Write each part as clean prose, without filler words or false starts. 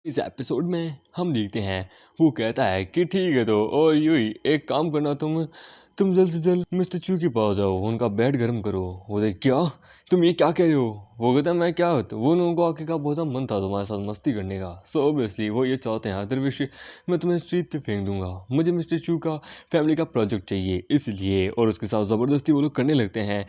इस एपिसोड में हम देखते हैं वो कहता है कि ठीक है तो और यूही एक काम करना तुम जल्द से जल्द मिस्टर चू के पास जाओ, उनका बेड गर्म करो। वो बोले क्या, तुम ये क्या कह रहे हो? वो कहता है मैं क्या, तो वो लोगों को आके का बहुत मन था तुम्हारे साथ मस्ती करने का। सो ऑब्वियसली वो ये चाहते हैं अदरविश मैं तुम्हें स्ट्रीट पे फेंक दूंगा। मुझे मिस्टर चू का फैमिली का प्रोजेक्ट चाहिए इसलिए, और उसके साथ ज़बरदस्ती वो लोग करने लगते हैं।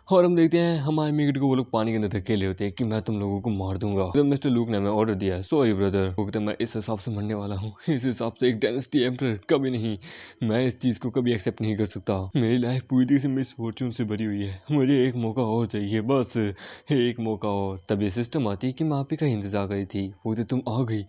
और हम देखते हैं हमारे मिगट को वो लोग पानी के अंदर धकेले होते हैं कि मैं तुम लोगों को मार दूंगा। तो मिस्टर लूक ने हमें ऑर्डर दिया है, सॉरी ब्रदर। वो कहते हैं मैं इस हिसाब से मरने वाला हूँ, इस हिसाब से एक डायनेस्टी एम्परर कभी नहीं, मैं इस चीज़ को कभी एक्सेप्ट नहीं कर सकता। मेरी लाइफ पूरी तरह से मिस फॉर्चून से भरी हुई है, मुझे एक मौका और चाहिए, बस एक मौका और। तब ये सिस्टम आती है कि मैं आप ही का इंतजार करी थी। वो कहते तुम आ गई,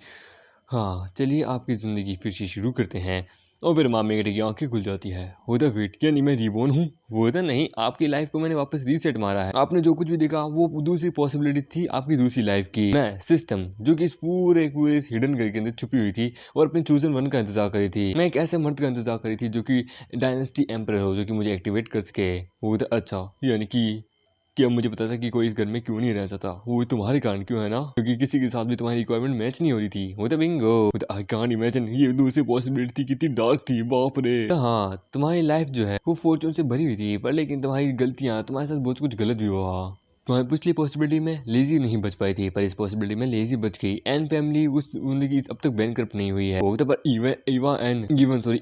हाँ चलिए आपकी ज़िंदगी फिर से शुरू करते हैं। और फिर माँ मेघरे की आंखें खुल जाती है। होता वेट यानी मैं रिबॉर्न हूँ? वो होता नहीं, आपकी लाइफ को मैंने वापस रीसेट मारा है। आपने जो कुछ भी देखा वो दूसरी पॉसिबिलिटी थी आपकी दूसरी लाइफ की। मैं सिस्टम जो कि इस पूरे इस हिडन घर के अंदर छुपी हुई थी और अपने चूजन वन का इंतजार करी थी। मैं एक ऐसे मर्द का इंतजार करी थी जो कि डायनेस्टी एम्परर हो, जो कि मुझे एक्टिवेट कर सके। वो होता अच्छा यानी कि अब मुझे पता था कि कोई इस घर में क्यों नहीं रहना चाहता, वो तुम्हारे कारण क्यों है ना, क्योंकि किसी के साथ भी तुम्हारी रिक्वायरमेंट मैच नहीं हो रही थी। वो तो बिंगो, आई कांट इमेजिन, ये दूसरी पॉसिबिलिटी थी कितनी डार्क थी, बाप रे। हाँ तुम्हारी लाइफ जो है वो फॉर्चून से भरी हुई थी, पर लेकिन तुम्हारी गलतियां, तुम्हारे साथ बहुत कुछ गलत भी हुआ। तुम्हारी पिछली पॉसिबिलिटी में लेजी नहीं बच पाई थी, पर इस पॉसिबिलिटी में लेजी बच गई। एन फैमिली उस उनकी अब तक बैन कर नहीं हुई है। वो तो पर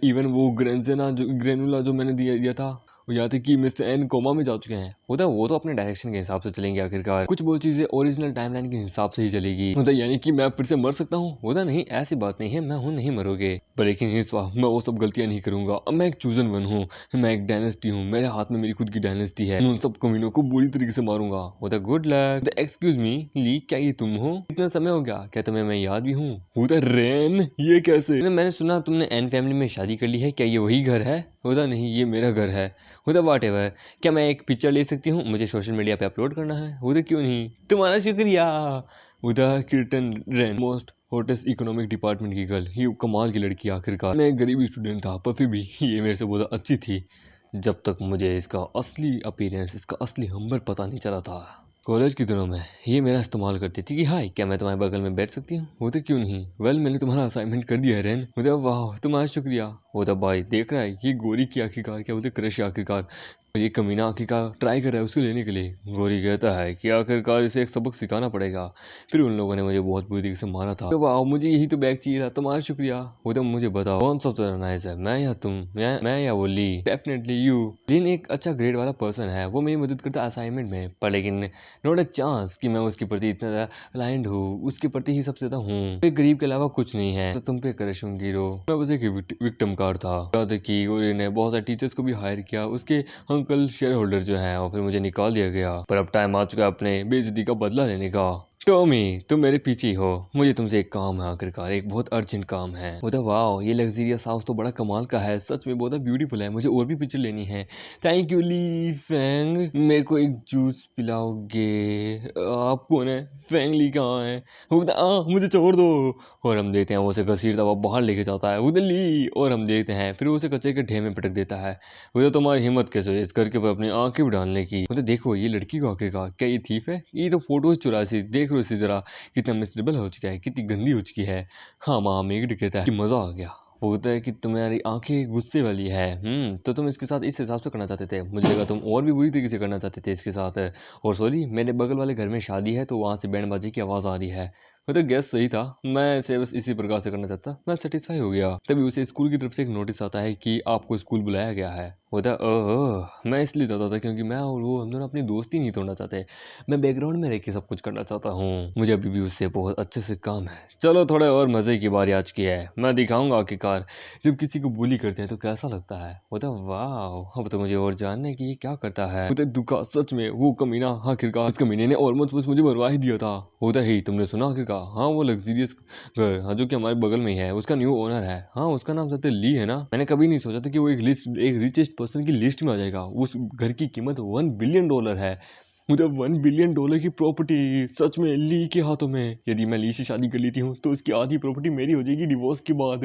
इवन वो ग्रेनुला जो मैंने दिया था, यहाँ तक कि मिस्टर एन कोमा में जा चुके हैं। होता है वो तो अपने डायरेक्शन के हिसाब से चलेंगे आखिरकार, कुछ बहुत चीजें ओरिजिनल टाइमलाइन के हिसाब से ही चलेगी। होता यानी कि मैं फिर से मर सकता हूँ? होता नहीं, ऐसी बात नहीं है, मैं हूँ नहीं मरोगे, पर लेकिन इस बार मैं वो सब गलतियां नहीं करूंगा। अब मैं एक चूजन वन हूँ, मैं एक डायनेस्टी हूँ, मेरे हाथ में मेरी खुद की डायनेस्टी है। उन सब कमीनों को बुरी तरीके से मारूंगा। होता गुड लक। एक्सक्यूज मी ली, क्या ये तुम हो? इतना समय हो गया, क्या तुम्हें मैं याद भी हूँ? होता रेन, ये कैसे? मैंने सुना तुमने एन फैमिली में शादी कर ली है, क्या ये वही घर है? होता नहीं, ये मेरा घर है। होता वाट एवर, क्या मैं एक पिक्चर ले सकती हूँ? मुझे सोशल मीडिया पे अपलोड करना है। होता क्यों नहीं, तुम्हारा शुक्रिया। उदा किर्टन रेन, मोस्ट हॉटेस्ट इकोनॉमिक डिपार्टमेंट की गर्ल, ये कमाल की लड़की। आखिरकार मैं एक गरीबी स्टूडेंट था, पर फिर भी ये मेरे से बहुत अच्छी थी, जब तक मुझे इसका असली अपीयरेंस, इसका असली नंबर पता नहीं चला था। कॉलेज की दिनों में ये मेरा इस्तेमाल करती थी कि हाय क्या मैं तुम्हारे बगल में बैठ सकती हूँ? होते क्यों नहीं, वेल मैंने तुम्हारा असाइनमेंट कर दिया है रेन। होता वाह तुम्हारा शुक्रिया। होता भाई देख रहा है ये गोरी की आखिरकार क्या बोलते क्रश, आखिरकार ये कमीना आखिरकार ट्राई कर रहा है उसको लेने के लिए। गोरी कहता है कि आखिरकार इसे एक सबक सिखाना पड़ेगा। फिर उन लोगों ने मुझे बहुत बुरी तरीके से मारा था। तो वाह मुझे यही तो बैग चाहिए था, तुम्हारा शुक्रिया। वो तो मुझे बताओ कौन सबसे ज्यादा नाइस है, मैं या तुम? मैं या वो ली? Definitely you. लिन एक अच्छा ग्रेड वाला पर्सन है, वो मेरी मदद करता है असाइनमेंट में, पर लेकिन नॉट अ चांस कि मैं उसके प्रति इतना ज्यादा अलाइंड हूँ, उसके प्रति ही सबसे ज्यादा हूँ। एक गरीब के अलावा कुछ नहीं है, तो तुम पे क्रश हूँ हीरो। मैं बस एक विक्टिम कार्ड था। याद है कि गोरी ने बहुत सारे टीचर्स को भी हायर किया, उसके अंकल शेयर होल्डर जो है, और फिर मुझे निकाल दिया गया। पर अब टाइम आ चुका है अपने बेइज्जती का बदला लेने का। टॉमी तुम मेरे पीछे ही हो, मुझे तुमसे एक काम है, आखिरकार एक बहुत अर्जेंट काम है। बोला वाह ये लग्जरियस हाउस तो बड़ा कमाल का है, सच में बहुत ब्यूटीफुल है, मुझे और भी पिक्चर लेनी है। थैंक यू ली फैंग, मेरे को एक जूस पिलाओगे? आप कौन है? फैंग ली कहाँ है? वो कहता मुझे छोड़ दो। और हम देखते हैं वो उसे घसीटता हुआ बाहर लेके जाता है, उधर ली। और हम देखते हैं फिर उसे कचरे के ढेर में पटक देता है। वो तुम्हारी हिम्मत कैसे हुई इस घर के ऊपर अपनी आंखें भी डालने की? मतलब देखो ये लड़की को आखिरकार क्या ये थीफ है? ये तो फोटोज चुरा सी, देख लो इसी तरह कितना मिसरेबल हो चुका है, कितनी गंदी हो चुकी है। हाँ माँ मेघ कहता है कि मजा आ गया। वो होता है कि तुम्हारी आंखें गुस्से वाली है, तो तुम इसके साथ इस हिसाब से करना चाहते थे, मुझे लगा तुम और भी बुरी तरीके से करना चाहते थे इसके साथ। और सॉरी मेरे बगल वाले घर में शादी है तो वहाँ से बैंड बाजी की आवाज़ आ रही है। वो तो गैस सही था, मैं इसे बस इसी प्रकार से करना चाहता, मैं सेटिस्फाई हो गया। तभी उसे स्कूल की तरफ से एक नोटिस आता है कि आपको स्कूल बुलाया गया है। होता ओह मैं इसलिए जाता था क्योंकि मैं और वो हम दोनों अपनी दोस्ती नहीं तोड़ना चाहते, मैं बैकग्राउंड में रह के सब कुछ करना चाहता हूँ, मुझे अभी भी उससे बहुत अच्छे से काम है। चलो थोड़े और मजे की बारी आज की है, मैं दिखाऊंगा आखिरकार जब किसी को बुली करते हैं तो कैसा लगता है। होता वाह अब तो मुझे और जानना है कि ये क्या करता है। होता दुखा सच में वो कमीना, आखिरकार इस कमीने ने ऑलमोस्ट बस मुझे मरवा ही दिया था। होता ही तुमने सुना आखिरकार? हाँ वो लग्जरियस घर, हाँ जो कि हमारे बगल में ही है, उसका न्यू ओनर है। हाँ उसका नाम सत्य ली है ना। मैंने कभी नहीं सोचा था कि वो एक रिचेस्ट पर्सन की लिस्ट में आ जाएगा। उस घर की कीमत $1 बिलियन है। मतलब $1 बिलियन की प्रॉपर्टी सच में ली के हाथों में। यदि मैं ली से शादी कर लेती हूँ तो उसकी आधी प्रॉपर्टी मेरी हो जाएगी डिवोर्स के बाद।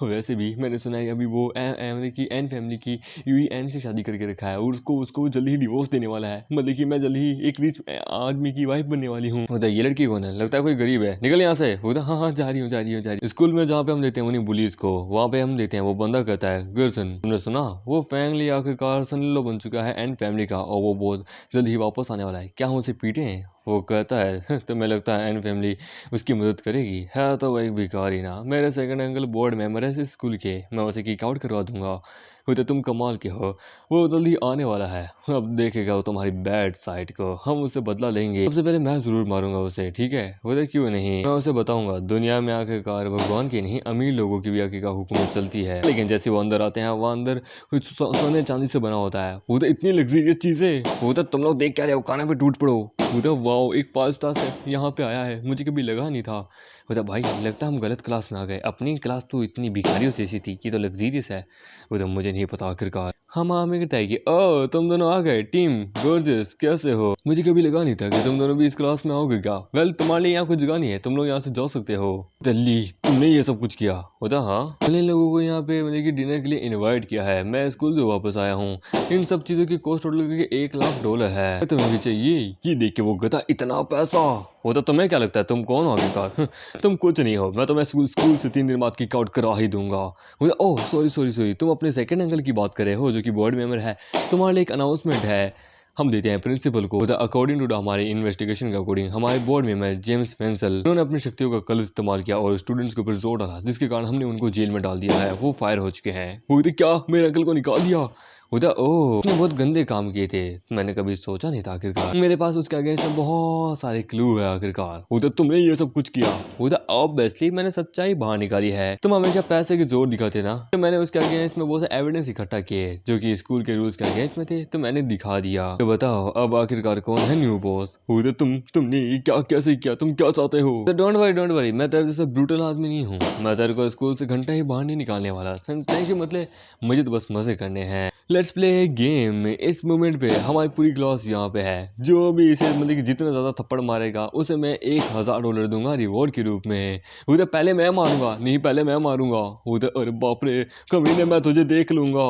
वैसे भी मैंने सुना है अभी वो मतलब कि एन फैमिली की यूई एन से शादी करके रखा है और उसको उसको जल्दी ही डिवोर्स देने वाला है। मतलब कि मैं जल्दी ही एक रिच आदमी की वाइफ बनने वाली हूँ। होता ये लड़की कौन है? लगता है कोई गरीब है। निकल यहाँ से। होता हाँ हाँ जा रही हूँ जा रही हूँ जा रही हूँ। स्कूल में जहाँ पे हम देते हैं उन्हीं बुलीज को, वहाँ पे हम देते हैं वो बंदा कहता है गर्सन तुमने सुना वो फैमिली आखिरकार सनलो बन चुका है एन फैमिली का और वो बहुत जल्द ही वापस आने वाला है, क्या हम उसे पीटें? वो कहता है तुम्हें लगता है एन फैमिली उसकी मदद करेगी? है तो वही भिखारी ना। मेरे सेकंड अंकल बोर्ड मेंबर है इस स्कूल के, मैं उसे किक आउट करवा दूंगा। वो तो तुम कमाल के हो, वो जल्दी आने वाला है, अब देखेगा वो तुम्हारी बैड साइड को, हम उससे बदला लेंगे। सबसे पहले मैं जरूर मारूंगा उसे, ठीक है? वो तो क्यों नहीं, मैं उसे बताऊंगा दुनिया में आखिरकार भगवान की नहीं अमीर लोगों की भी आखिरकार हुकूमत चलती है। लेकिन जैसे वो अंदर आते हैं वहाँ अंदर कुछ सोने चांदी से बना होता है। वो तो इतनी लग्जरियस चीजें, वो तो तुम लोग देख क्या रहे हो, खाने पे टूट पड़ो। वो तो वाओ एक 5 स्टार से यहाँ पे आया है, मुझे कभी लगा नहीं था। बोला भाई लगता है हम गलत क्लास में आ गए, अपनी क्लास तो इतनी भिखारियों से सी थी, ये तो लग्जीरियस है। वो तो मुझे नहीं पता आखिरकार। हम हमें कहता है कि ओ तुम दोनों आ गए, टीम गॉर्जियस कैसे हो? मुझे कभी लगा नहीं था कि तुम दोनों भी इस क्लास में आओगे क्या। वेल तुम्हारे लिए यहाँ कुछ जगह नहीं है, तुम लोग यहाँ से जा सकते हो। दिल्ली तुमने ये सब कुछ किया? होता हाँ मैंने लोगों को यहाँ पे मतलब कि डिनर के लिए इनवाइट किया है, मैं स्कूल से वापस आया हूँ। इन सब चीजों की कॉस्ट टोटल करके $1 लाख है। तुम्हें भी चाहिए? ये देख के वो गधा इतना पैसा। होता तुम्हें क्या लगता है तुम कौन हो आखिरकार? तुम कुछ नहीं हो, मैं तुम्हें स्कूल से 3 दिन बाद किक आउट करा ही दूंगा। मुझे ओह सॉरी सॉरी सॉरी, तुम अपने सेकंड अंकल की बात कर रहे हो जो कि बोर्ड मेंबर है। तुम्हारे लिए एक अनाउंसमेंट है, हम देते हैं प्रिंसिपल को। अकॉर्डिंग टू हमारे इन्वेस्टिगेशन के अकॉर्डिंग हमारे बोर्ड मेंबर जेम्स फेंसल उन्होंने अपनी शक्तियों का गलत इस्तेमाल किया और स्टूडेंट्स के ऊपर जोर डाला, जिसके कारण हमने उनको जेल में डाल दिया है, वो फायर हो चुके हैं। वो क्या मेरे अंकल को निकाल दिया? उधर ओह उसने बहुत गंदे काम किए थे, मैंने कभी सोचा नहीं था आखिरकार मेरे पास उसके अगेंस्ट में बहुत सारे क्लू है आखिरकार। उधर तुमने ये सब कुछ किया? उधर ऑब्वियसली मैंने सच्चाई बाहर निकाली है, तुम हमेशा पैसे के जोर दिखाते ना, तो मैंने उसके अगेंस्ट में बहुत से एविडेंस इकट्ठा किए जो कि स्कूल के रूल्स के अगेंस्ट में थे, तो मैंने दिखा दिया। तो बताओ अब आखिरकार कौन है न्यू बॉस? उधर तुमने क्या कैसे किया, तुम क्या चाहते हो? डोंट वरी मैं तेरे जैसा ब्रूटल आदमी नहीं हूँ, मैं तेरे को स्कूल से घंटा ही बाहर नहीं निकालने वाला। टेंशन मतलब मुझे तो बस मजे करने हैं। Let's play A game. इस मोमेंट पे हमारी पूरी क्लास यहाँ पे है, जो भी इसे मतलब कि जितना ज़्यादा थप्पड़ मारेगा उसे मैं $1000 दूंगा रिवॉर्ड के रूप में। उधर पहले मैं मारूंगा, नहीं पहले मैं मारूंगा। उधर अरे बाप रे कमीने, मैं तुझे देख लूंगा।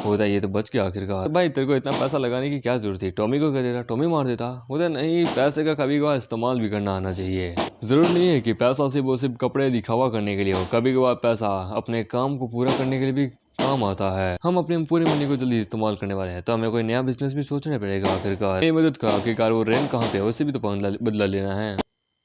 होता ये तो बच गया आखिरकार। भाई तेरे को इतना पैसा लगाने की क्या जरूरत थी, टॉमी को कह देता, टॉमी मार देता। उधर नहीं, पैसे का कभी कभार इस्तेमाल भी करना आना चाहिए। जरूर नहीं है कि पैसा सिर्फ वो सिर्फ कपड़े दिखावा करने के लिए हो, कभी कभार पैसा अपने काम को पूरा करने के लिए भी काम आता है। हम अपने पूरे मनी को जल्दी इस्तेमाल करने वाले हैं, तो हमें कोई नया बिजनेस भी सोचना पड़ेगा आखिरकार। मेरी मदद का आखिरकार वो रेंट कहाँ पे है, उससे भी तो बदला लेना है।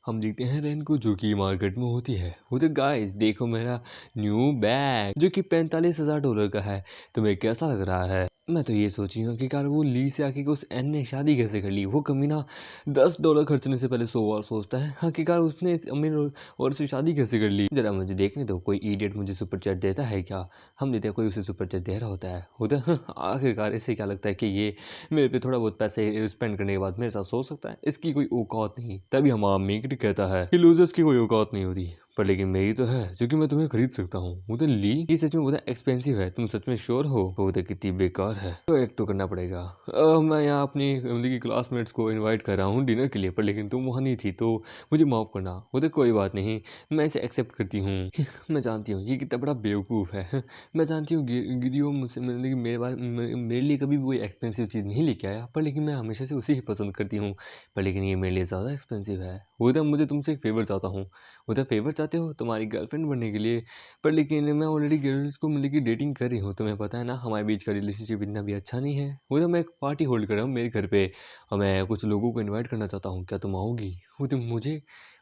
हम देखते हैं रेन को जो कि मार्केट में होती है। वो तो गाइस देखो मेरा न्यू बैग जो कि $45,000 का है, तुम्हें कैसा लग रहा है? मैं तो ये सोची हूँ कि कार वो ली से आके उस एन ने शादी कैसे कर ली। वो कमीना $10 खर्चने से पहले 100 बार सोचता है। आखिरकार उसने इस अमीर और से शादी कैसे कर ली। जरा मुझे देखने दो, कोई इडियट मुझे सुपर चैट देता है क्या? हम देते हैं कोई उसे सुपर चैट दे रहा होता है। आखिरकार इससे क्या लगता है कि ये मेरे पे थोड़ा बहुत पैसे स्पेंड करने के बाद मेरे साथ सो सकता है? इसकी कोई औकात नहीं। तभी हमारा मेक कहता है कि लूजर्स की कोई औकात नहीं होती, पर लेकिन मेरी तो है जो कि मैं तुम्हें खरीद सकता हूँ। वो तो ली ये सच में बहुत एक्सपेंसिव है, तुम सच में श्योर हो? वो तो कितनी बेकार है, तो एक तो करना पड़ेगा। मैं यहाँ अपनी मतलब की क्लासमेट्स को इनवाइट कर रहा हूँ डिनर के लिए, पर लेकिन तुम वहाँ नहीं थी तो मुझे माफ करना। वो तो कोई बात नहीं, मैं इसे एक्सेप्ट करती हूँ। मैं जानती हूँ ये कितना बड़ा बेवकूफ़ है। मैं जानती हूँ गिरियो मुझसे मतलब कि मेरे लिए कभी भी कोई एक्सपेंसिव चीज़ नहीं लेके आया, पर लेकिन मैं हमेशा से उसे ही पसंद करती हूँ, पर लेकिन ये मेरे लिए ज़्यादा एक्सपेंसिव है। वो तो मुझे तुमसे एक फेवर चाहता हूँ। उधर फेवर चाहते हो तुम्हारी गर्लफ्रेंड बनने के लिए, पर लेकिन मैं ऑलरेडी गर्ल्स को मतलब कि डेटिंग कर रही हूँ, तुम्हें पता है ना हमारे बीच का रिलेशनशिप इतना भी अच्छा नहीं है। उधर मैं एक पार्टी होल्ड कर रहा हूँ मेरे घर पे और मैं कुछ लोगों को इनवाइट करना चाहता हूँ, क्या तुम आओगी? उधर मुझे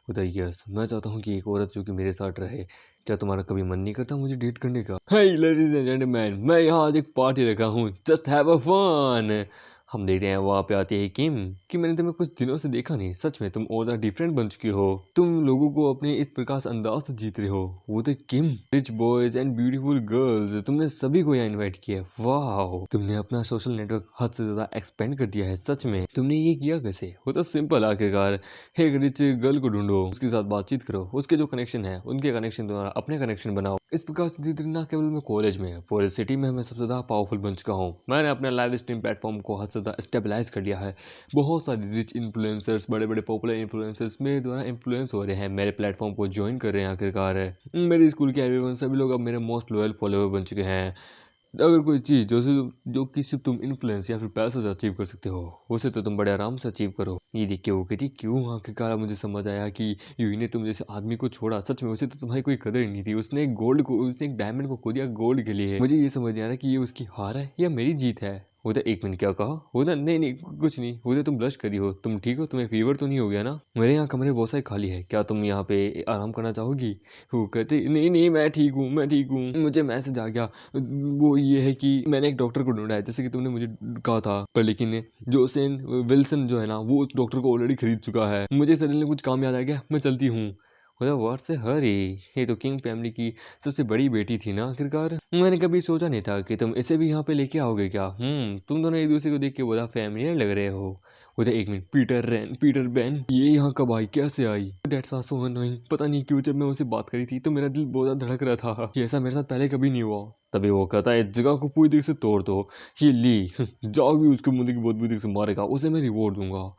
उधर यस, मैं चाहता हूँ कि एक औरत जो कि मेरे साथ रहे। क्या तुम्हारा कभी मन नहीं करता मुझे डेट करने का? हे लेडीज एंड जेंटलमैन, मैं यहाँ आज एक पार्टी रखा हूँ, जस्ट हैव अ फन। हम देखते हैं वहाँ पे आती है किम कि मैंने तुम्हें कुछ दिनों से देखा नहीं, सच में तुम और ज़्यादा डिफरेंट बन चुकी हो, तुम लोगों को अपने इस प्रकार से अंदाज से जीत रहे हो। वो तो किम, rich boys and beautiful girls, तुमने सभी को यहाँ इनवाइट किया है। वाह, तुमने अपना सोशल नेटवर्क हद से ज़्यादा एक्सपेंड कर दिया है, सच में तुमने ये किया कैसे? वो तो सिंपल, आखिरकार एक रिच गर्ल को ढूंढो, उसके साथ बातचीत करो, उसके जो कनेक्शन है उनके कनेक्शन द्वारा अपने कनेक्शन बनाओ, इस प्रकार से धीरे धीरे ना केवल मैं कॉलेज में पूरे सिटी में मैं सबसे ज़्यादा पावरफुल बन चुका हूँ। मैंने अपने लाइव स्ट्रीम प्लेटफॉर्म को हद से ज़्यादा स्टेबलाइज कर लिया है। बहुत सारे रिच इन्फ्लुएंसर्स, बड़े बड़े पॉपुलर इन्फ्लुएंसर्स मेरे द्वारा इन्फ्लुएंस हो रहे हैं, मेरे प्लेटफॉर्म को ज्वाइन कर रहे हैं आखिरकार है। मेरे स्कूल के एवरीवन सभी लोग अब मेरे मोस्ट लॉयल फॉलोअर बन चुके हैं। अगर कोई चीज़ जो कि सिर्फ तुम इन्फ्लुएंस या फिर पैसे से अचीव कर सकते हो, उसे तो तुम बड़े आराम से अचीव करो। ये देख के वो कहती क्यों, आखिरकार मुझे समझ आया कि यूही ने तुम जैसे आदमी को छोड़ा। सच में उसे तो तुम्हारी कोई कदर ही नहीं थी। उसने एक डायमंड को खो दिया गोल्ड के लिए। मुझे ये समझ नहीं आ रहा कि ये उसकी हार है या मेरी जीत है। उधर एक मिनट क्या कहा? उधर नहीं नहीं कुछ नहीं। उधर तुम ब्लश करी हो। तुम ठीक हो? तुम्हें फीवर तो नहीं हो गया ना? मेरे यहाँ कमरे बहुत सारे खाली है, क्या तुम यहाँ पे आराम करना चाहोगी? वो कहती नहीं नहीं मैं ठीक हूँ, मैं ठीक हूँ। मुझे मैसेज आ गया, वो ये है कि मैंने एक डॉक्टर को ढूंढा है जैसे कि तुमने मुझे कहा था, पर लेकिन जोसेन विल्सन जो है ना वो उस डॉक्टर को ऑलरेडी खरीद चुका है। मुझे सडनली कुछ काम याद आ गया, मैं चलती हूँ। व्हाट से हरी, ये तो किंग फैमिली की सबसे बड़ी बेटी थी ना आखिरकार। मैंने कभी सोचा नहीं था कि तुम इसे भी यहाँ पे लेके आओगे क्या। तुम दोनों एक दूसरे को देख के बोला फैमिलियर लग रहे हो। उधर एक मिनट, पीटर बैन ये यहाँ कब आई, कैसे आई? That's so annoying. पता नहीं क्यों जब मैं उससे बात करी थी तो मेरा दिल बहुत धड़क रहा था कि ऐसा मेरे साथ पहले कभी नहीं हुआ। तभी वो कहता है इस जगह को पूरी तरीके से तोड़ दो। ये ली जाओ भी उसको मुंह की बहुत बुरी से मारेगा, उसे मैं रिवॉर्ड दूंगा।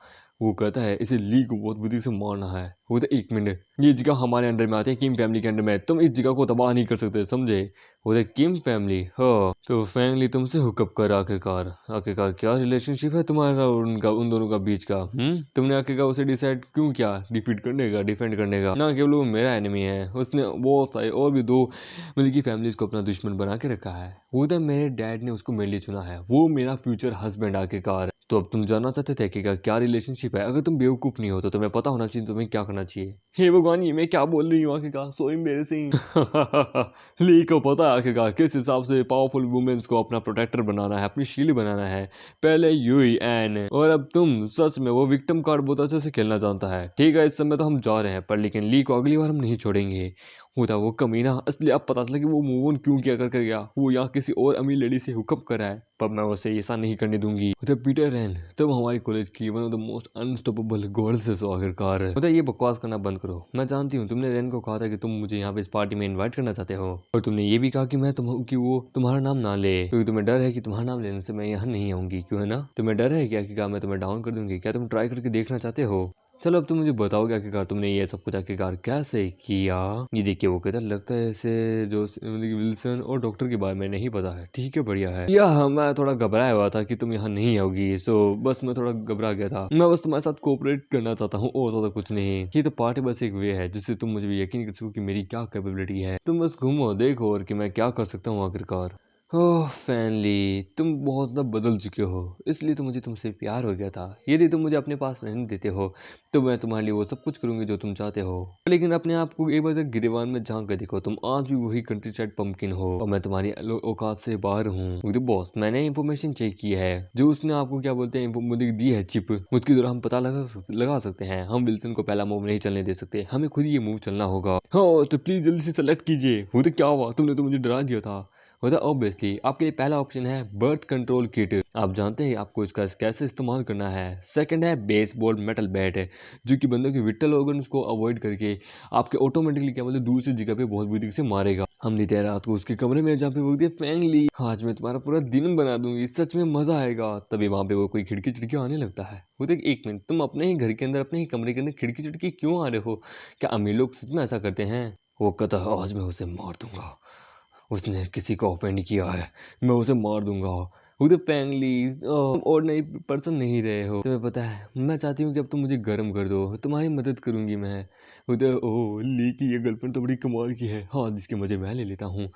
वो कहता है इसे ली को बहुत बुरी से मारना है। वो तो एक मिनट, ये जगह हमारे अंडर में आती है, किम फैमिली के अंडर में। तुम इस जगह को तबाह नहीं कर सकते, समझे? वो तो किम फैमिली, हाँ तो फैमिली तुमसे हुकअप कर आखिरकार। आखिरकार क्या रिलेशनशिप है तुम्हारा और उनका, उन दोनों का बीच का? तुमने आखिरकार उसे डिसाइड क्यों किया डिफीट करने का, डिफेंड करने का? ना केवल वो मेरा एनिमी है, उसने बहुत सारे और भी दो मतलब की फैमिलीज को अपना दुश्मन बना के रखा है। वो तो मेरे डैड ने उसको मेरे लिए चुना है, वो मेरा फ्यूचर हस्बैंड आखिरकार। तो अब तुम जानना चाहते थे कि क्या रिलेशनशिप है? अगर तुम बेवकूफ नहीं हो तो तुम्हें पता होना चाहिए तुम्हें क्या करना चाहिए। हे भगवान, ये मैं क्या बोल रही हूँ आखिरकार, सो एम्बैरेसिंग। ली को पता है आखिरकार किस हिसाब से पावरफुल वुमेन्स को अपना प्रोटेक्टर बनाना है, अपनी शील्ड बनाना है। पहले यूई एन, और अब तुम। सच में वो विक्टिम कार्ड बहुत अच्छे से खेलना जानता है। ठीक है इस समय तो हम जा रहे हैं, पर लेकिन ली को अगली बार हम नहीं छोड़ेंगे। होता वो कमीना, असली अब पता चला कि वो मूव ऑन क्यों किया कर गया। वो यहाँ किसी और अमीर लेडी से हुकअप करा है, पर मैं उसे ऐसा नहीं करने दूंगी। उधर पीटर रैन, तुम हमारी कॉलेज की one of the most unstoppable girls हो आखिरकार। उधर ये बकवास करना बंद करो। मैं जानती हूँ तुमने रैन को कहा था कि तुम मुझे यहाँ पे इस पार्टी में इन्वाइट करना चाहते हो, और तुमने ये भी कहा कि वो तुम्हारा नाम ना ले, क्योंकि तुम्हें डर है कि तुम्हारा नाम लेने से मैं यहाँ नहीं आऊंगी, क्यों है ना? तुम्हें डर है क्या कि मैं तुम्हें डाउन कर दूंगी? क्या तुम ट्राई करके देखना चाहते हो? चलो अब तुम मुझे बताओगे आखिरकार तुमने ये सब कुछ आखिरकार कैसे किया। ये देखिए वो कहता लगता है इसे जो विल्सन और डॉक्टर के बारे में नहीं पता है। ठीक है बढ़िया है। यह मैं थोड़ा घबराया हुआ था कि तुम यहाँ नहीं आओगी, सो बस मैं थोड़ा घबरा गया था। मैं बस तुम्हारे साथ कोऑपरेट करना चाहता हूँ और ज्यादा कुछ नहीं। ये तो पार्टी बस एक वे है जिससे तुम मुझे यकीन कर सको कि मेरी क्या कैपेबिलिटी है। तुम बस घूमो देखो और कि मैं क्या कर सकता हूँ आखिरकार। ओह फैनली, तुम बहुत ज़्यादा बदल चुके हो, इसलिए तो मुझे तुमसे प्यार हो गया था। यदि तुम मुझे अपने पास रहने देते हो तो मैं तुम्हारे लिए वो सब कुछ करूंगी जो तुम चाहते हो। लेकिन अपने आप को एक बार गिरेबान में झांक कर देखो, तुम आज भी वही कंट्री साइड पंपकिन हो और मैं तुम्हारी औकात से बाहर हूँ। बॉस मैंने इन्फॉर्मेशन चेक की है, जो उसने आपको क्या बोलते हैं मुझे दी है चिप, उसके द्वारा हम पता लगा सकते हैं। हम विल्सन को पहला मूव नहीं चलने दे सकते, हमें खुद ये मूव चलना होगा। हाँ तो प्लीज जल्दी से सेलेक्ट कीजिए। वो तो क्या हुआ, तुमने तो मुझे डरा दिया था। ऑब्वियसली आपके लिए पहला ऑप्शन है बर्थ कंट्रोल किट, आप जानते हैं आपको इसका कैसे इस्तेमाल करना है। सेकंड है बेसबॉल मेटल बैट, जो कि बंदों के विटल ऑर्गन्स को अवॉइड करके आपके ऑटोमेटिकली क्या बोलते दूसरी जगह पे बहुत बुरी से मारेगा। हम लेते हैं रात को उसके कमरे में जहाँ पे बोलती है फैंगली आज मैं तुम्हारा पूरा दिन बना दूंगी, सच में मजा आएगा। तभी वहाँ पे वो कोई खिड़की आने लगता है। वो देख एक मिनट, तुम अपने ही घर के अंदर अपने ही कमरे के अंदर खिड़की क्यों आ रहे हो? क्या अमीर लोग सच में ऐसा करते हैं? वो कहता है आज मैं उसे मार दूंगा, उसने किसी को ऑफेंड किया है, मैं उसे मार दूंगा। उधर फैंगली ऑर्डिनरी पर्सन नहीं रहे हो, तुम्हें पता है मैं चाहती हूँ कि अब तुम मुझे गर्म कर दो, तुम्हारी मदद करूंगी मैं। उधर ओ ली की ये गर्लफ्रेंड तो बड़ी कमाल की है, हाँ जिसके मजे मैं ले लेता हूँ।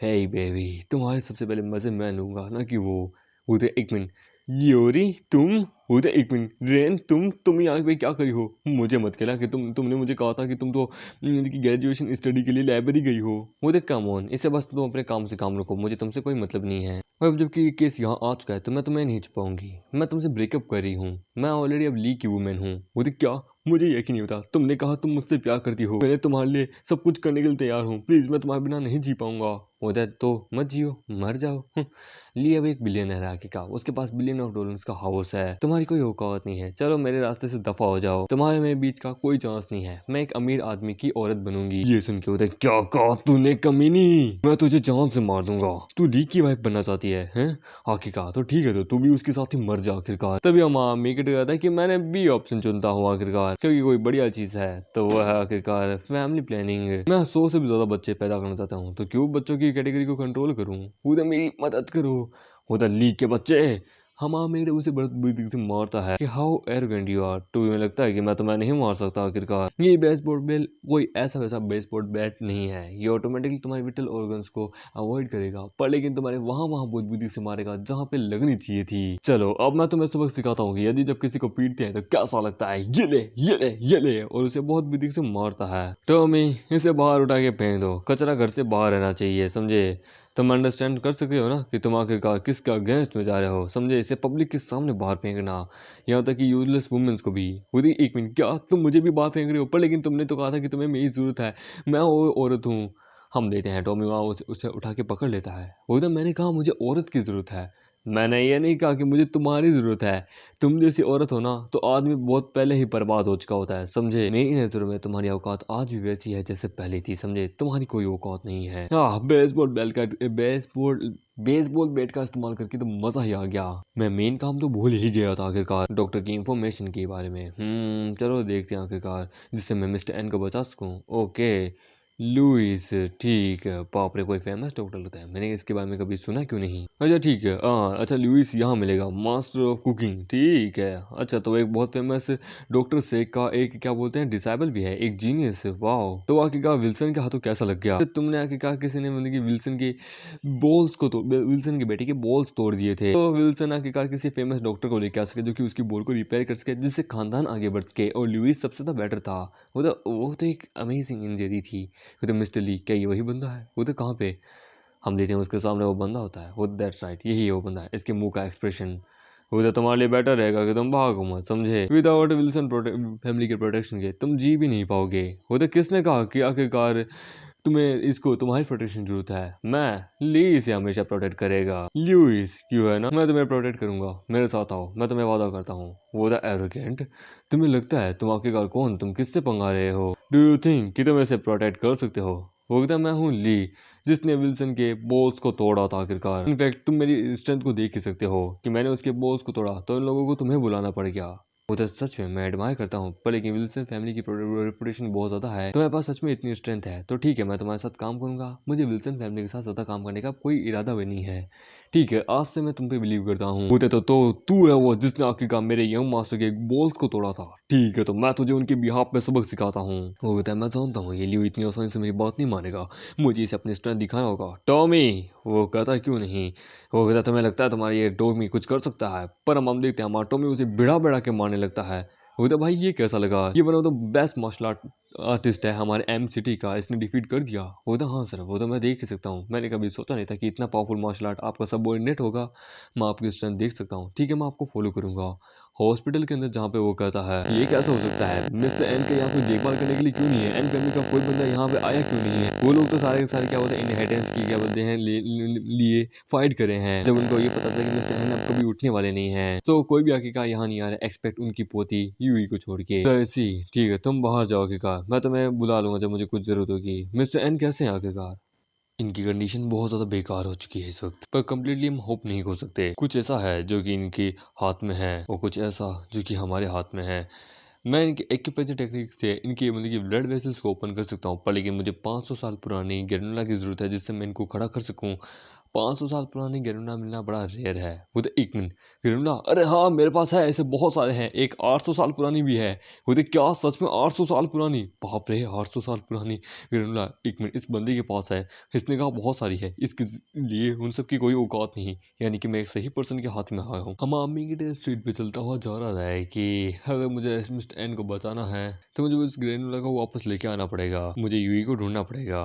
हे बेबी तुम्हारे सबसे पहले मजे मैं लूंगा ना कि वो। उधर एक मिनट, योरी तुम। उधर एक मिनट, रेन तुम यहाँ पे क्या करी हो? मुझे मत कहना कि तुमने मुझे कहा था कि तुम तो ग्रेजुएशन स्टडी के लिए लाइब्रेरी गई हो। मुझे कम ऑन, इससे बस तुम अपने काम से काम रखो, मुझे तुमसे कोई मतलब नहीं है। और अब जबकि ये केस यहाँ आ चुका है तो मैं तुम्हें नहीं छुपाऊंगी, मैं तुमसे ब्रेकअप कर रही हूँ। मैं ऑलरेडी अब ली की वुमेन हूँ। मुझे क्या, मुझे यकीन नहीं होता, तुमने कहा तुम मुझसे प्यार करती हो, मैंने तुम्हारे लिए सब कुछ करने के लिए तैयार हूँ, प्लीज मैं तुम्हारे बिना नहीं जी पाऊंगा। उधर तो मत जियो, मर जाओ। ली अब एक बिलियनर है आखिरकार, उसके पास $1 बिलियन का हाउस है। तुम्हारे तुम्हारी कोई औकात नहीं है, चलो मेरे रास्ते से दफा हो जाओ, तुम्हारे मेरे बीच का कोई चांस नहीं है, मैं एक अमीर आदमी की औरत बनूंगी। ये सुन के उधर क्या कहा तूने कमीनी, मैं तुझे जान से मार दूंगा, तू ली की वाइफ बनना चाहती है हैं? आखिरकार तो ठीक है, तो तू भी उसके साथ ही मर जा आखिरकार। तभी हम मेक कहता है कि मैंने बी ऑप्शन चुनता हूँ आखिरकार, क्योंकि कोई बढ़िया चीज है तो वह है आखिरकार फैमिली प्लानिंग। मैं 100 से भी ज्यादा बच्चे पैदा करना चाहता हूँ, तो क्यों बच्चों की कैटेगरी को कंट्रोल करूँ, उधर मेरी मदद करो। उधर लीग के बच्चे हमारा मेरे उसे बड़ी बुद्धि से मारता है कि हाउ एरोगेंट यू आर। तो मुझे लगता है कि मैं तुम्हें नहीं मार सकता आखिरकार। ये बेसबॉल बैट कोई ऐसा वैसा बेसबॉल बैट नहीं है, ये ऑटोमेटिकली तुम्हारे विटल ऑर्गन्स को अवॉइड करेगा, पर लेकिन तुम्हारे वहां बहुत बुद्धि से मारेगा जहाँ पे लगनी चाहिए थी। चलो अब मैं तुम्हें सबक सिखाता हूँ कि यदि जब किसी को पीटते हैं तो कैसा लगता है। ये ले ये ले ये ले, और उसे बहुत बुद्धि से मारता है। टॉमी इसे बाहर उठा के फेंक दो, कचरा घर से बाहर रहना चाहिए, समझे? तुम अंडरस्टैंड कर सकते हो ना कि तुम आखिरकार किसका अगेंस्ट में जा रहे हो, समझे? इसे पब्लिक के सामने बाहर फेंकना, यहाँ तक कि यूजलेस वुमेन्स को भी। खुद ही एक मिनट, क्या तुम मुझे भी बाहर फेंक रहे हो? पर लेकिन तुमने तो कहा था कि तुम्हें मेरी जरूरत है, मैं औरत हूँ। हम देते हैं टॉमी वहाँ उसे उठा के पकड़ लेता है। वो तो मैंने कहा मुझे औरत की जरूरत है, मैंने ये नहीं कहा कि मुझे तुम्हारी जरूरत है। तुम जैसी औरत हो ना तो आदमी बहुत पहले ही बर्बाद हो चुका होता है, समझे? मेरी नजरों में तुम्हारी औकात आज भी वैसी है जैसे पहले थी, समझे? तुम्हारी कोई औकात नहीं है। बेसबॉल बेसबॉल बैट का इस्तेमाल करके तो मजा ही आ गया। मैं मेन काम तो भूल ही गया था आखिरकार, डॉक्टर की इंफॉर्मेशन के बारे में। चलो देखते हैं आखिरकार, जिससे मैं मिस्टर एन को बचा सकूं। ओके लुइस, ठीक है। बाप रे, कोई फेमस डॉक्टर होता है, मैंने इसके बारे में कभी सुना क्यों नहीं। अच्छा ठीक है, अच्छा लुइस यहाँ मिलेगा, मास्टर ऑफ कुकिंग, ठीक है। अच्छा तो एक बहुत फेमस डॉक्टर से का एक क्या बोलते हैं डिसाइबल भी है, एक जीनियस। वाओ, तो आखिरकार विल्सन के हाथों कैसा लग गया? तो तुमने आखिरकार किसी ने मतलब कि विल्सन के बॉल्स को तो विल्सन के बेटे के बॉल्स तोड़ दिए थे, तो विल्सन आखिरकार किसी फेमस डॉक्टर को लेकर आ सके जो कि उसकी बॉल को रिपेयर कर सके, जिससे खानदान आगे बढ़ सके, और लुइस सबसे ज्यादा बेटर था। वो तो एक अमेजिंग इंजरी थी। वो तो मिस्टर ली, क्या ये वही बंदा है? वो तो कहाँ पे हम देते हैं उसके सामने वो बंदा होता है, वो दैट्स राइट, यही है वो बंदा है। इसके मुंह का एक्सप्रेशन, वो तो तुम्हारे लिए बेटर रहेगा कि तुम भागो मत, समझे? विदाउट विल्सन फैमिली के प्रोटेक्शन के तुम जी भी नहीं पाओगे। वो तो किसने कहा कि आखिरकार तुम्हें इसको तुम्हारी प्रोटेक्शन की जरूरत है? मैं ली इसे हमेशा प्रोटेक्ट करेगा। ल्यूइस क्यों है ना, मैं तुम्हें प्रोटेक्ट करूंगा, मेरे साथ आओ, मैं तुम्हें वादा करता हूँ। वो था एरोगेंट, तुम्हें लगता है तुम आखिरकार कौन, तुम किससे पंगा रहे हो? डू यू थिंक कि तुम इसे प्रोटेक्ट कर सकते हो? वो कहता मैं हूँ ली, जिसने विल्सन के बॉल्स को तोड़ा था आखिरकार। इनफैक्ट तुम मेरी स्ट्रेंथ को देख ही सकते हो कि मैंने उसके बॉल्स को तोड़ा, तो इन लोगों को तुम्हें बुलाना पड़ गया। उधर सच में मैं एडमायर करता हूँ, पर लेकिन विल्सन फैमिली की रेपुटेशन बहुत ज्यादा है, तुम्हारे पास सच में इतनी स्ट्रेंथ है तो ठीक है, मैं तुम्हारे साथ काम करूंगा। मुझे विल्सन फैमिली के साथ ज्यादा काम करने का कोई इरादा भी नहीं है, ठीक है? आज से मैं तुम पे बिलीव करता हूँ। होते तो तू है वो जिसने आखिरकार मेरे यंग मास्टर के बॉल्स को तोड़ा था, ठीक है? तो मैं तुझे उनके बिहाफ में सबक सिखाता हूँ। वो कहता है मैं जानता हूँ ये लियो इतनी आसानी से मेरी बात नहीं मानेगा, मुझे इसे अपनी स्ट्रेंथ दिखाना होगा। टॉमी, वो कहता क्यों नहीं। वो कहता तुम्हें लगता है तुम्हारा ये टॉमी कुछ कर सकता है, पर हम देखते हैं हमारा टॉमी उसे बिड़ा बिड़ा के मारने लगता है। वो तो भाई ये कैसा लगा, ये one of the best martial artist है हमारे एम सिटी का, इसने डिफीट कर दिया। वो तो हाँ सर, वो तो मैं देख ही सकता हूँ, मैंने कभी सोचा नहीं था कि इतना पावरफुल मार्शल आर्ट आपका सबऑर्डिनेट होगा। मैं आपकी स्ट्रेंथ देख सकता हूँ, ठीक है, मैं आपको फॉलो करूंगा। हॉस्पिटल के अंदर जहाँ पे वो कहता है ये कैसा हो सकता है, मिस्टर एन के यहाँ कोई देखभाल करने के लिए क्यों नहीं है, एन फैमिली का कोई बंदा यहाँ पे आया क्यों नहीं है? वो लोग तो सारे के सारे क्या बोलते हैं इनहेरिटेंस की क्या बोलते हैं लिए फाइट करे हैं। जब उनको ये पता चला कि मिस्टर एन अब कभी उठने वाले नहीं है, तो कोई भी आखिरकार यहाँ नहीं आ रहा, एक्सपेक्ट उनकी पोती यूई को छोड़ के। तो ऐसी ठीक है, तुम बाहर जाओ आखिरकार, मैं तुम्हें बुला लूंगा जब मुझे कुछ जरूरत होगी। मिस्टर एन कैसे हैं आखिरकार? इनकी कंडीशन बहुत ज़्यादा बेकार हो चुकी है इस वक्त, पर कम्प्लीटली हम होप नहीं कर सकते। कुछ ऐसा है जो कि इनके हाथ में है और कुछ ऐसा जो कि हमारे हाथ में है। मैं इनके एक्यूप्रेशर टेक्निक से इनकी मतलब कि ब्लड वेसल्स को ओपन कर सकता हूँ, पर लेकिन मुझे 500 साल पुरानी ग्रेनुला की ज़रूरत है जिससे मैं इनको खड़ा कर सकूँ। 500 साल पुरानी ग्रेनुला मिलना बड़ा रेयर है। वो तो एक मिनट, ग्रेनुला, अरे हाँ मेरे पास है, ऐसे बहुत सारे हैं, एक 800 साल पुरानी भी है। वो तो क्या सच में 800 साल पुरानी? बाप रे, 800 साल पुरानी ग्रेनुला, एक मिनट, इस बंदे के पास है, इसने कहा बहुत सारी है, इसके लिए उन सब की कोई औकात नहीं, यानी कि मैं एक सही पर्सन के हाथ में आया हूँ। हम आर्मी की स्ट्रीट पे चलता हुआ जा रहा है कि अगर मुझे मिस्टर एन को बचाना है तो मुझे उस ग्रेनुला को वापस लेके आना पड़ेगा, मुझे यूई को ढूंढना पड़ेगा।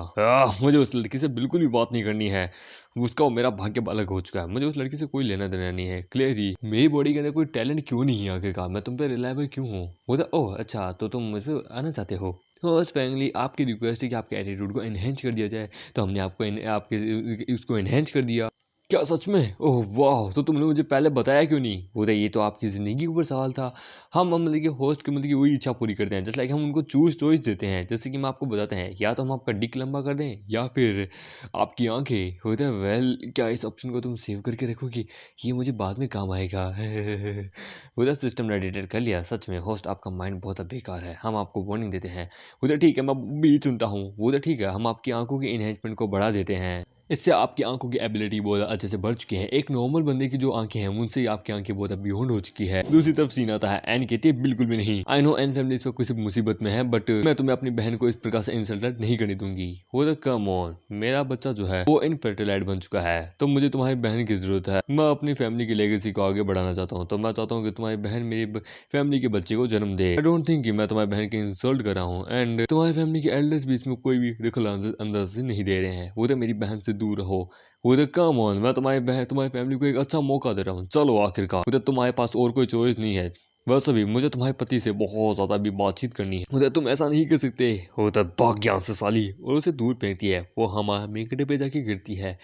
मुझे उस लड़की से बिल्कुल भी बात नहीं करनी है, उसका मेरा भाग्य अलग हो चुका है, मुझे उस लड़की से कोई लेना देना नहीं है। क्लियरली मेरी बॉडी के अंदर कोई टैलेंट क्यों नहीं है आखिरकार, मैं तुम पे रिलायबल क्यों हूँ? वो तो ओह अच्छा, तो तुम मुझ पे आना चाहते हो। तो बस फैमिली आपकी रिक्वेस्ट है कि आपके एटीट्यूड को एनहेंस कर दिया जाए, तो हमने आपको आपके उसको एनहेंस कर दिया। क्या सच में? ओह वाह! तो तुमने मुझे पहले बताया क्यों नहीं? बोलता ये तो आपकी ज़िंदगी के ऊपर सवाल था। हम मतलब कि होस्ट की मतलब कि वही इच्छा पूरी करते हैं, जस्ट लाइक हम उनको चॉइस देते हैं। जैसे कि हम आपको बताते हैं, या तो हम आपका डिक लंबा कर दें या फिर आपकी आँखें। बोलता है वेल क्या इस ऑप्शन को तुम सेव करके रखोगी? ये मुझे बाद में काम आएगा। बोलता सिस्टम ने डिटेक्ट कर लिया, सच में होस्ट आपका माइंड बहुत बेकार है, हम आपको वार्निंग देते हैं। बोलता ठीक है, मैं बी चुनता हूँ। बोलता ठीक है, हम आपकी आँखों के एनहेंसमेंट को बढ़ा देते हैं। इससे आपकी आंखों की एबिलिटी बहुत अच्छे से बढ़ चुकी है। एक नॉर्मल बंदे की जो आंखें हैं उनसे ही आपकी आंखें बहुत बियॉन्ड हो चुकी है। दूसरी तरफ सीन आता है एन कहती है बिल्कुल भी नहीं। आई नो एन फैमिली इस पर कुछ मुसीबत में है, बट मैं तुम्हें अपनी बहन को इस प्रकार से इंसल्ट नहीं करने दूंगी। वो तो कम ऑन, मेरा बच्चा जो है वो इनफर्टिलाइट बन चुका है, तो मुझे तुम्हारी बहन की जरूरत है। मैं अपनी फैमिली की लेगेसी को आगे बढ़ाना चाहता हूँ, तो मैं चाहता हूँ कि तुम्हारी बहन मेरी फैमिली के बच्चे को जन्म दे। आई डोंट थिंक कि मैं तुम्हारी बहन की इंसल्ट कर रहा हूँ, एंड तुम्हारी फैमिली के एल्डर्स भी इसमें कोई भी दखल अंदाजी नहीं दे रहे हैं। वो तो मेरी बहन से दूर रहो। वो तो कम ऑन, मैं तुम्हारी फैमिली को एक अच्छा मौका दे रहा हूँ, चलो आखिरकार। वो तो तुम्हारे पास और कोई चॉइस नहीं है। वैसे भी मुझे तुम्हारे पति से बहुत ज्यादा भी बातचीत करनी है। वो तुम ऐसा नहीं कर सकते। वो तो भाग यहाँ से साली, और उसे दूर फेंकती है। वो हमारे मेकड़े पे जाके गिरती है।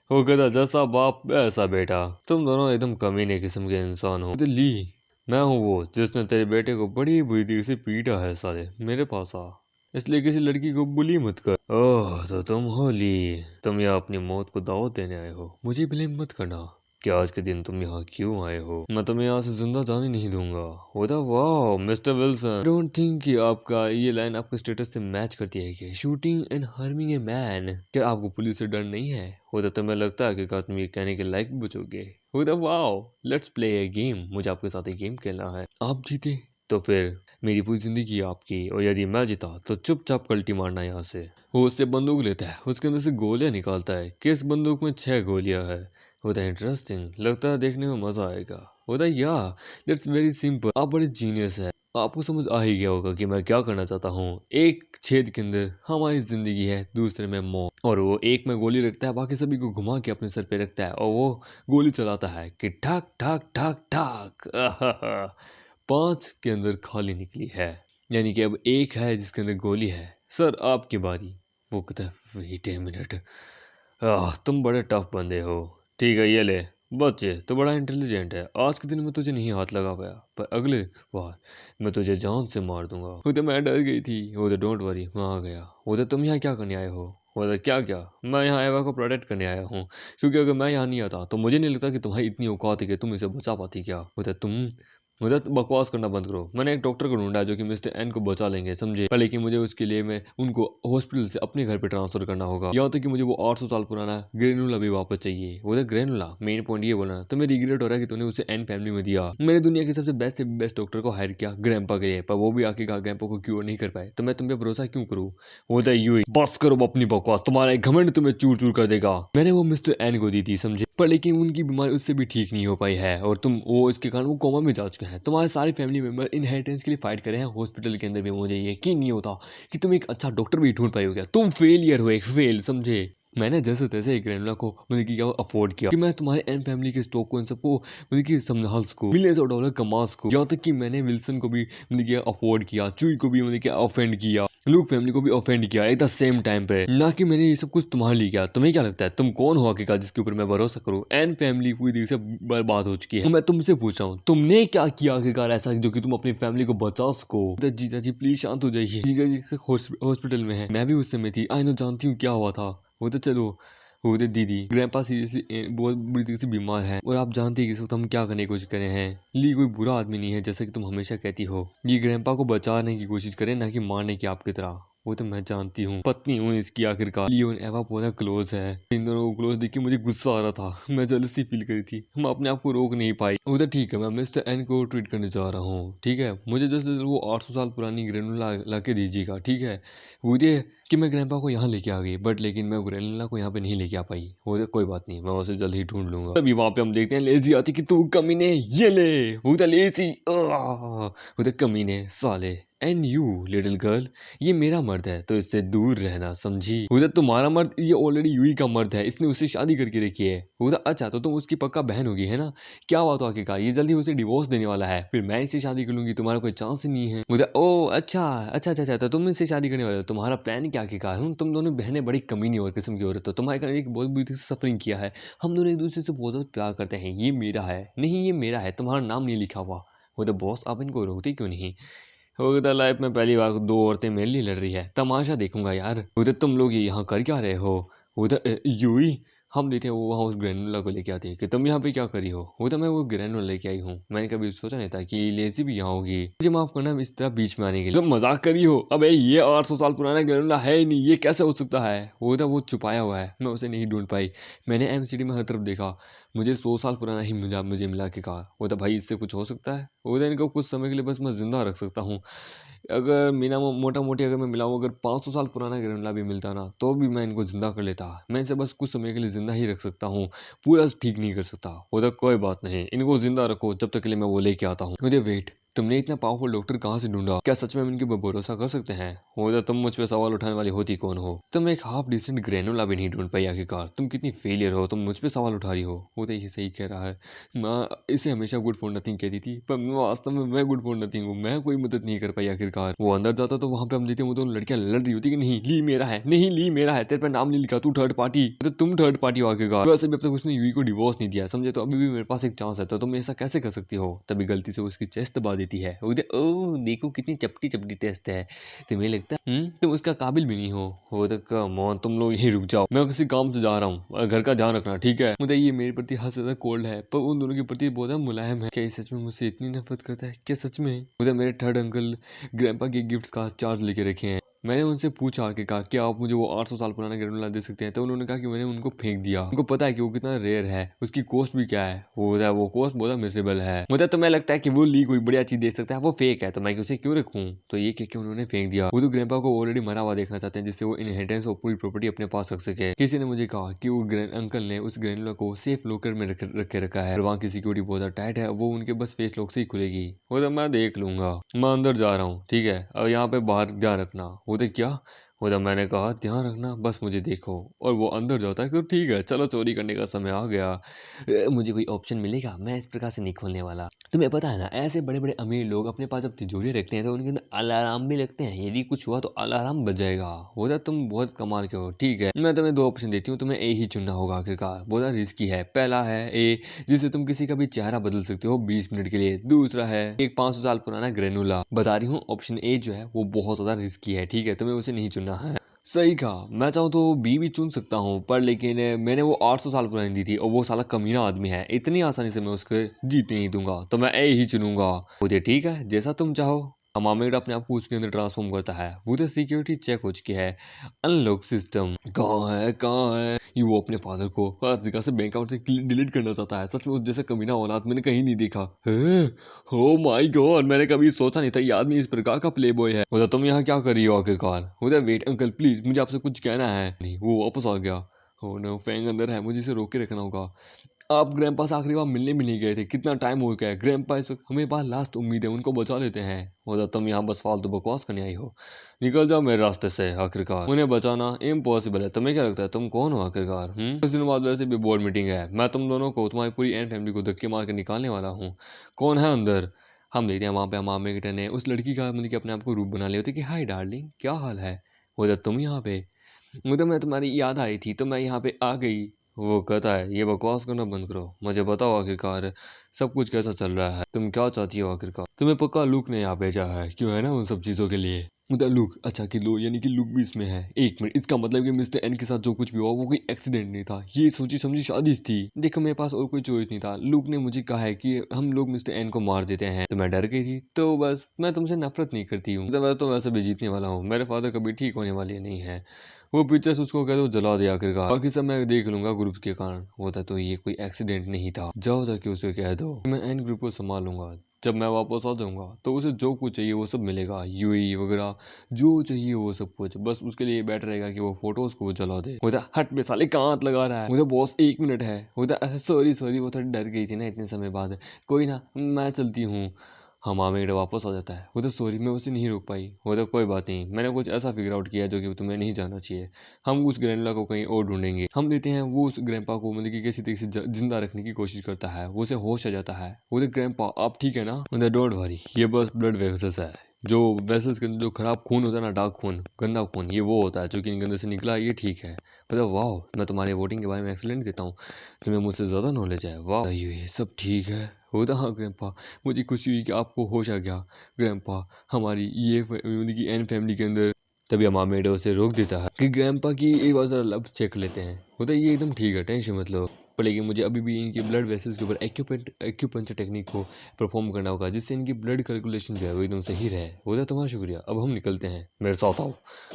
वो कहता जैसा बाप ऐसा बेटा, तुम दोनों एकदम कमीने किस्म के इंसान हो। तो ली, मैं हूँ वो जिसने तेरे बेटे को बड़ी बुरी तरीके से पीटा है। साले मेरे पास आ, इसलिए किसी लड़की को बुली मत कर। ओह तो तुम हो ली, तुम यहाँ अपनी मौत को दावत देने आए हो, मुझे ब्लेम मत करना। क्या आज के दिन तुम यहाँ क्यों आए हो? मैं तुम्हें यहाँ से जिंदा जाने नहीं दूंगा। होता वाह मिस्टर विल्सन, डोंट थिंक कि आपका ये लाइन आपके स्टेटस से मैच करती है कि shooting and harming a man. क्या आपको पुलिस से डर नहीं है? होता तुम्हें लगता है कि क्या तुम ये कहने के लायक बचोगे? होता वाह लेट्स प्ले ए गेम, मुझे आपके साथ एक गेम खेलना है। आप जीते तो फिर मेरी पूरी जिंदगी आपकी, और यदि मैं जीता तो चुपचाप कल्टी मारना यहाँ से। वो उससे बंदूक लेता है, उसके अंदर से गोलियां निकालता है। किस बंदूक में 6 गोलियां है। होता है इंटरेस्टिंग, लगता है देखने में मजा आएगा। होता है या दैट्स वेरी सिंपल, आप बड़े जीनियस है। आपको समझ आ ही गया होगा कि मैं क्या करना चाहता हूँ। एक छेद के अंदर हमारी जिंदगी है, दूसरे में मौत। और वो एक में गोली रखता है, बाकी सभी को घुमा के अपने सर पे रखता है, और वो गोली चलाता है कि ठाक ठाक ठाक ठाक। 5 के अंदर खाली निकली है, यानी कि अब एक है जिसके अंदर गोली है। सर आपकी बारी। वो कहता है वेट ए मिनट, तुम बड़े टफ बंदे हो। ठीक है ये ले, बच्चे तो बड़ा इंटेलिजेंट है, आज के दिन में तुझे नहीं हाथ लगा पाया, पर अगले बार मैं तुझे जान से मार दूंगा। वो तो मैं डर गई थी। वो तो डोंट वरी, मैं आ गया। वो तो तुम यहाँ क्या करने आए हो? वो तो क्या मैं यहाँ एवा को प्रोटेक्ट करने आया हूँ, क्योंकि अगर मैं यहाँ नहीं आता तो मुझे नहीं लगता कि तुम्हारी इतनी औकात है कि तुम इसे बचा पाती। क्या वो तो तुम, मुझे बकवास करना बंद करो। मैंने एक डॉक्टर को ढूंढा है जो कि मिस्टर एन को बचा लेंगे, समझे? पर लेकिन मुझे उसके लिए मैं उनको हॉस्पिटल से अपने घर पे ट्रांसफर करना होगा। यहाँ तक कि मुझे वो 800 साल पुराना ग्रेनुला भी वापस चाहिए। वो तो ग्रेनुला मेन पॉइंट ये बोलना, तुम्हें रिग्रेट हो रहा है कि तूने उसे एन फैमिली में दिया। मैंने दुनिया के सबसे बेस्ट से बेस्ट डॉक्टर को हायर किया ग्रैंपा के लिए, पर वो भी आके ग्रैंपा को क्योर नहीं कर पाए, तो मैं तुम पे भरोसा क्यों करूँ? वो तो यू ही, बस करो अपनी बकवास, तुम्हारा घमंड तुम्हें चूर चूर कर देगा। मैंने वो मिस्टर एन को दी थी, समझे? पर लेकिन उनकी बीमारी उससे भी ठीक नहीं हो पाई है, और तुम वो इसके कारण वो कोमा में जा चुके हैं। तुम्हारे सारे फैमिली मेंबर इनहेरिटेंस के लिए फाइट करे हैं हॉस्पिटल के अंदर भी। मुझे यकीन नहीं होता कि तुम एक अच्छा डॉक्टर भी ढूंढ पाए हो। क्या तुम फेलियर हो, एक फेल, समझे? मैंने जैसे तैसे एक ग्रैनुला को मतलब कि क्या अफोर्ड किया कि मैं तुम्हारे एन फैमिली के स्टॉक को इन सबको मतलब कि संभाल सकूं, मिलियंस ऑफ डॉलर कमा सकूं। यहाँ तक कि मैंने विल्सन को भी मतलब कि अफोर्ड किया, चुई को भी मतलब कि ऑफेंड किया, लूक फैमिली को भी ऑफेंड किया एट द सेम टाइम पे। ना कि मैंने ये सब कुछ तुम्हारे लिए किया। तुम्हें क्या लगता है तुम कौन हो आखिरकार जिसके ऊपर मैं भरोसा करूं? एन फैमिली पूरी तरीके से बर्बाद हो चुकी है। मैं तुमसे पूछ रहा हूँ, तुमने क्या किया आखिरकार ऐसा जो कि तुम अपनी फैमिली को बचा सको? जीजा जी प्लीज शांत हो जाइए। जीजा जी हॉस्पिटल में है, मैं भी उस समय थी। आई नो, जानती हूँ क्या हुआ था। वो तो चलो, वो तो दीदी ग्रैंपा सीरियसली बहुत बुरी तरीके से बीमार है, और आप जानते हैं कि इस वक्त हम क्या करने की कोशिश कर रहे हैं। ली कोई बुरा आदमी नहीं है जैसा कि तुम हमेशा कहती हो। ये ग्रैंपा को बचाने की कोशिश करे, ना कि मारने की आपकी तरह। वो तो मैं जानती हूँ, पत्नी हूँ इसकी आखिरकार। लियो और एवा बहुत क्लोज है। इन दोनों को क्लोज देख के मुझे गुस्सा आ रहा था, मैं जेलसी फील करी थी, मैं अपने आप को रोक नहीं पाई। वो तो ठीक है, मैं मिस्टर एन को ट्रीट करने जा रहा हूँ। ठीक है, मुझे जैसे वो 800 साल पुरानी ग्रेनुला ला के दीजिएगा। ठीक है, वो ये कि मैं ग्रैंपा को यहाँ लेके आ गई, बट लेकिन मैं ग्रेनुला को यहाँ पे नहीं लेके आ पाई। वो तो कोई बात नहीं, मैं उसे जल्द ही ढूंढ लूंगा। तभी वहाँ पे हम देखते हैं लेजी आती कि तू कमीने, ये ले। वो तो लेजी, वो तो कमीने साले एंड यू लिटिल गर्ल, ये मेरा मर्द है तो इससे दूर रहना, समझी? उधर तुम्हारा मर्द, ये ऑलरेडी यूई का मर्द है, इसने उससे शादी करके रखी है। उधर अच्छा तो तुम उसकी पक्का बहन होगी है ना? क्या बात हो आखिरकार, ये जल्दी उसे डिवोर्स देने वाला है, फिर मैं इससे शादी कर लूंगी, तुम्हारा कोई चांस ही नहीं है। उधर ओ अच्छा अच्छा अच्छा अच्छा, तो तुम इससे शादी करने वाले हो, तुम्हारा प्लान क्या आखिरकार? तुम दोनों बहनें बड़ी कमीनी और किस्म की औरत हो, तुम्हारे एक बहुत बुरी सफरिंग किया है, हम दोनों एक दूसरे से बहुत प्यार करते हैं, ये मेरा है, नहीं ये मेरा है, तुम्हारा नाम नहीं लिखा हुआ। वो तो बॉस आप इनको रोकते क्यों नहीं? उधर लाइफ में पहली बार दो औरतें मेरे लिए लड़ रही है, तमाशा देखूंगा यार। उधर तुम लोग यहाँ कर क्या रहे हो? उधर यूई, हम देते हैं वो वहाँ उस ग्रैनुला को लेके आती है कि तुम यहाँ पे क्या करी हो। उधर मैं वो ग्रैनुला लेके आई हूँ, मैंने कभी सोचा नहीं था कि लेजी भी यहाँ होगी, मुझे माफ करना इस तरह बीच में आने के लिए। तुम मजाक करी हो? अबे ये 800 साल पुराना ग्रैनुला है ही नहीं, ये कैसे हो सकता है? उधर वो छुपाया हुआ है, मैं उसे नहीं ढूंढ पाई, मैंने एमसीडी में हर तरफ देखा, मुझे 100 साल पुराना ही मुझे मिला के कहा। वो तो भाई इससे कुछ हो सकता है? वो तो इनको कुछ समय के लिए बस मैं जिंदा रख सकता हूँ, अगर मीना मोटा मोटी अगर मैं मिलाऊँ, अगर 500 साल पुराना ग्रैनुला भी मिलता ना तो भी मैं इनको जिंदा कर लेता। मैं इसे बस कुछ समय के लिए जिंदा ही रख सकता हूँ, पूरा ठीक नहीं कर सकता। वो तो कोई बात नहीं, इनको जिंदा रखो जब तक के लिए मैं वो लेके आता हूँ। मुझे वेट, तुमने इतना पावरफुल डॉक्टर कहाँ से ढूंढा? क्या सच में हम इनके भरोसा कर सकते हैं? वो तो तुम मुझ पे सवाल उठाने वाली होती कौन हो? तुम एक हाफ डिसेंट ग्रैनुला भी नहीं ढूंढ पाई आखिरकार, तुम कितनी फेलियर हो, तुम मुझ पे सवाल उठा रही हो। वो तो ये सही कह रहा है, माँ इसे हमेशा गुड फॉर नथिंग कहती थी, पर वास्तव में मैं गुड फॉर नथिंग हूँ, मैं कोई मदद नहीं कर पाई आखिरकार। वो अंदर जाता तो वहाँ पे हम देखते वो दोनों लड़कियां लड़ रही होती कि नहीं ली मेरा है, नहीं ली मेरा है, तेरे पे नाम नहीं लिखा, तू थर्ड पार्टी, तो तुम थर्ड पार्टी हो आखिरकार। वैसे भी अब तक उसने यूई को डिवोर्स नहीं दिया, समझे? तो अभी भी मेरे पास एक चांस है, तो तुम ऐसा कैसे कर सकती हो? तभी गलती से उसकी चेस्ट दबा देती है। ओह देखो कितनी चपटी चपटी टेस्ट है, तुम्हें लगता है तुम उसका काबिल भी नहीं हो? वो तो कम ऑन, तुम लोग यहीं रुक जाओ, मैं किसी काम से जा रहा हूँ, घर का ध्यान रखना ठीक है? मुझे ये मेरे प्रति हद से ज्यादा कोल्ड है, पर उन दोनों के प्रति बहुत मुलायम है। क्या ये सच में मुझसे इतनी नफरत करता है? क्या सच में? मुझे मेरे थर्ड अंकल ग्रैंपा के गिफ्ट्स का चार्ज लेके रखे हैं। मैंने उनसे पूछा कि कहा क्या आप मुझे वो 800 साल पुराना ग्रैनुला दे सकते हैं, तो उन्होंने कहा कि मैंने उनको फेंक दिया, उनको पता है कि वो कितना रेयर है, उसकी कॉस्ट भी क्या है, वो कॉस्ट बहुत मिसेबल है। मुझे तुम्हें लगता है कि वो ली कोई बढ़िया चीज दे सकता है, वो फेक है, तो मैं उसे क्यों रखूं? तो ये कह के उन्होंने फेंक दिया। वो तो ग्रैंपा को ऑलरेडी मरा हुआ देखना चाहते हैं, जिससे वो इनहेरिटेंस और पूरी प्रॉपर्टी अपने पास रख सके। किसी ने मुझे कहा कि वो अंकल ने उस ग्रैनुला को सेफ लॉकर में रखे रखा है, और वहाँ की सिक्योरिटी बहुत टाइट है, वो उनके बस फेस लॉक से ही खुलेगी। वो तो मैं देख लूंगा, मैं अंदर जा रहा हूँ ठीक है, और यहाँ पे बाहर ध्यान रखना। वो तो क्या? वो जब मैंने कहा ध्यान रखना, बस मुझे देखो, और वो अंदर जाता है कि ठीक है चलो चोरी करने का समय आ गया। मुझे कोई ऑप्शन मिलेगा? मैं इस प्रकार से नहीं खोलने वाला। तुम्हें पता है ना, ऐसे बड़े बड़े अमीर लोग अपने पास जब तिजोरी रखते हैं तो उनके अंदर अलार्म भी लगते हैं, यदि कुछ हुआ तो अलार्म बजाएगा। बोला तुम बहुत कमाल के हो, ठीक है मैं तुम्हें दो ऑप्शन देती हूँ, तुम्हें ए ही चुनना होगा आखिरकार। बोला रिस्की है, पहला है ए जिससे तुम किसी का भी चेहरा बदल सकते हो 20 मिनट के लिए, दूसरा है एक 500 साल पुराना ग्रेनुला। बता रही हूँ ऑप्शन ए जो है वो बहुत ज्यादा रिस्की है, ठीक है तुम्हें उसे नहीं चुनना है। सही कहा, मैं चाहूँ तो बी भी चुन सकता हूँ, पर लेकिन मैंने वो 800 साल पुरानी दी थी और वो साला कमीना आदमी है, इतनी आसानी से मैं उसके जीतने नहीं दूंगा, तो मैं ए ही चुनूंगा। मुझे ठीक है जैसा तुम चाहो। अमामेड अपने आप को उसके अंदर ट्रांसफॉर्म करता है, वो तो सिक्योरिटी चेक हो चुकी है। अनलॉक सिस्टम कहाँ है ये? वो अपने फादर को हर जगह से बैंक अकाउंट से डिलीट करना चाहता है, सच में उस जैसा कमीना औलाद मैंने कहीं नहीं देखा है। ओ माय गॉड, मैंने कभी सोचा नहीं था ये आदमी इस प्रकार का प्ले बॉय है। उधर तुम यहाँ क्या कर रही हो आखिरकार? उधर वेट अंकल प्लीज, मुझे आपसे कुछ कहना है। नहीं वो वापस आ गया। ओ नो, फैंग अंदर है, मुझे इसे रोक के रखना होगा। आप ग्रैंपा से आखिरी बार मिलने भी नहीं गए थे, कितना टाइम हो गया है। ग्रैंपा इस वक्त हमें पास लास्ट उम्मीद है, उनको बचा लेते हैं। उधर तुम यहाँ बस फालतू बकवास करने आई हो, निकल जाओ मेरे रास्ते से। आखिरकार उन्हें बचाना इम्पॉसिबल है, तुम्हें क्या लगता है तुम कौन हो आखिरकार? कुछ दिनों बाद वैसे भी बोर्ड मीटिंग है, मैं तुम दोनों को, तुम्हारी पूरी एंड फैमिली को धक्के मार के निकालने वाला हूँ। कौन है अंदर? हम देखते हैं वहाँ पे मामे गिटन ने उस लड़की का मतलब कि अपने आप को रूप बना लिया होती कि हाय डार्लिंग क्या हाल है। उधर तुम यहाँ पे, मुझे मैं तुम्हारी याद आई थी तो मैं यहाँ पे आ गई। वो कहता है ये बकवास करना बंद करो, मुझे बताओ आखिरकार सब कुछ कैसा चल रहा है, तुम क्या चाहती हो आखिरकार? तुम्हें पक्का लुक ने यहाँ भेजा है क्यों, है ना उन सब चीजों के लिए? मुझे लुक, अच्छा कि लो यानी कि लुक भी इसमें है। एक मिनट, इसका मतलब कि मिस्टर एन के साथ जो कुछ भी हुआ वो कोई एक्सीडेंट नहीं था, ये सोची समझी शादी थी। देखो मेरे पास और कोई चॉइस नहीं था, लुक ने मुझे कहा है कि हम लोग मिस्टर एन को मार देते हैं, तो मैं डर गई थी। तो बस मैं तुमसे नफरत नहीं करती हूँ, मैं तो वैसे भी जीतने वाला हूँ, मेरे फादर कभी ठीक होने वाले नहीं है। वो पिक्चर्स उसको कह दो जला दे आखिरकार, बाकी सब मैं देख लूंगा ग्रुप के कारण। होता तो ये कोई एक्सीडेंट नहीं था, जाओ जाके उसे कह दो मैं एन ग्रुप को संभाल लूंगा। जब मैं वापस आ जाऊंगा तो उसे जो कुछ चाहिए वो सब मिलेगा, यूई वगैरह जो चाहिए वो सब कुछ, बस उसके लिए बेटर रहेगा कि वो फोटोज को जला दे। उधर हट में साले कहाँ हाथ लगा रहा है? उधर बॉस 1 मिनट है। उधर सॉरी सॉरी, वो थोड़ी डर गई थी ना इतने समय बाद, कोई ना मैं चलती हूँ। हमामेडा वापस आ जाता है। वो तो सॉरी, मैं उसे नहीं रोक पाई। वो तो कोई बात नहीं, मैंने कुछ ऐसा फिगर आउट किया जो कि तुम्हें नहीं जानना चाहिए। हम उस ग्रैंडला को कहीं और ढूंढेंगे। हम देखते हैं वो उस ग्रैंडपा को मतलब कि किसी तरीके से जिंदा रखने की कोशिश करता है। वो उसे होश आ जाता है। वो तो ग्रैंडपा आप ठीक है ना? डोंट वरी, ये बस ब्लड वेसल्स है। जो वेसल्स के अंदर जो खराब खून होता है ना, डार्क खून, गंदा खून, ये वो होता है जो कि इन गंदे से निकला, ये ठीक है। मतलब वाह, मैं तुम्हारे वोटिंग के बारे में एक्सीलेंट देता हूँ, तुम्हें मुझसे ज़्यादा नॉलेज है। वाह, ये सब ठीक है। होता हाँ ग्रैंडपा, मुझे खुशी हुई कि आपको होश आ गया। ग्रैंडपा, हमारी ये मतलब कि एन फैमिली के अंदर। तभी अमामेडा उसे रोक देता है कि ग्रैंडपा की एक बार जरा लब चेक लेते हैं। होता है ये एकदम ठीक है, टेंशन मत लो। पर लेकिन मुझे अभी भी इनकी ब्लड वेसल्स के ऊपर एक्यूपंक्चर टेक्निक को परफॉर्म करना होगा, जिससे इनकी ब्लड कैलकुलेशन जो है वो एकदम सही रहे। होता तुम्हारा शुक्रिया, अब हम निकलते हैं, मेरे साथ आओ।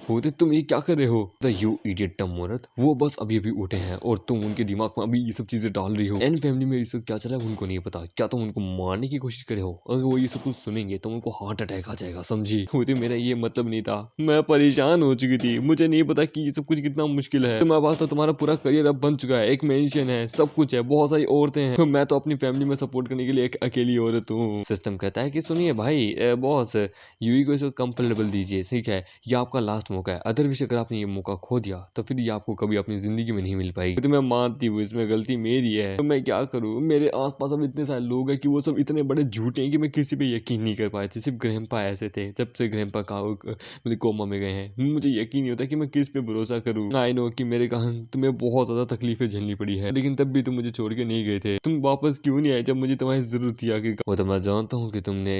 होते तुम ये क्या कर रहे हो? द यू इडियट टम मुहूर्त, वो बस अभी अभी उठे हैं और तुम उनके दिमाग में अभी ये सब चीजें डाल रही हो। एन फैमिली में ये सब क्या चला है उनको नहीं पता। क्या तुम उनको मारने की कोशिश कर रहे हो? अगर वो ये सब कुछ सुनेंगे तो उनको हार्ट अटैक आ जाएगा, समझी? होते मेरा ये मतलब नहीं था, मैं परेशान हो चुकी थी। मुझे नहीं पता कि ये सब कुछ कितना मुश्किल है। तुम्हारे पास तो तुम्हारा पूरा करियर अब बन चुका है, एक मेंशन है, सब कुछ है, बहुत सारी औरतें हैं। मैं तो अपनी फैमिली में सपोर्ट करने के लिए एक अकेली औरत हूँ। सिस्टम कहता है कि सुनिए भाई बॉस, यूई को इसको कंफर्टेबल दीजिए, ठीक है? ये आपका लास्ट मौका है। अदरवाइज अगर आपने ये मौका खो दिया तो फिर ये आपको कभी अपनी जिंदगी में नहीं मिल पाएगी। तो मैं मानती हूँ इसमें गलती मेरी है, तो मैं क्या करूँ? मेरे आसपास अब इतने सारे लोग हैं कि वो सब इतने बड़े झूठे हैं कि मैं किसी पे यकीन नहीं कर पाए थे। सिर्फ ग्रैंडपा ऐसे थे, जब से ग्रैंडपा का मतलब कोमा में गए हैं, मुझे यकीन नहीं होता कि मैं किस पे भरोसा करूँ। आई नो कि मेरे कारण तुम्हें बहुत ज्यादा तकलीफें झेलनी पड़ी है, लेकिन तब भी तुम मुझे छोड़ के नहीं गए थे। तुम वापस क्यों नहीं आए जब मुझे तुम्हारी जरूरत थी आखिर? वो तो मैं जानता हूँ कि तुमने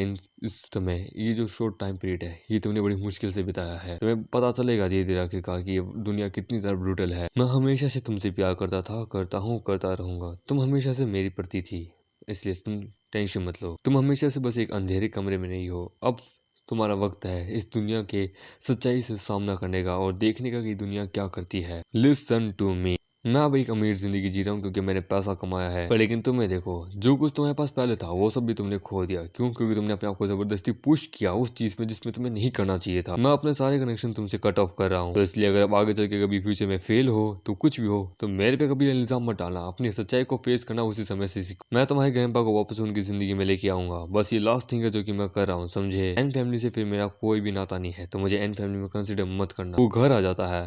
इस समय ये जो शॉर्ट टाइम पीरियड है ये तुमने बड़ी मुश्किल से बिताया है। तुम्हें पता चलेगा धीरे धीरे आखिरकार कि ये दुनिया कितनी ज्यादा ब्रूटल है। मैं हमेशा से तुमसे प्यार करता था, करता हूँ, करता रहूंगा। तुम हमेशा से मेरी प्रति थी, इसलिए तुम टेंशन मत लो। तुम हमेशा से बस एक अंधेरे कमरे में नहीं हो। अब तुम्हारा वक्त है इस दुनिया के सच्चाई से सामना करने का और देखने का कि दुनिया क्या करती है। लिसन टू मी, मैं अब एक अमीर जिंदगी जी रहा हूँ क्योंकि मैंने पैसा कमाया है। पर लेकिन तुम्हें देखो, जो कुछ तुम्हारे पास पहले था वो सब भी तुमने खो दिया। क्यों? क्योंकि तुमने अपने आप को जबरदस्ती पुश किया उस चीज में जिसमें तुम्हें नहीं करना चाहिए था। मैं अपने सारे कनेक्शन तुमसे कट ऑफ कर रहा हूँ, तो इसलिए अगर अब आगे चल के कभी फ्यूचर में फेल हो तो कुछ भी हो तो मेरे पे कभी इल्जाम मत डालना। अपनी सच्चाई को फेस करना उसी समय से सीखो। मैं तुम्हारे ग्रैंडपा को वापस उनकी जिंदगी में लेके आऊंगा। बस ये लास्ट थिंग है जो कि मैं कर रहा हूँ, समझे? एन फैमिली से फिर मेरा कोई भी नाता नहीं है, तो मुझे एन फैमिली में कंसिडर मत करना। वो घर आ जाता है,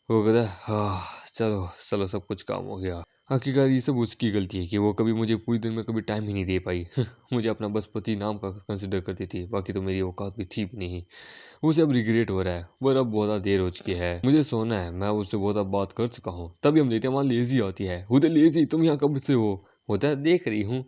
वो कहता है हाँ चलो चलो, सब कुछ काम हो गया। आखिरकार ये सब उसकी गलती है कि वो कभी मुझे पूरी दिन में कभी टाइम ही नहीं दे पाई। मुझे अपना बस पति नाम का कंसिडर करती थी, बाकी तो मेरी औकात भी थी भी नहीं। उसे अब रिग्रेट हो रहा है, पर अब बहुत देर हो चुकी है, मुझे सोना है। मैं उससे बहुत अब बात कर चुका हूँ। तभी हम देखते हैं वहाँ लेजी आती है। उधर लेजी, तुम यहाँ कब से हो? होता है देख रही हूँ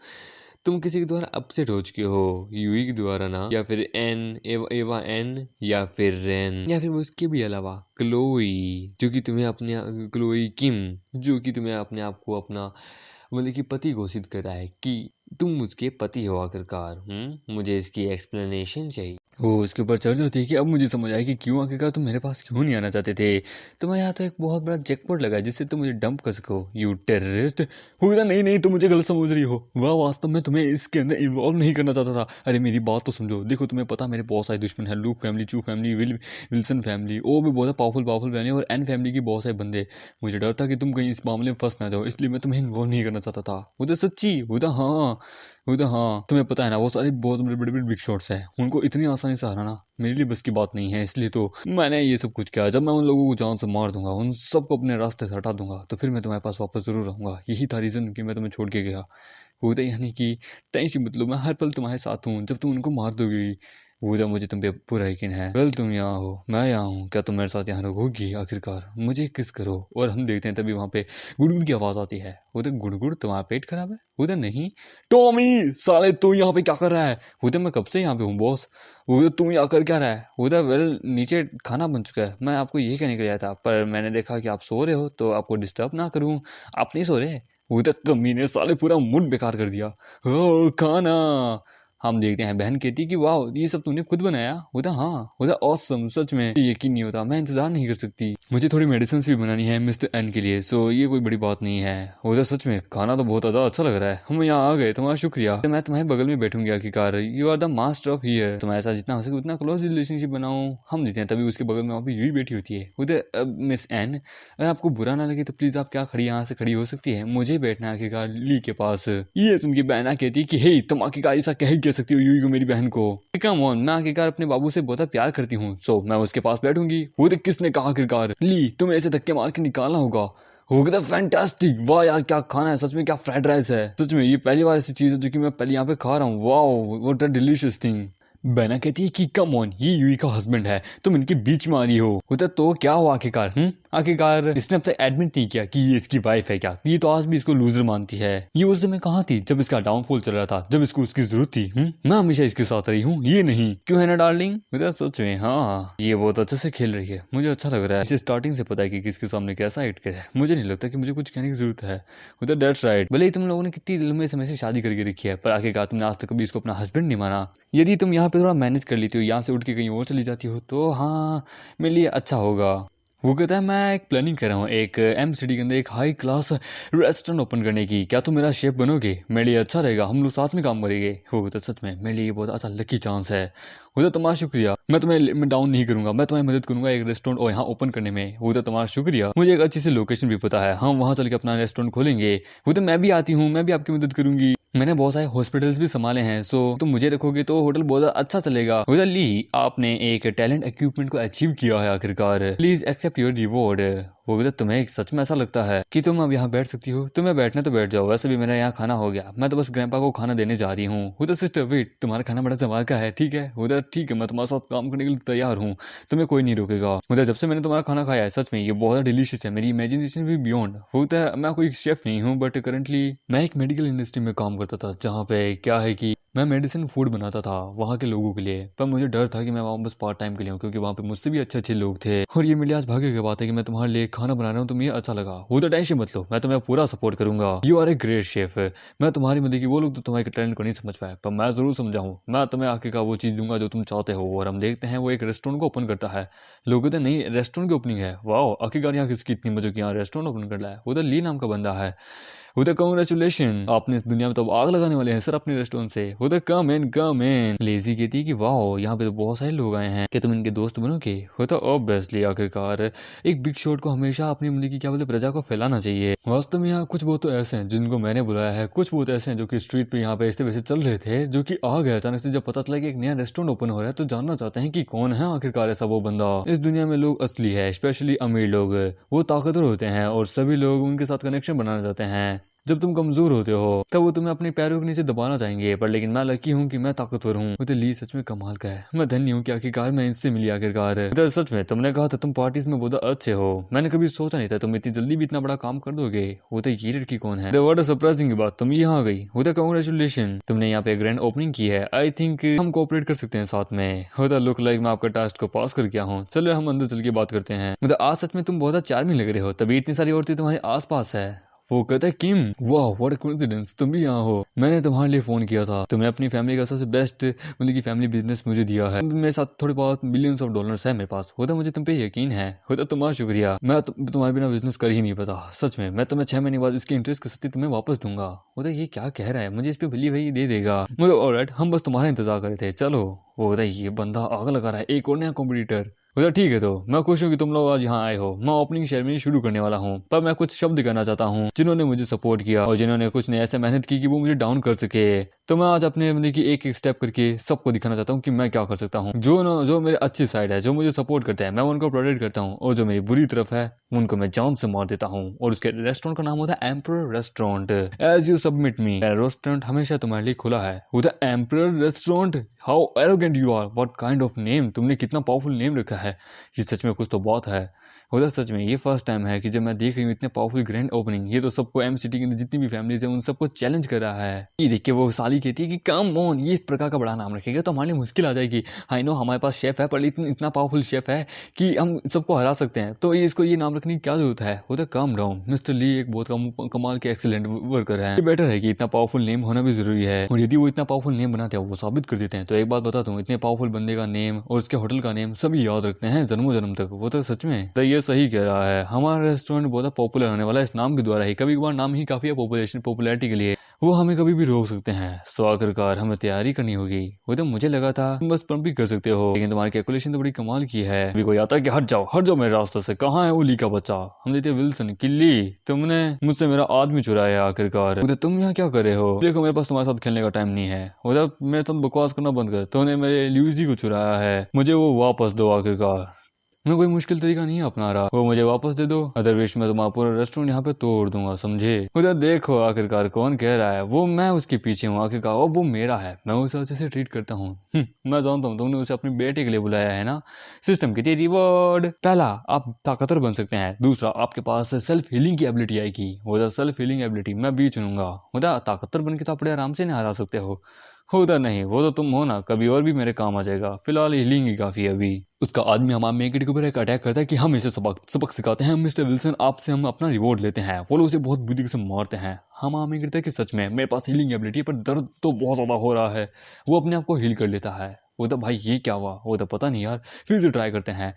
तुम किसी के द्वारा अपसेट हो चुके हो, यूई के द्वारा ना, या फिर एन एवा एन, या फिर रेन, या फिर उसके भी अलावा क्लोई, जो कि तुम्हें अपने क्लोई किम, जो कि तुम्हें अपने आप को अपना मतलब कि पति घोषित कर रहा है कि तुम उसके पति हो आखिरकार। मुझे इसकी एक्सप्लेनेशन चाहिए। वो उसके ऊपर चर्चा होती है कि अब मुझे समझ आया कि क्यों आखिरकार तुम मेरे पास क्यों नहीं आना चाहते थे। तुम्हारे यहाँ तो एक बहुत बड़ा जैकपॉट लगा है जिससे तुम मुझे डंप कर सको, यू टेररिस्ट। होगा नहीं नहीं, तुम मुझे गलत समझ रही हो। वह वास्तव में तुम्हें इसके अंदर इन्वॉल्व नहीं करना चाहता था। अरे मेरी बात तो समझो। देखो तुम्हें पता मेरे बहुत सारे दुश्मन है, लूक फैमिली, चू फैमिली, विल्सन फैमिली, वो भी बहुत पावरफुल फैमिली, और एन फैमिली की बहुत सारे बंदे। मुझे डर था कि तुम कहीं इस मामले में फंस ना जाओ, इसलिए मैं तुम्हें इन्वॉल्व नहीं करना चाहता था। वो तो सच्ची, वो तो हाँ, वो तो हाँ, तुम्हें पता है ना वो सारे बहुत बड़े बड़े बिग शॉट्स हैं, उनको इतनी आसानी से हराना मेरे लिए बस की बात नहीं है। इसलिए तो मैंने ये सब कुछ किया। जब मैं उन लोगों को जान से मार दूंगा, उन सबको अपने रास्ते से हटा दूंगा, तो फिर मैं तुम्हारे पास वापस जरूर रहूंगा। यही था रीजन कि मैं तुम्हें छोड़ के गया। वो तो यानी कि टेंशन मतलब मैं हर पल तुम्हारे साथ हूँ। जब तुम उनको मार दोगी, वो जब मुझे तुम पे पूरा यकीन है। वेल तुम यहाँ हो, मैं यहाँ हूँ, क्या तुम मेरे साथ यहाँ रहोगी? आखिरकार मुझे किस करो। और हम देखते हैं तभी वहाँ पे गुड़गुड़ की आवाज आती है। वो तो गुड़गुड़, तुम्हारा पेट खराब है? वो तो नहीं। टॉमी साले तू यहाँ पे क्या कर रहा है? वो तो मैं कब से यहाँ पे हूँ बॉस। वो तो तू यहाँ कर क्या रहा है? वो तो वेल नीचे खाना बन चुका है, मैं आपको यही कहने के लिए आया था, पर मैंने देखा कि आप सो रहे हो तो आपको डिस्टर्ब ना करूँ। आप नहीं सो रहे? वो तो टॉमी ने साले पूरा मूड बेकार कर दिया। ओ खाना। हम देखते हैं बहन कहती कि वाह ये सब तूने खुद बनाया? होता हाँ, होता ऑसम, सच में यकीन नहीं होता, मैं इंतजार नहीं कर सकती। मुझे थोड़ी मेडिसिन भी बनानी है मिस्टर एन के लिए, सो ये कोई बड़ी बात नहीं है। होता सच में खाना तो बहुत ज्यादा अच्छा लग रहा है। हम यहाँ आ गए, तुम्हारा शुक्रिया। मैं तुम्हारे बगल में बैठूंगी आखिरकार, you are the master of here. तुम्हारे साथ जितना हो सके उतना क्लोज रिलेशनशिप बनाऊं। हम देखते हैं तभी उसके बगल में वहाँ पे यूही बैठी होती है। उधर मिस एन, अगर आपको बुरा ना लगे तो प्लीज आप क्या खड़ी यहाँ से खड़ी हो सकती है, मुझे बैठना है आखिरकार ली के पास। ये सुन के बहना कहती कि हे तुम आखिरकार ऐसा कह सकती हो यूई को, मेरी बहन को? कम ऑन, मैं आखिरकार अपने बाबू से बहुत प्यार करती हूँ, सो मैं उसके पास बैठूंगी। वो तो किसने कहा आखिरकार? ली, तुम्हें ऐसे धक्के मार के निकालना होगा तो फैंटास्टिक। वाह यार, क्या खाना है सच में, क्या फ्राइड राइस है सच में। ये पहली बार ऐसी चीज है जो कि मैं पहले यहाँ पे खा रहा हूँ। वाह, व्हाट अ डिलीशियस थिंग। बना कहती है कि कम ऑन, ये यूई का हस्बैंड है, तुम इनके बीच में आ रही हो। होता तो क्या हुआ आखिरकार? आखिरकार इसने अब तक एडमिट नहीं किया कि ये इसकी वाइफ है क्या? ये तो आज भी इसको लूजर मानती है। ये उस समय कहाँ थी जब इसका डाउनफॉल चल रहा था, जब इसको उसकी जरूरत थी? मैं हमेशा इसके साथ रही हूँ, ये नहीं। क्यों है ना डार्लिंग? सच में हाँ, ये बहुत अच्छे से खेल रही है, मुझे अच्छा लग रहा है। इसे स्टार्टिंग से पता है कि किसके सामने कैसा एक्ट करे। मुझे नहीं लगता कि मुझे कुछ कहने की जरूरत है। That's right. भले ही तुम लोगों ने कितनी लंबे समय से शादी करके रखी है, पर आखिरकार तुमने आज तक कभी इसको अपना हस्बैंड नहीं माना। यदि तुम यहाँ पे थोड़ा मैनेज कर लेती हो, यहाँ से उठ के कहीं और चली जाती हो, तो हाँ मेरे लिए अच्छा होगा। वो कहता है मैं एक प्लानिंग कर रहा हूँ, एक एम सिटी के अंदर एक हाई क्लास रेस्टोरेंट ओपन करने की। क्या तुम मेरा शेफ बनोगे? मेरे लिए अच्छा रहेगा, हम लोग साथ में काम करेंगे। हो तो सच में मेरे लिए बहुत अच्छा लकी चांस है। वो तो तुम्हारा शुक्रिया, मैं तुम्हें डाउन नहीं करूंगा, मैं तुम्हारी मदद करूंगा एक रेस्टोरेंट और यहाँ ओपन करने में। वो तो तुम्हारा शुक्रिया, मुझे एक अच्छी सी लोकेशन भी पता है, हम वहाँ चल के अपना रेस्टोरेंट खोलेंगे। वो तो मैं भी आती हूँ, मैं भी आपकी मदद करूंगी। मैंने बहुत सारे हॉस्पिटल्स भी संभाले हैं, सो तुम मुझे रखोगे तो होटल बहुत अच्छा चलेगा। ली, आपने एक टैलेंट इक्विपमेंट को अचीव किया है आखिरकार, प्लीज एक्सेप्ट योर रिवॉर्ड। वो भी तो तुम्हें सच में ऐसा लगता है कि तुम अब यहाँ बैठ सकती हो? तुम्हें बैठना तो बैठ जाओ, वैसे भी मेरा यहाँ खाना हो गया, मैं तो बस ग्रैंपा को खाना देने जा रही हूँ। उधर सिस्टर वेट, तुम्हारा खाना बड़ा जमाल का है, ठीक है? उधर ठीक है, मैं तुम्हारे साथ काम करने के लिए तैयार हूँ, तुम्हें कोई नहीं रोकेगा। उधर जब से मैंने तुम्हारा खाना खाया है सच में ये बहुत डिलीशियस है, मेरी इमेजिनेशन भी बियॉन्ड। होता है मैं कोई शेफ नहीं हूँ, बट करंटली मैं एक मेडिकल इंडस्ट्री में काम करता था, जहाँ पे क्या है कि मैं मेडिसिन फूड बनाता था वहाँ के लोगों के लिए। पर मुझे डर था कि मैं वहाँ बस पार्ट टाइम के लिए हूँ, क्योंकि वहाँ पे मुझसे भी अच्छे अच्छे लोग थे। और ये मेरे लिए आज भाग्य की बात है कि मैं तुम्हारे लिए खाना बना रहा हूँ, तुम्हें अच्छा लगा। वो तो टेंशन मत लो, मैं तुम्हें पूरा सपोर्ट करूंगा। You are a great chef. मैं तुम्हारी मदद की, वो लोग तो तुम्हारे टैलेंट को नहीं समझ पाए, पर मैं जरूर समझाऊँ। मैं तुम्हें आखिरकार वो चीज़ दूंगा जो तुम चाहते हो। और हम देखते हैं वो एक रेस्टोरेंट को ओपन करता है। लोग कहते नहीं, रेस्टोरेंट की ओपनिंग है, वाह आखिरकार यहाँ किसकी इतनी मजे की यहाँ रेस्टोरेंट ओपन कर रहा है। वो तो ली नाम का बंदा है। उधर कांग्रेचुलेशन, आपने इस दुनिया में तो आग लगाने वाले हैं सर अपने रेस्टोरेंट से। उधर कम इन। लेजी कहती है कि वाह यहाँ पे तो बहुत सारे लोग आए हैं, क्या तुम इनके दोस्त बनोगे? होता ऑब्वियसली, आखिरकार एक बिग शॉट को हमेशा अपनी मुल्क की क्या बोलते प्रजा को फैलाना चाहिए। वास्तव में यहाँ कुछ बहुत तो ऐसे हैं जिनको मैंने बुलाया है, कुछ बहुत ऐसे हैं जो कि स्ट्रीट पे यहाँ पे ऐसे वैसे चल रहे थे, जो कि आ गए अचानक से जब पता चला कि एक नया रेस्टोरेंट ओपन हो रहा है, तो जानना चाहते हैं कि कौन है आखिरकार ऐसा वो बंदा। इस दुनिया में लोग असली है, स्पेशली अमीर लोग, वो ताकतवर होते हैं और सभी लोग उनके साथ कनेक्शन बनाना चाहते हैं। जब तुम कमजोर होते हो तब वो तुम्हें अपने पैरों के नीचे दबाना चाहेंगे, पर लेकिन मैं लकी हूँ कि मैं ताकतवर हूँ। वो तो ली सच में कमाल का है, मैं धन्य हूँ कि आखिरकार मैं इनसे मिली आखिरकार। इधर सच में तुमने कहा था तुम पार्टीज में बहुत अच्छे हो, मैंने कभी सोचा नहीं था तुम इतनी जल्दी भी इतना बड़ा काम कर दोगे। वो तो ये लड़की कौन है? व्हाट अ सरप्राइजिंग की बात, तुम यहाँ आ गई। वो तो कांग्रेचुलेशन, तुमने यहाँ पे ग्रैंड ओपनिंग की है। आई थिंक हम कोऑपरेट कर सकते हैं साथ में। होता लुक लाइक मैं आपका टास्क को पास कर गया हूँ। चलो हम अंदर चल के बात करते हैं। मतलब आज सच में तुम बहुत चार्मिंग लग रहे हो, तभी इतनी सारी औरतें तुम्हारे आस पास है। वो कहता है किम, वाह व्हाट अ कोइंसिडेंस, तुम भी यहाँ हो। मैंने तुम्हारे लिए फोन किया था, तुमने अपनी फैमिली का सबसे बेस्ट मतलब की फैमिली बिजनेस मुझे दिया है। मेरे साथ थोड़े बहुत मिलियंस ऑफ डॉलर्स है मेरे पास। होता मुझे तुम पे यकीन है। होता तुम्हारा शुक्रिया, मैं तुम्हारे बिना बिजनेस कर ही नहीं पाता सच में। मैं तुम्हें 6 महीने बाद इसकी इंटरेस्ट की सत्ती तुम्हें वापस दूंगा। होता ये क्या कह रहा है, मुझे इस पे बिलीव है, ये दे देगा। मतलब ऑलराइट, हम बस तुम्हारा इंतजार कर रहे थे, चलो। वो होता ये बंदा आग लगा रहा है, एक और नया कॉम्पिटिटर। बोला ठीक है, तो मैं खुश हूँ कि तुम लोग आज यहाँ आए हो। मैं ओपनिंग सेरेमनी शुरू करने वाला हूँ, पर मैं कुछ शब्द कहना चाहता हूँ जिन्होंने मुझे सपोर्ट किया और जिन्होंने कुछ ने ऐसे मेहनत की कि वो मुझे डाउन कर सके। तो मैं आज अपने मतलब कि एक एक स्टेप करके सबको दिखाना चाहता हूँ कि मैं क्या कर सकता हूँ। जो मेरे अच्छी साइड है, जो मुझे सपोर्ट करता है, मैं उनको प्रोटेक्ट करता हूँ, और जो मेरी बुरी तरफ है उनको मैं जान से मार देता हूँ। और उसके रेस्टोरेंट का नाम होता है emperor restaurant. As you submit me, restaurant हमेशा तुम्हारे लिए खुला है। वो था emperor restaurant, how arrogant you are, what kind of name, तुमने कितना पावरफुल नेम रखा है। ये सच में कुछ तो बात है। होता सच में ये फर्स्ट टाइम है कि जब मैं देख रही हूँ इतने पावरफुल ग्रैंड ओपनिंग। ये तो सबको एम सिटी के अंदर जितनी भी फैमिलीज है उन सबको चैलेंज कर रहा है। ये देख के वो साली कहती है कि कम ऑन, ये इस प्रकार का बड़ा नाम रखेगा तो हमारे लिए मुश्किल आ जाएगी। आई नो हमारे पास शेफ है, पर इतना पावरफुल शेफ है कि हम सबको हरा सकते हैं, तो इसको ये नाम रखने की क्या जरूरत है। वो तो काम डाउन, मिस्टर ली एक बहुत कमाल के एक्सीलेंट वर्कर है। ये बेटर है कि इतना पावरफुल नेम होना भी जरूरी है, और यदि वो इतना पावरफुल नेम बनाते हैं, वो साबित कर देते हैं, तो एक बात बता दूं, इतने पावरफुल बंदे का नेम और उसके होटल का नेम सभी याद रखते हैं जन्मों जन्म तक। वो तो सच में तो ये सही कह रहा है, हमारा रेस्टोरेंट बहुत पॉपुलर होने वाला है इस नाम के द्वारा ही। कभी कभार नाम ही काफी है पॉपुलैरिटी के लिए, वो हमें कभी भी रोक सकते हैं। सो आखिरकार हमें तैयारी करनी होगी। वो तो मुझे लगा था तुम बस पंप भी कर सकते हो, लेकिन तुम्हारी कैलकुलेशन तो बड़ी कमाल की है। अभी कोई आता है कि हट जाओ मेरे रास्ते से। कहाँ है वो ली का बच्चा? हम देते विल्सन किल्ली, तुमने मुझसे मेरा आदमी चुराया आखिरकार। उधर तुम यहाँ क्या कर रहे हो? देखो मेरे पास तुम्हारे साथ खेलने का टाइम नहीं है। उधर मेरे साथ बकवास करना बंद कर। तुमने मेरे ल्यूजी को चुराया है, मुझे वो वापस दो आखिरकार। मैं कोई मुश्किल तरीका नहीं अपना रहा, वो मुझे वापस दे दो, अदरवाइज मैं तुम्हारा पूरा रेस्टोरेंट यहाँ पे तोड़ दूंगा, समझे? उधर देखो आखिरकार कौन कह रहा है, वो मैं उसके पीछे हूँ आखिरकार, और वो मेरा है, मैं उसे अच्छे से ट्रीट करता हूँ। मैं जानता हूँ तुमने उसे अपनी बेटे के लिए बुलाया है ना। सिस्टम की रिवॉर्ड, पहला आप ताकतवर बन सकते हैं, दूसरा आपके पास सेल्फ हीलिंग की एबिलिटी आएगी। उधर सेल्फ हीलिंग एबिलिटी मैं भी चुनूंगा। उधर ताकतवर बन के तो अपने आराम से नहीं हरा सकते हो। होता नहीं, वो तो तुम हो ना, कभी और भी मेरे काम आ जाएगा, फिलहाल हीलिंग ही काफी है अभी। उसका आदमी हमारे मेगेट के ऊपर एक अटैक करता है कि हम इसे सबक सिखाते हैं। मिस्टर विल्सन आपसे हम अपना रिवॉर्ड लेते हैं। वो लोग उसे बहुत बुद्धि से मारते हैं। हम हमें कहते हैं कि सच में मेरे पास हीलिंग एबिलिटी है, पर दर्द तो बहुत ज्यादा हो रहा है। वो अपने आप को हील कर लेता है। वो तो भाई ये क्या हुआ? वो तो पता नहीं यार, फिर से ट्राई करते हैं।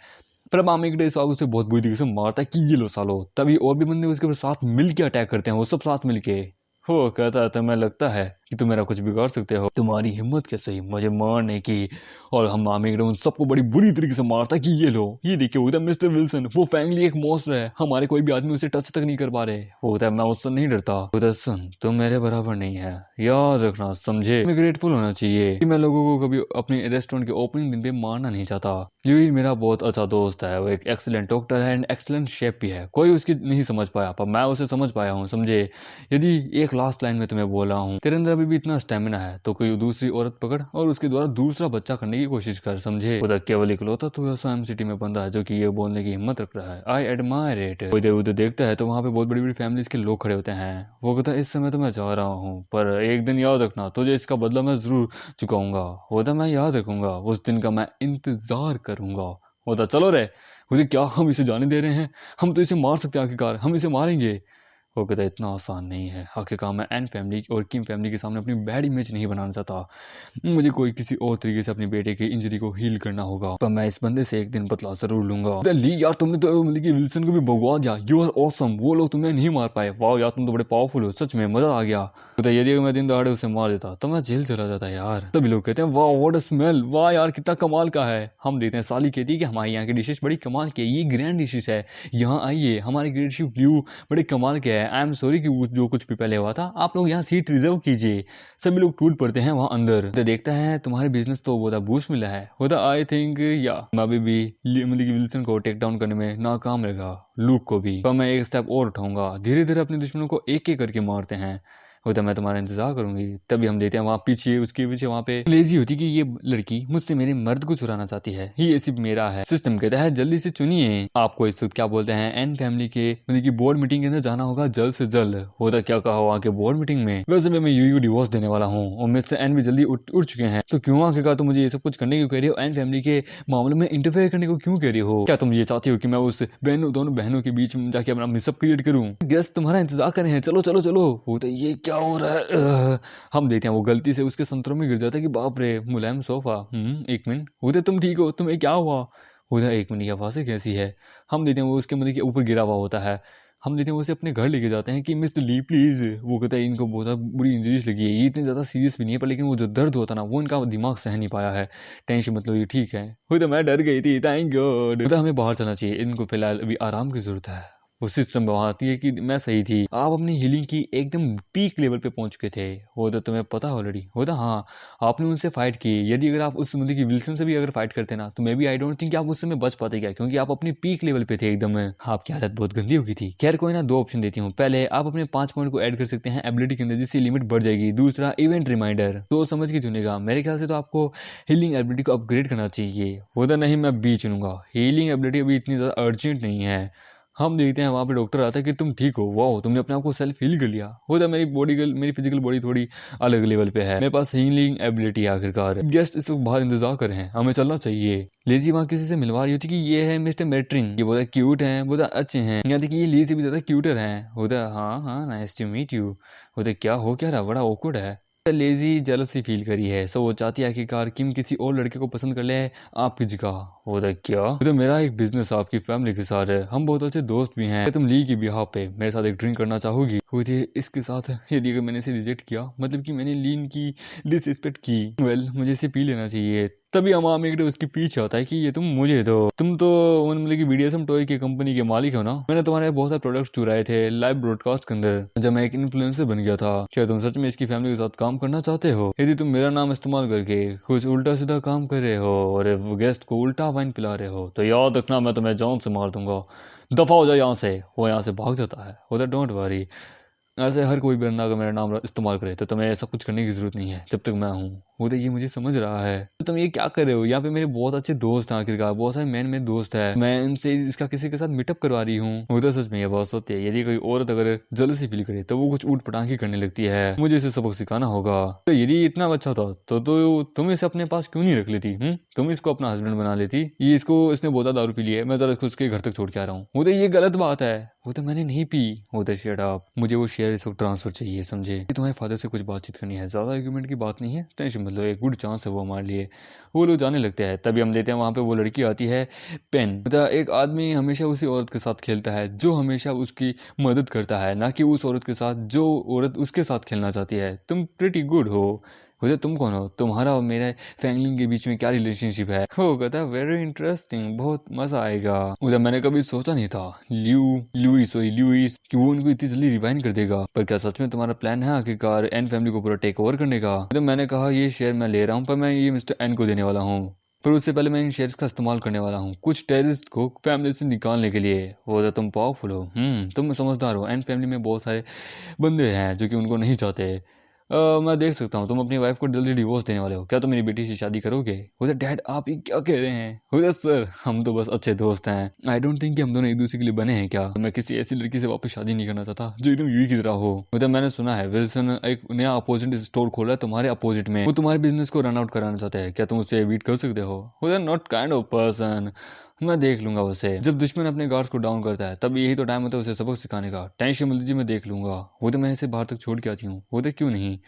पर अब आमिक इस उसे बहुत बुद्धि से मारता है कि ये लो सालो। तभी और भी बंदे उसके साथ मिलके अटैक करते हैं, वो सब साथ मिलके। वो कहता है तुम्हें लगता है कि तुम मेरा कुछ बिगाड़ सकते हो? तुम्हारी हिम्मत कैसे ही मुझे मारने की? और हम आमिक उन सबको बड़ी बुरी तरीके से मारता है कि ये लो, ये देखिए उधर मिस्टर विल्सन, वो फैंगली एक मॉन्स्टर है, हमारे कोई भी आदमी उसे टच तक नहीं कर पा रहे। वो होता है मैं उससे नहीं डरता। उधर सुन, तुम मेरे बराबर नहीं है, याद रखना, समझे? मैं ग्रेटफुल होना चाहिए कि मैं लोगों को कभी अपने रेस्टोरेंट के ओपनिंग दिन पे मारना नहीं चाहता। ल्यूई मेरा बहुत अच्छा दोस्त है, वो एक एक्सीलेंट डॉक्टर है एंड एक्सीलेंट शेफ भी है। कोई उसकी नहीं समझ पाया, पर मैं उसे समझ पाया हूँ, समझे? यदि एक लास्ट लाइन में तुम्हें बोला हूँ, तेरे अंदर अभी भी इतना स्टेमिना है तो कोई दूसरी औरत पकड़ और उसके द्वारा दूसरा बच्चा करने की कोशिश कर, समझे? उधर केवल इकलौता तो स्वयं सिटी में बंदा है जो कि ये बोलने की हिम्मत रख रहा है। I admire it. इधर उधर देखता है तो वहाँ पे बहुत बड़ी बड़ी फैमिलीज के लोग खड़े होते हैं। वो कहता है इस समय तो मैं जा रहा हूँ, पर एक दिन याद रखना, तुझे इसका बदला मैं जरूर चुकाऊंगा। होता मैं याद रखूंगा, उस दिन का मैं इंतजार करूंगा। होता चलो रे। मुझे क्या हम इसे जाने दे रहे हैं? हम तो इसे मार सकते हैं आखिरकार, हम इसे मारेंगे। वो कहता है इतना आसान नहीं है, आखिरकार मैं एन फैमिली और किम फैमिली के सामने अपनी बैड इमेज नहीं बनाना चाहता। मुझे कोई किसी और तरीके से अपने बेटे की इंजरी को हील करना होगा, पर मैं इस बंदे से एक दिन बदला जरूर लूंगा। ली यार तुमने तो मतलब कि विल्सन को भी भगवा दिया, यू आर ऑसम। वो लोग तुम्हें नहीं मार पाए, वाह यार तुम तो बड़े पावरफुल हो, सच में मजा आ गया। तो यदि मैं दिन दहाड़े उसे मार देता तो मैं जेल चला जाता यार। सभी लोग कहते हैं वाह व्हाट अ स्मेल, वाह यार कितना कमाल का है। हम देखते हैं साली कहती है कि हमारे यहाँ की डिशेस बड़ी कमाल की है, ये ग्रैंड डिशेस है, यहाँ आइए, हमारे ग्रेट शेफ ब्लू बड़े कमाल के है। आई एम सॉरी कि जो कुछ भी पहले हुआ था, आप लोग यहाँ सीट रिजर्व कीजिए। सभी लोग टूट पड़ते हैं वहां अंदर। तो देखता है तुम्हारे बिजनेस तो वो बूस्ट मिला है। होता आई थिंक या अभी भी मतलब कि विल्सन को टेक डाउन करने में नाकाम रहेगा, लूक को भी। पर मैं एक स्टेप और उठाऊंगा, धीरे धीरे अपने दुश्मनों को एक एक करके मारते हैं। होता मैं तुम्हारा इंतजार करूंगी। तभी हम देते हैं वहाँ पीछे, उसके पीछे वहाँ पे लेजी होती कि ये लड़की मुझसे मेरे मर्द को चुराना चाहती है, ये सिर्फ मेरा है। सिस्टम कहता है जल्दी से चुनिए, आपको इस वक्त क्या बोलते हैं एन फैमिली के मतलब की बोर्ड मीटिंग के अंदर जाना होगा जल्द से जल्द। होता क्या कहा वहाँ के बोर्ड मीटिंग में? वैसे मैं यूयू को डिवोर्स देने वाला हूँ और मिस्टर एन भी जल्दी उठ चुके हैं, तो क्यों आखिरकार तुम मुझे ये सब कुछ करने क्यों कह रही हो? एन फैमिली के मामलों में इंटरफेयर करने को क्यों कह रही हो? क्या तुम ये चाहती हो कि मैं उस दोनों बहनों के बीच में जाके अपना मिसअप क्रिएट करूँ? गेस्ट तुम्हारा इंतजार कर रहे हैं, चलो चलो चलो। होता ये क्या हो रहा है? हम देखते हैं वो गलती से उसके संतरों में गिर जाता है कि बाप रे मुलायम सोफा। एक मिनट, होते तुम ठीक हो? तुम्हें क्या हुआ? होता एक मिनट, आवाज़ें कैसी है? हम देखते हैं वो उसके मतलब के ऊपर गिरा हुआ होता है। हम देखते हैं वो उसे अपने घर लेके जाते हैं कि मिस्टर ली प्लीज। वो कहता है इनको बहुत बुरी इंजरीज लगी है, ये इतनी ज़्यादा सीरियस भी नहीं है, पर लेकिन वो जो दर्द होता ना वो इनका दिमाग सह नहीं पाया है। टेंशन मतलब ये ठीक है। वो तो मैं डर गई थी, थैंक गॉड। हमें बाहर चलना चाहिए, इनको फिलहाल अभी आराम की जरूरत है। वो सिस्टम आती है कि मैं सही थी, आप अपनी हीलिंग की एकदम पीक लेवल पे पहुंच चुके थे। वो तो तुम्हें पता ऑलरेडी। होता हाँ, आपने उनसे फाइट की। यदि अगर आप उस मतलब की विल्सन से भी अगर फाइट करते ना तो मे भी आई डोंट थिंक आप उस समय बच पाते क्या, क्योंकि आप अपनी पीक लेवल पे थे एकदम। आपकी हालत बहुत गंदी हो गई थी। खैर कोई ना, दो ऑप्शन देती हूँ। पहले आप अपने 5 पॉइंट को ऐड कर सकते हैं एबिलिटी के अंदर, जिससे लिमिट बढ़ जाएगी। दूसरा इवेंट रिमाइंडर, तो समझ के चुनेगा। मेरे ख्याल से तो आपको हीलिंग एबिलिटी को अपग्रेड करना चाहिए। होता नहीं, मैं बी चुनूंगा। हीलिंग एबिलिटी अभी इतनी ज़्यादा अर्जेंट नहीं है। हम देखते हैं वहाँ पे डॉक्टर आता है कि तुम ठीक हो, वाह तुमने अपने आप को सेल्फ हील कर लिया। होता मेरी फिजिकल बॉडी थोड़ी अलग लेवल पे है, मेरे पास हीलिंग एबिलिटी है आखिरकार। गेस्ट इस वक्त बाहर इंतजार कर रहे हैं, हमें चलना चाहिए। लेजी वहाँ किसी से मिलवा रही होती कि ये है मिस्टर मेट्रिन, ये बहुत क्यूट हैं, बहुत अच्छे हैं। यहाँ देखिए ये ली से भी ज्यादा क्यूटर हैं। होता हाँ हाँ नाइस टू मीट यू। होता क्या हो क्या रहा, बड़ा ऑकवर्ड है। लेजी जेलसी फील करी है, सो वो चाहती है आखिरकार किम किसी और लड़के को पसंद कर ले आपकी जगह। वो तो क्या, तो मेरा एक बिजनेस आपकी फैमिली के साथ है, हम बहुत अच्छे दोस्त भी हैं, तुम ली की बिहाफ पे मेरे साथ एक ड्रिंक करना चाहोगी? मुझे इसके साथ यदि अगर मैंने इसे रिजेक्ट किया मतलब कि मैंने लीन की डिसरिस्पेक्ट की, वेल मुझे इसे पी लेना चाहिए। तभी अमाम एक उसके पीछे आता है कि ये तुम मुझे दो, तुम तो मतलब कि बीडीएसएम टॉय की कंपनी के मालिक हो ना, मैंने तुम्हारे बहुत सारे प्रोडक्ट्स चुराए थे लाइव ब्रॉडकास्ट के अंदर जब मैं एक इन्फ्लुएंसर बन गया था। क्या तुम सच में इसकी फैमिली के साथ काम करना चाहते हो? यदि तुम मेरा नाम इस्तेमाल करके कुछ उल्टा सीधा काम कर रहे हो और गेस्ट को उल्टा वाइन पिला रहे हो तो याद रखना मैं तुम्हें जान से मार दूंगा, दफा हो जाओ यहाँ से। वो यहाँ से भाग जाता है। उधर डोंट वरी, ऐसे हर कोई बंदा अगर मेरा नाम इस्तेमाल करे तो तुम्हें ऐसा कुछ करने की जरूरत नहीं है जब तक मैं हूँ। वो तो ये मुझे समझ रहा है, तो तुम ये क्या कर रहे हो? यहाँ पे मेरे बहुत अच्छे दोस्त हैं, आखिरकार बहुत सारे मैन में दोस्त है, मैं इनसे इसका किसी के साथ मीटअप करवा रही हूँ। वो तो सच में ये बात सत्य है, यदि कोई औरत अगर जलसी फील करे तो वो कुछ ऊट पटांगी करने लगती है, मुझे इसे सबक सिखाना होगा। तो यदि इतना अच्छा था तो तुम इसे अपने पास क्यों नहीं रख लेती? तुम इसको अपना हस्बैंड बना लेती। ये इसने बोला दारू पी लिया है, मैं जरा इसको उसके घर तक छोड़ के आ रहा हूँ। वो तो ये गलत बात है। वो तो मैंने नहीं पी। वो तो शेट आप, मुझे वो शेयर इसको ट्रांसफर चाहिए, समझे? तुम्हारे फादर से कुछ बातचीत करनी है, ज्यादा आर्ग्यूमेंट की बात नहीं है, टेंशन मतलब एक गुड चांस है वो हमारे लिए। वो लोग जाने लगते हैं, तभी हम देते हैं वहाँ पे वो लड़की आती है पेन। मतलब एक आदमी हमेशा उसी औरत के साथ खेलता है जो हमेशा उसकी मदद करता है, ना कि उस औरत के साथ जो औरत उसके साथ खेलना चाहती है। तुम प्रिटी गुड हो। मुझे तुम कौन हो? तुम्हारा और मेरे फैमिली के बीच में क्या रिलेशनशिप है? हो कहता है वेरी इंटरेस्टिंग, बहुत मजा आएगा। उधर मैंने कभी सोचा नहीं था ल्यूइस कि वो उनको इतनी जल्दी रिवाइंड कर देगा। पर क्या सच में तुम्हारा प्लान है आखिरकार एन फैमिली को पूरा टेक ओवर करने का? तो मैंने कहा ये शेयर मैं ले रहा हूँ, पर मैं ये मिस्टर एन को देने वाला हूँ। पर उससे पहले मैं इन शेयर्स का इस्तेमाल करने वाला हूँ कुछ टेररिस्ट को फैमिली से निकालने के लिए। वो तो तुम पावरफुल हो, तुम समझदार हो। एंड फैमिली में बहुत सारे बंदे हैं जो कि उनको नहीं चाहते। मैं देख सकता हूँ तुम अपनी वाइफ को जल्दी डिवोर्स देने वाले हो, क्या तुम मेरी बेटी से शादी करोगे? उधर डैड आप ये क्या कह रहे हैं? उधर सर हम तो बस अच्छे दोस्त हैं, आई डोंट थिंक कि हम दोनों एक दूसरे के लिए बने हैं। क्या मैं किसी ऐसी लड़की से वापस शादी नहीं करना चाहता जो एकदम यूं की तरह हो। उधर मैंने सुना है विल्सन एक नया अपोजिट स्टोर खोल रहा है तुम्हारे अपोजिट में, वो तुम्हारे बिजनेस को रन आउट कराना चाहता है, क्या तुम उससे बीट कर सकते हो? उधर नॉट काइंड ऑफ पर्सन, मैं देख लूंगा उसे। जब दुश्मन अपने गार्ड्स को डाउन करता है तब यही तो टाइम होता है उसे सबक सिखाने का। टेंशन मत लीजिए, मैं देख लूंगा। वो तो मैं इसे बाहर तक छोड़ के आती हूँ। वो तो क्यों नहीं,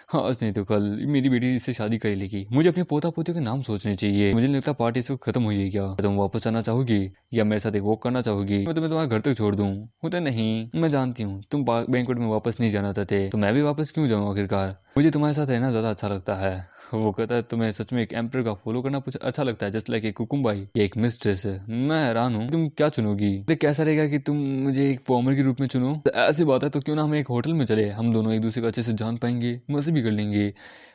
हाँ आज नहीं तो कल मेरी बेटी इससे शादी कर लेगी। मुझे अपने पोता पोतियों के नाम सोचने चाहिए। मुझे नहीं लगता पार्टी इसको खत्म हुई है। क्या तुम वापस आना चाहोगी या मेरे साथ एक वॉक करना चाहोगी? मैं तुम्हें तुम्हारे घर तक छोड़ दूँ? होता नहीं, मैं जानती हूँ तुम बैंक्वेट में वापस नहीं जाना चाहते, तो मैं भी वापस क्यों जाऊँ आखिरकार? मुझे तुम्हारे साथ रहना ज्यादा अच्छा लगता है। वो कहता है तुम्हें सच में एक एम्पर का फॉलो करना कुछ अच्छा लगता है, जस्ट लाइक एक कुकुम्बाई या एक मिस्ट्रेस है। मैं हैरान हूँ, तुम क्या चुनोगी? तो कैसा रहेगा कि तुम मुझे एक फॉर्मर के रूप में चुनो? तो ऐसी बात है तो क्यों ना हम एक होटल में चले, हम दोनों एक दूसरे को अच्छे से जान पाएंगे, मजे भी कर लेंगे।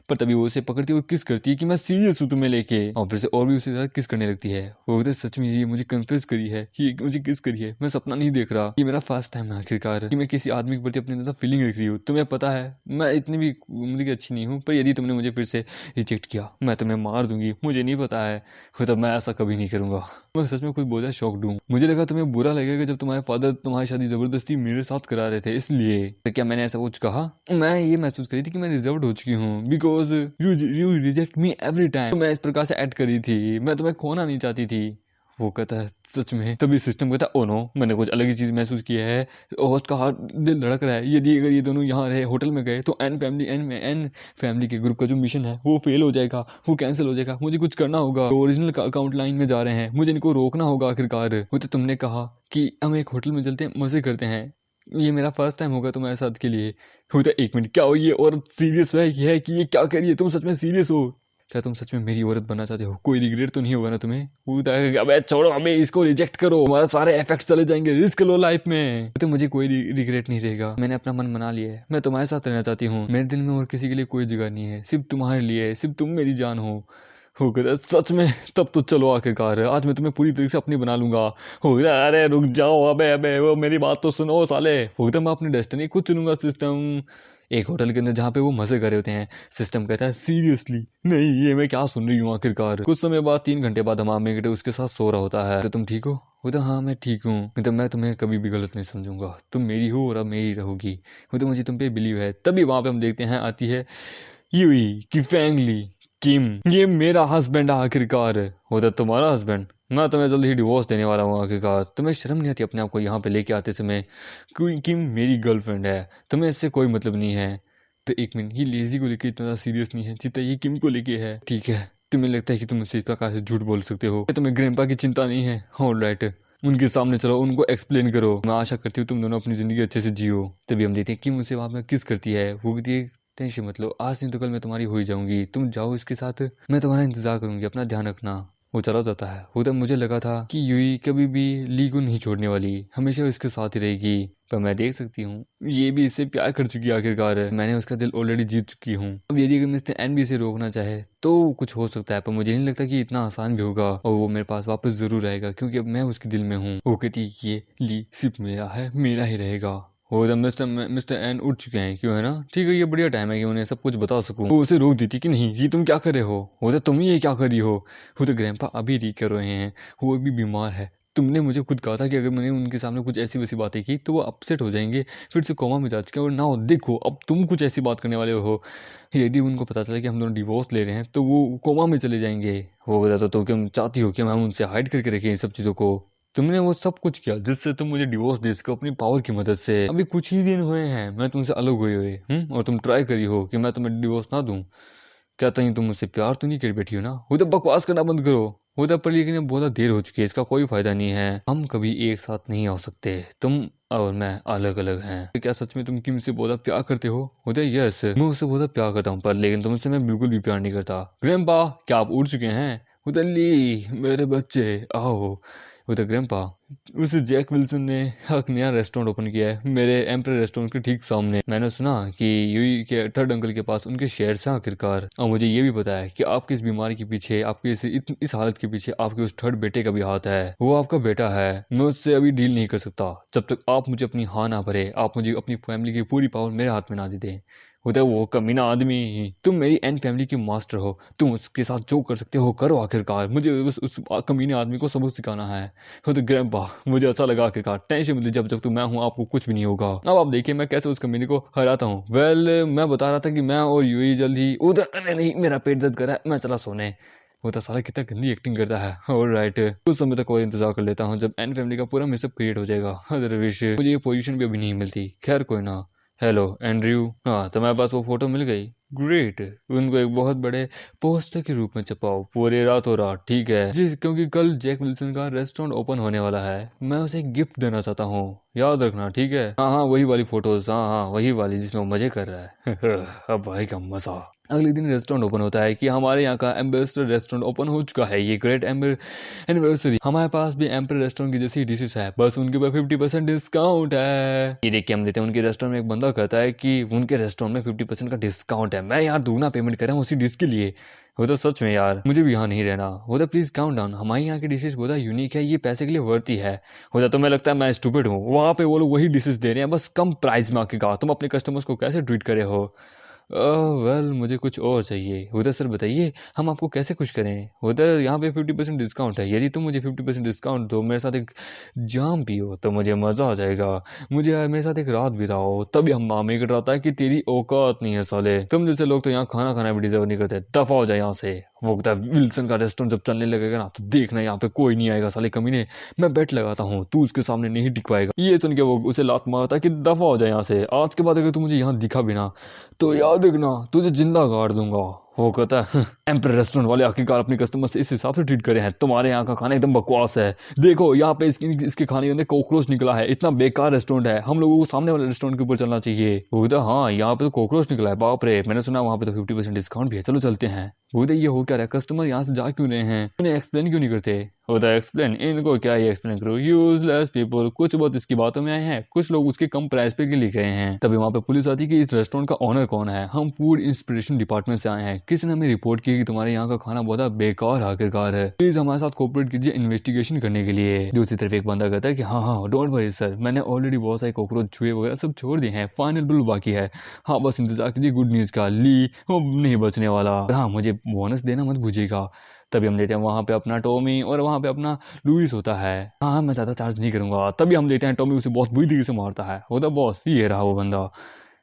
पर तभी वो उसे पकड़ती हुई किस करती है कि मैं सीरियस हूँ तुम्हें लेके, और फिर से और भी उसे किस करने लगती है। वो तो सच में ये मुझे कन्फ्यूज करी है, ये मुझे किस करी है, मैं सपना नहीं देख रहा। ये मेरा फर्स्ट टाइम है आखिरकार कि मैं किसी आदमी के प्रति अपनी ज्यादा फीलिंग रख रही हूँ। तुम्हें पता है मैं इतनी भी मतलब अच्छी नहीं हूँ, पर यदि तुमने मुझे फिर से रिजेक्ट किया मैं तुम्हें मार दूंगी। मुझे नहीं पता है, तब मैं ऐसा कभी नहीं करूंगा। मैं सच में कुछ बोला शॉक्ड हूँ। मुझे लगा तुम्हें बुरा लगेगा जब तुम्हारे फादर तुम्हारी शादी जबरदस्ती मेरे साथ करा रहे थे, इसलिए। तो क्या मैंने ऐसा कुछ कहा? मैं ये महसूस करी थी कि मैं रिजर्व हो चुकी हूँ because you reject me every time. मैं इस प्रकार से एक्ट करी थी, मैं तुम्हें खोना नहीं चाहती थी। वो कहता है सच में? तभी सिस्टम कहता है ओ नो, मैंने कुछ अलग ही चीज महसूस किया है। होस्ट का हार्ट दिल धड़क रहा है। यदि अगर ये दोनों यहाँ रहे होटल में गए तो एन फैमिली के ग्रुप का जो मिशन है वो फेल हो जाएगा, वो कैंसिल हो जाएगा। मुझे कुछ करना होगा। ओरिजिनल अकाउंट लाइन में जा रहे हैं, मुझे इनको रोकना होगा आखिरकार। वो तो तुमने कहा कि हम एक होटल में चलते हैं, मजे करते हैं। ये मेरा फर्स्ट टाइम होगा तुम्हारे साथ के लिए। होता एक मिनट, क्या हो ये और सीरियस है कि ये क्या करिए? तुम सच में सीरियस हो? क्या तुम सच में मेरी औरत बनना चाहते हो? कोई रिग्रेट तो नहीं होगा ना तुम्हें? अबे छोड़ो, हमें इसको रिजेक्ट करो, हमारे सारे इफेक्ट्स चले जाएंगे, रिस्क लो लाइफ में। तो मुझे कोई रिग्रेट नहीं रहेगा, मैंने अपना मन बना लिया है, मैं तुम्हारे साथ रहना चाहती हूँ। मेरे दिल में और किसी के लिए कोई जगह नहीं है, सिर्फ तुम्हारे लिए, सिर्फ तुम मेरी जान हो गया सच में? तब तो चलो आखिरकार आज मैं तुम्हें पूरी तरीके से अपनी बना लूंगा। हो गया, अरे रुक जाओ, अबे अबे वो मेरी बात तो सुनो साले। हो गया, मैं अपनी डेस्टिनी खुद चुनूंगा। सिस्टम एक होटल के अंदर जहाँ पे वो मजे कर रहे होते हैं, सिस्टम कहता है सीरियसली नहीं, ये मैं क्या सुन रही हूँ आखिरकार। कुछ समय बाद 3 घंटे बाद हमारा मेगटे उसके साथ सो रहा होता है। तो तुम ठीक हो? वो तो हाँ मैं ठीक हूँ, तो मैं तुम्हें कभी भी गलत नहीं समझूंगा, तुम मेरी हो और अब मेरी रहोगी। वो तो मुझे तुम पे बिलीव है। तभी वहां पे हम देखते हैं आती है यूई की फैमिली किम, ये मेरा हस्बैंड आखिरकार। होता तुम्हारा हस्बैंड? मैं तुम्हें जल्दी ही डिवोर्स देने वाला हूँ आखिरकार। तुम्हें शर्म नहीं आती अपने आप को यहाँ पे लेके आते समय? किम मेरी गर्लफ्रेंड है, तुम्हें इससे कोई मतलब नहीं है। एक मिनट, ये लेजी को लेके इतना सीरियस नहीं है जितना ये किम को लेके है। ठीक है, तुम्हें लगता है कि तुम मुझसे इस प्रकार से झूठ बोल सकते हो? तुम्हें ग्रैंडपा की चिंता नहीं है? ऑलराइट, उनके सामने चलो, उनको एक्सप्लेन करो। मैं आशा करती हूँ तुम दोनों अपनी जिंदगी अच्छे से जियो। तभी हम देखते हैं कि मुझसे वहां पर किस करती है। वो कहती है टेंशन मत लो, आज नहीं तो कल मैं तुम्हारी हो ही जाऊंगी, तुम जाओ इसके साथ, मैं तुम्हारा इंतजार करूंगी, अपना ध्यान रखना। वो चला जाता है। वो तब मुझे लगा था कि यूई कभी भी ली को नहीं छोड़ने वाली, हमेशा इसके साथ ही रहेगी। पर मैं देख सकती हूँ ये भी इससे प्यार कर चुकी है आखिरकार। मैंने उसका दिल ऑलरेडी जीत चुकी हूँ। अब यदि अगर मिस्टर एन भी इसे रोकना चाहे तो कुछ हो सकता है, पर मुझे नहीं लगता कि इतना आसान भी होगा। और वो मेरे पास वापस जरूर आएगा क्योंकि अब मैं उसके दिल में हूँ। वो कहती ये ली सिर्फ मेरा है, मेरा ही रहेगा। वो जब मिस्टर एन उठ चुके हैं, क्यों है ना, ठीक है, ये बढ़िया टाइम है कि उन्हें सब कुछ बता सकूं। वो उसे रोक दी थी कि नहीं, ये तुम क्या कर रहे हो? वो तो तुम ही ये क्या कर रही हो? वो तो ग्रैंडपा अभी री कर रहे हैं, वो अभी बीमार है। तुमने मुझे खुद कहा था कि अगर मैंने उनके सामने कुछ ऐसी वैसी बातें की तो वो अपसेट हो जाएंगे, फिर से कोमा में जा चुके हैं। और ना देखो, अब तुम कुछ ऐसी बात करने वाले हो, यदि उनको पता चला कि हम दोनों डिवोर्स ले रहे हैं तो वो कोमा में चले जाएंगे। वो बता तो क्यों चाहती हो कि हम उनसे हाइड करके रखें इन सब चीज़ों को? तुमने वो सब कुछ किया जिससे तुम मुझे डिवोर्स दे सको अपनी पावर की मदद से। अभी कुछ ही दिन हुए हैं मैं तुमसे अलग हुए हुए, और तुम ट्राई करी हो कि मैं तुम्हें डिवोर्स ना दूं। क्या कहीं तुम मुझसे प्यार तो नहीं कर बैठी हो ना? वो तो बकवास करना बंद करो। वो तो पर लेकिन अब बहुत देर हो चुकी है, इसका कोई फायदा नहीं है। हम कभी एक साथ नहीं हो सकते, तुम और मैं अलग अलग हैं। तो क्या सच में तुम किम से बहुत प्यार करते हो? होता यस, मैं उससे बहुत प्यार करता हूँ, पर लेकिन तुमसे मैं बिल्कुल भी प्यार नहीं करता। ग्रैंडपा, क्या आप उड़ चुके हैं? उधर ली मेरे बच्चे आओ। उधर ग्रैंडपा, उस जैक विल्सन ने एक नया रेस्टोरेंट ओपन किया है मेरे एम्पर रेस्टोरेंट के ठीक सामने। मैंने सुना कि यूई के थर्ड अंकल के पास उनके शेयर से आखिरकार, और मुझे ये भी पता है कि आपकी इस बीमारी के पीछे, आपके इस हालत के पीछे आपके उस थर्ड बेटे का भी हाथ है। वो आपका बेटा है। मैं उससे अभी डील नहीं कर सकता जब तक आप मुझे अपनी हाँ ना भरे, आप मुझे अपनी फैमिली की पूरी पावर मेरे हाथ में ना दे दें। उधर वो कमीना आदमी, तुम मेरी एन फैमिली के मास्टर हो, तुम उसके साथ जो कर सकते हो करो आखिरकार, मुझे बस उस कमीने आदमी को सबक सिखाना है। तो ग्रैंडपा, मुझे अच्छा लगा आखिरकार, टेंशन मत लीजिए, जब तक तो मैं हूँ आपको कुछ भी नहीं होगा। अब आप देखिए मैं कैसे उस कमीने को हराता हूँ। मैं बता रहा था कि मैं और यूई जल्द ही उधर, अरे नहीं मेरा पेट दर्द कर रहा है, मैं चला सोने। वो तो साला कितना गंदी एक्टिंग करता है। ऑलराइट, कुछ समय तक और इंतजार कर लेता हूँ जब एन फैमिली का पूरा मिसअप क्रिएट हो जाएगा। अदरवाइज मुझे ये पोजीशन भी अभी नहीं मिलती। खैर कोई ना। हेलो एंड्रयू, हाँ तुम्हारे पास वो फोटो मिल गई? ग्रेट, उनको एक बहुत बड़े पोस्टर के रूप में छपाओ पूरे रातों रात, ठीक है जी, क्योंकि कल जैक विल्सन का रेस्टोरेंट ओपन होने वाला है। मैं उसे एक गिफ्ट देना चाहता हूँ, याद रखना, ठीक है? हाँ हाँ, वही वाली फोटोज, हाँ हाँ वही वाली जिसमें वो मजे कर रहा है। अब भाई का मजा। अगले दिन रेस्टोरेंट ओपन होता है कि हमारे यहाँ का एम्बेसडर रेस्टोरेंट ओपन हो चुका है, ये ग्रेट एनिवर्सरी। हमारे पास भी एम्पर रेस्टोरेंट की जैसी डिशेस है, बस उनके ऊपर 50% डिस्काउंट है। ये देख के हम देते हैं उनके रेस्टोरेंट में एक बंदा कहता है कि उनके रेस्टोरेंट में 50% का डिस्काउंट है। मैं यार दुगना पेमेंट कर रहा हूँ उसी डिश के लिए। वो तो सच में यार, मुझे भी यहाँ नहीं रहना। वो तो प्लीज काउंट डाउन, हमारे यहाँ की डिशेस बहुत यूनिक है, ये पैसे के लिए वर्ती है। हो जाता तुम्हें लगता है मैं स्टूपिड हूँ? वहाँ पे वो लोग वही डिशेस दे रहे हैं बस कम प्राइस में। आके तुम अपने कस्टमर्स को कैसे ट्रीट करे हो? वेल मुझे कुछ और चाहिए। उधर सर बताइए हम आपको कैसे खुश करें? उधर यहाँ पे 50% डिस्काउंट है, यदि तुम मुझे 50% डिस्काउंट दो, मेरे साथ एक जाम पियो तो मुझे मज़ा आ जाएगा। मुझे यार मेरे साथ एक रात बिताओ, तभी हम मामी कटराता है कि तेरी औकात नहीं है साले, तुम जैसे लोग तो यहाँ खाना खाना भी डिजर्व नहीं करते, दफा हो जाए यहाँ से। वो कहता है विल्सन का रेस्टोरेंट जब चलने लगेगा ना तो देखना यहाँ पे कोई नहीं आएगा साले कमीने, मैं बेट लगाता हूँ तू उसके सामने नहीं टिक पाएगा। ये सुन के वो उसे लात मारता है कि दफा हो जाए यहाँ से, आज के बाद अगर तू मुझे यहाँ दिखा भी ना तो याद रखना तुझे जिंदा गाड़ दूंगा। वो कहता है एम्पर रेस्टोरेंट वाले आखिरकार अपने कस्टमर से इस हिसाब से ट्रीट करे हैं, तुम्हारे यहाँ का खाना एकदम बकवास है। देखो यहाँ पे इसके खाने के अंदर कॉकरोच निकला है, इतना बेकार रेस्टोरेंट है, हम लोगों को सामने वाले रेस्टोरेंट के ऊपर चलना चाहिए। वो कहता हाँ यहाँ पे तो कॉकरोच निकला है, बाप रे, मैंने सुना वहाँ पे तो 50% डिस्काउंट भी है, चलो चलते हैं। वो कहता ये हो क्या रहा है, कस्टमर यहाँ से जा क्यों रहे हैं, उन्हें एक्सप्लेन क्यों नहीं करते? होता है एक्सप्लेन, इनको क्या ही एक्सप्लेन करो, यूजलेस पीपल, कुछ बहुत इसकी बातों में आए हैं, कुछ लोग उसके कम प्राइस पे लिख रहे हैं। तभी वहाँ पे पुलिस आती है कि इस रेस्टोरेंट का ओनर कौन है, हम फूड इंस्पिरेशन डिपार्टमेंट से आए हैं, किसी ने हमें रिपोर्ट की कि तुम्हारे यहाँ का खाना बहुत बेकार आखिरकार है, प्लीज हमारे साथ कोऑपरेट कीजिए इन्वेस्टिगेशन करने के लिए। दूसरी तरफ एक बंदा कहता है कि हाँ हाँ डोंट वरी सर, मैंने ऑलरेडी बहुत सारे कॉकरोच छुए वगैरह सब छोड़ दिए हैं, फाइनल बिल बाकी है, हाँ बस इंतजार कीजिए गुड न्यूज का, ली वो नहीं बचने वाला, हाँ मुझे बोनस देना मत भूलिएगा। तभी हम लेते हैं वहाँ पे अपना टॉमी और वहाँ पे अपना लुइस होता है। हाँ मैं ज़्यादा चार्ज नहीं करूँगा। तभी हम लेते हैं टॉमी उसे बहुत बुरी तरीके से मारता है। होता बॉस ये रहा वो बंदा।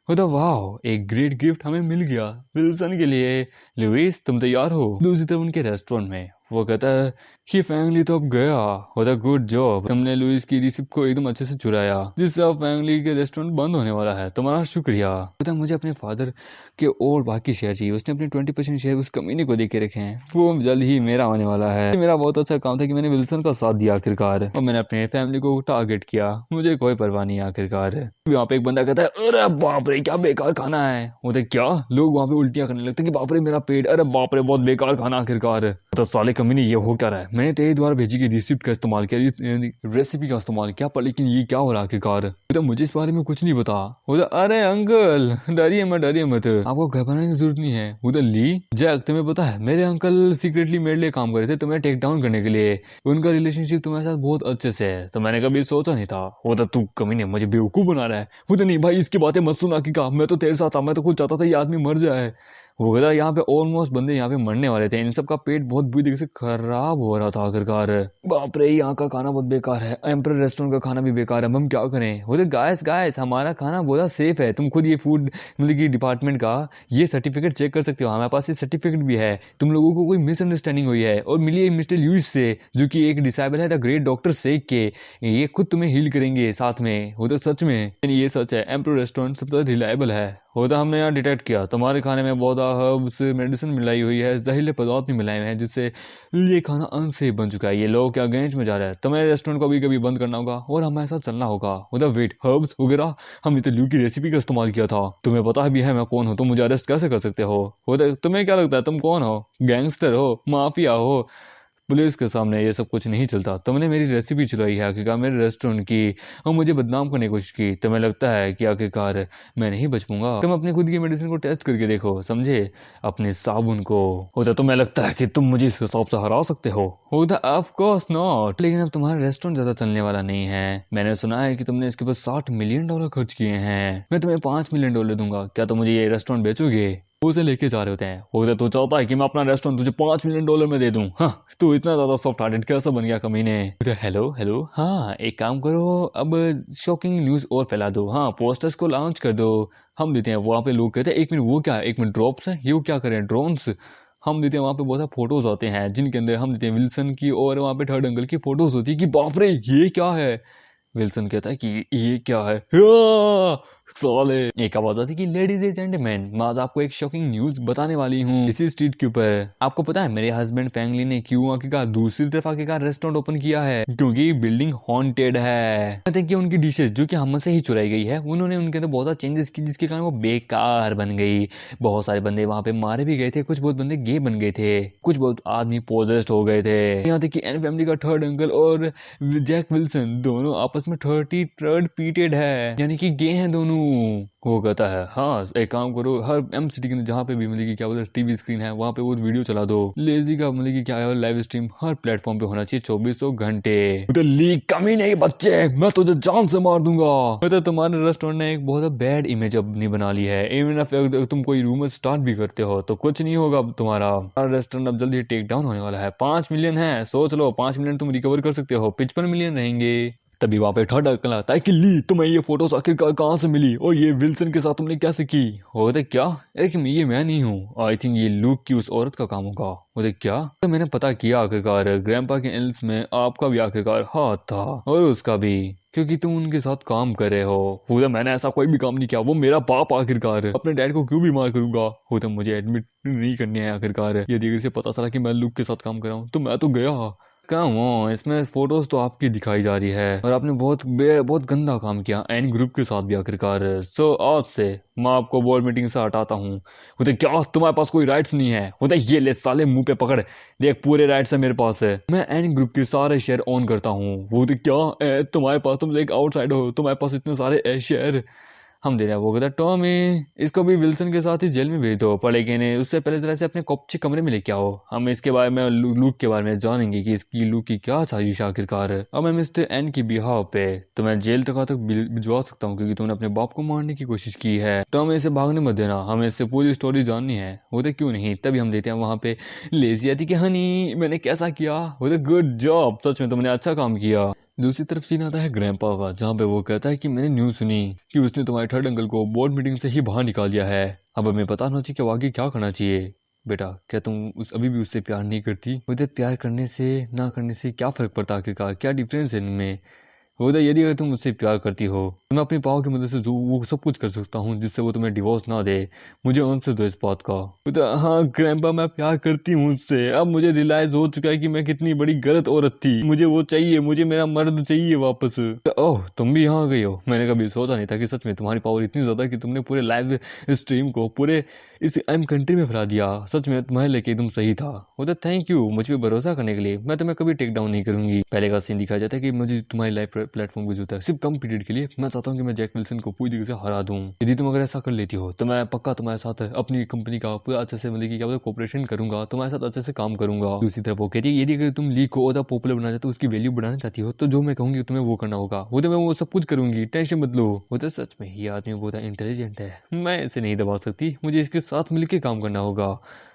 होता वाह एक ग्रेट गिफ्ट हमें मिल गया विल्सन के लिए। लुइस तुम तैयार हो? दूसरी तरफ उनके रेस्टोरेंट में वो कहता है ये फैमिली तो अब गया। होता गुड जॉब, तुमने लुइस की रिसिप्ट को एकदम अच्छे से चुराया, जिससे अब फैमिली के रेस्टोरेंट बंद होने वाला है। तुम्हारा शुक्रिया। होता मुझे अपने फादर के और बाकी शेयर चाहिए। उसने अपने 20% शेयर उस कमीने को दे के रखे हैं, वो जल्द ही मेरा होने वाला है। मेरा बहुत अच्छा काम था कि मैंने विल्सन का साथ दिया आखिरकार, और मैंने अपने फैमिली को टारगेट किया। मुझे कोई परवाह नहीं आखिरकार। वहाँ पे एक बंदा कहता है अरे बाप रे क्या बेकार खाना है। होता क्या लोग वहाँ पे उल्टियां करने लगते कि बाप रे मेरा पेट, अरे बाप रे बहुत बेकार खाना आखिरकार। तो साले कमीने ये हो क्या रहा है। मैंने तेरे द्वारा भेजी गई रिसिप्ट का इस्तेमाल किया, रेसिपी का इस्तेमाल किया, पर लेकिन ये क्या हो रहा है आखिरकार। तो मुझे इस बारे में कुछ नहीं पता। उधर अरे अंकल डरिए मत, आपको घबराने की जरूरत नहीं है। उधर ली जैक तुम्हें पता है मेरे अंकल सीक्रेटली मेरे लिए काम कर रहे थे तुम्हें टेक डाउन करने के लिए। उनका रिलेशनशिप तुम्हारे साथ बहुत अच्छे से है, तो मैंने कभी सोचा नहीं था। उधर तू कमीने मुझे बेवकूफ बना रहा है। उधर नहीं भाई इसकी बातें मत सुना कि मैं तो तेरे साथ था, मैं तो खुद चाहता था ये आदमी मर जाए। वो कहता यहाँ पे ऑलमोस्ट बंदे यहाँ पे मरने वाले थे, इन सब का पेट बहुत बुरी तरीके से खराब हो रहा था आखिरकार। बाप रे यहाँ का खाना बहुत बेकार है, एम्पर रेस्टोरेंट का खाना भी बेकार है, हम क्या करें। वो गाइस गाइस हमारा खाना बहुत सेफ है, तुम खुद ये फूड मतलब कि डिपार्टमेंट का ये सर्टिफिकेट चेक कर सकते हो, हमारे पास ये सर्टिफिकेट भी है। तुम लोगों को कोई मिसअंडरस्टैंडिंग हुई है और मिली है मिस्टर लुइस से, जो कि एक डिसेबल है, द ग्रेट डॉक्टर सेक के। ये खुद तुम्हें हील करेंगे साथ में। वो तो सच में ये सच है, एम्पर रेस्टोरेंट सबसे रिलायबल है। होता हमने यहाँ डिटेक्ट किया तुम्हारे खाने में बहुत हर्ब्स मेडिसिन मिलाई हुई है, जहरीले पदार्थ भी मिलाए हुए हैं, जिससे ये खाना अनसेफ बन चुका है। ये लोग क्या गैंज में जा रहा है, तुम्हें रेस्टोरेंट को भी कभी बंद करना होगा और हमारे साथ चलना होगा। उधर वेट हर्ब्स वगैरह हमने तो लू की रेसिपी का इस्तेमाल किया था। तुम्हें पता भी है मैं कौन हूँ, तुम मुझे अरेस्ट कैसे कर सकते हो। उधर तुम्हें क्या लगता है तुम कौन हो, गैंगस्टर हो, माफिया हो। पुलिस के सामने ये सब कुछ नहीं चलता। तुमने मेरी रेसिपी चुराई है आखिरकार मेरे रेस्टोरेंट की, और मुझे बदनाम करने की कोशिश की। तुम्हें लगता है कि आखिरकार मैं नहीं बच पाऊंगा। तुम अपने खुद की मेडिसिन को टेस्ट करके देखो, समझे, अपने साबुन को। होता तुम्हें लगता है कि तुम मुझे इस हिसाब से हरा सकते हो। होता ऑफ कोर्स नॉट, लेकिन अब तुम्हारा रेस्टोरेंट ज्यादा चलने वाला नहीं है। मैंने सुना है कि तुमने इसके ऊपर $60 मिलियन खर्च किए हैं। मैं तुम्हें $5 मिलियन दूंगा, क्या तुम मुझे ये रेस्टोरेंट बेचोगे। वो उसे लेके जा रहे होते हैं। वो तो चाहता है कि मैं अपना रेस्टोरेंट तुझे $5 मिलियन में दे दूं। हाँ तू इतना ज्यादा सॉफ्ट हार्टेड कैसा बन गया कमीने। हेलो हेलो हाँ एक काम करो, अब शॉकिंग न्यूज और फैला दो। हाँ पोस्टर्स को लॉन्च कर दो, हम देते हैं। वहाँ पे लोग कहते हैं एक मिनट वो क्या है, एक मिनट ड्रॉप्स है, ये वो क्या करें ड्रोन्स। हम देते हैं वहाँ पे बहुत सारे फोटोज आते हैं जिनके अंदर हम देते हैं विल्सन की, और वहाँ पे थर्ड अंकल की फोटोज होती है कि बाप रे ये क्या है। विल्सन कहता है कि ये क्या है। साले एक आवाज आती कि लेडीज एंड जेंटलमैन, मैं आज आपको एक शॉकिंग न्यूज बताने वाली हूँ इसी स्ट्रीट के ऊपर। आपको पता है मेरे हस्बैंड फैमिली ने क्यों आखिरकार दूसरी तरफ आखिरकार रेस्टोरेंट ओपन किया है, क्योंकि बिल्डिंग हॉन्टेड है। कहते हैं कि उनकी डिशेज जो कि हमसे ही चुराई गई है, उन्होंने उनके अंदर बहुत चेंजेस की, जिसके कारण वो बेकार बन गई। बहुत सारे बंदे वहां पे मारे भी गए थे, कुछ बहुत बंदे गे बन गए थे, कुछ बहुत आदमी पोजेस्ड हो गए थे। यहाँ तक कि एन फैमिली का थर्ड अंकल और जैक विल्सन दोनों आपस में 33rd पीटेड है, यानी कि गे हैं दोनों। वो कहता है हाँ एक काम करो, हर एम सिटी के अंदर जहाँ पे भी मतलब कि क्या बोलते हैं टीवी स्क्रीन है, वहाँ पे वो वीडियो चला दो। लेजी का मतलब कि क्या है लाइव स्ट्रीम हर प्लेटफॉर्म पे होना चाहिए 24 घंटे। तो लीक कमी नहीं बच्चे, मैं तुझे जान से मार दूंगा। तो तुम्हारे रेस्टोरेंट ने एक बहुत बैड इमेज अपनी बना ली है। इवन अगर तुम कोई रूमर स्टार्ट भी करते हो तो कुछ नहीं होगा तुम्हारा रेस्टोरेंट अब जल्दी टेक डाउन होने वाला है। 5 मिलियन है, सोच लो 5 मिलियन तुम रिकवर कर सकते हो, 55 मिलियन रहेंगे। तभी वहां पे थर्ड अंकल आता है कि ली तुम्हें ये फोटोज आखिरकार कहाँ से मिली, और ये विल्सन के साथ तुमने कैसे की। होते क्या ये मैं नहीं हूँ, आई थिंक ये लूक की उस औरत का काम होगा। होते क्या तो मैंने पता किया आखिरकार ग्रैंडपा के एल्स में आपका भी आखिरकार हाथ था, और उसका भी, क्योंकि तुम उनके साथ काम कर रहे हो। होता मैंने ऐसा कोई भी काम नहीं किया, वो मेरा बाप आखिरकार, अपने डैड को क्यों बीमार करूंगा। होता मुझे एडमिट नहीं करनी है आखिरकार, यदि अगर से पता चला कि मैं लूक के साथ काम कर रहा हूँ तो मैं तो गया। काम हो इसमें फोटोज तो आपकी दिखाई जा रही है, और आपने बहुत गंदा काम किया एन ग्रुप के साथ भी आखिरकार। सो आज से मैं आपको बोर्ड मीटिंग से हटाता हूँ। होते क्या तुम्हारे पास कोई राइट्स नहीं है। होते ये ले साले मुंह पे पकड़, देख पूरे राइट्स है मेरे पास है, मैं एन ग्रुप के सारे शेयर ओन करता हूँ। वो तो क्या तुम्हारे पास, तुम एक आउटसाइड हो, तुम्हारे पास इतने सारे शेयर हम दे रहे हैं। वो कहता टॉमी इसको भी विल्सन के साथ ही जेल में भेज दो, पर लेकिन उससे पहले जरा से अपने कच्चे कमरे में लेके आओ, हम इसके बारे में लूक के बारे में जानेंगे कि इसकी लूक की क्या साजिश आखिरकार है। अब मैं मिस्टर एन की बिहाव पे तुम्हें जेल तक भिजवा सकता हूँ, क्योंकि तुमने अपने बाप को मारने की कोशिश की है। टॉमी इसे भागने मत देना, हमें इससे पूरी स्टोरी जाननी है। वो तो क्यों नहीं, तभी हम देते हैं वहां पे लेजी आती कि हनी मैंने कैसा किया। वो तो गुड जॉब, सच में तुमने अच्छा काम किया। दूसरी तरफ सीन आता है ग्रैंपा का, जहाँ पे वो कहता है कि मैंने न्यूज सुनी कि उसने तुम्हारे थर्ड अंकल को बोर्ड मीटिंग से ही बाहर निकाल दिया है। अब हमें पता होना चाहिए कि आगे क्या करना चाहिए। बेटा क्या तुम अभी भी उससे प्यार नहीं करती? बोलते प्यार करने से ना करने से क्या फर्क पड़ता आखिरकार, क्या डिफरेंस है इनमें? होता यदि अगर तुम मुझसे प्यार करती हो तो मैं अपनी पाव की मदद से जो वो सब कुछ कर सकता हूँ जिससे वो तुम्हें डिवोर्स ना दे। मुझे आंसर दो इस बात का। होता हाँ ग्रैंपा मैं प्यार करती हूँ उससे। अब मुझे रियलाइज हो चुका है कि मैं कितनी बड़ी गलत औरत थी। मुझे वो चाहिए, मुझे मेरा मर्द चाहिए वापस। ओह तुम भी यहाँ आ गई हो। मैंने कभी सोचा नहीं था कि सच में तुम्हारी पावर इतनी ज्यादा है कि तुमने पूरे लाइव स्ट्रीम को पूरे इस एम कंट्री में फैला दिया। सच में तुम्हारे लेके एकदम सही था। होता थैंक यू मुझ पर भरोसा करने के लिए। मैं तुम्हें कभी टेक डाउन नहीं करूंगी। पहले का सीन दिखाया जाता है कि मुझे तुम्हारी लाइफ प्लेटफॉर्म की जरूरत है सिर्फ कम पीरियड के लिए। मैं चाहता हूँ कि मैं जैक विल्सन को पूरी तरीके से हरा दूं। यदि तुम अगर ऐसा कर लेती हो तो मैं पक्का तुम्हारे साथ अपनी कंपनी का पूरा अच्छे से मतलब कि क्या कोऑपरेशन करूंगा, तुम्हारे साथ अच्छे से काम करूंगा। दूसरी तरफ वो कहती है यदि अगर तुम लीग को और पॉपुलर बनाना चाहते हो, उसकी वैल्यू बढ़ाना चाहती हो, तो जो मैं कहूंगी तुम्हें वो करना होगा। वो तो मैं वो सब कुछ करूंगी, टेंशन मत लो। वो तो सच में ये आदमी बहुत इंटेलिजेंट है, मैं इसे नहीं दबा सकती, मुझे इसके साथ मिलकर काम करना होगा।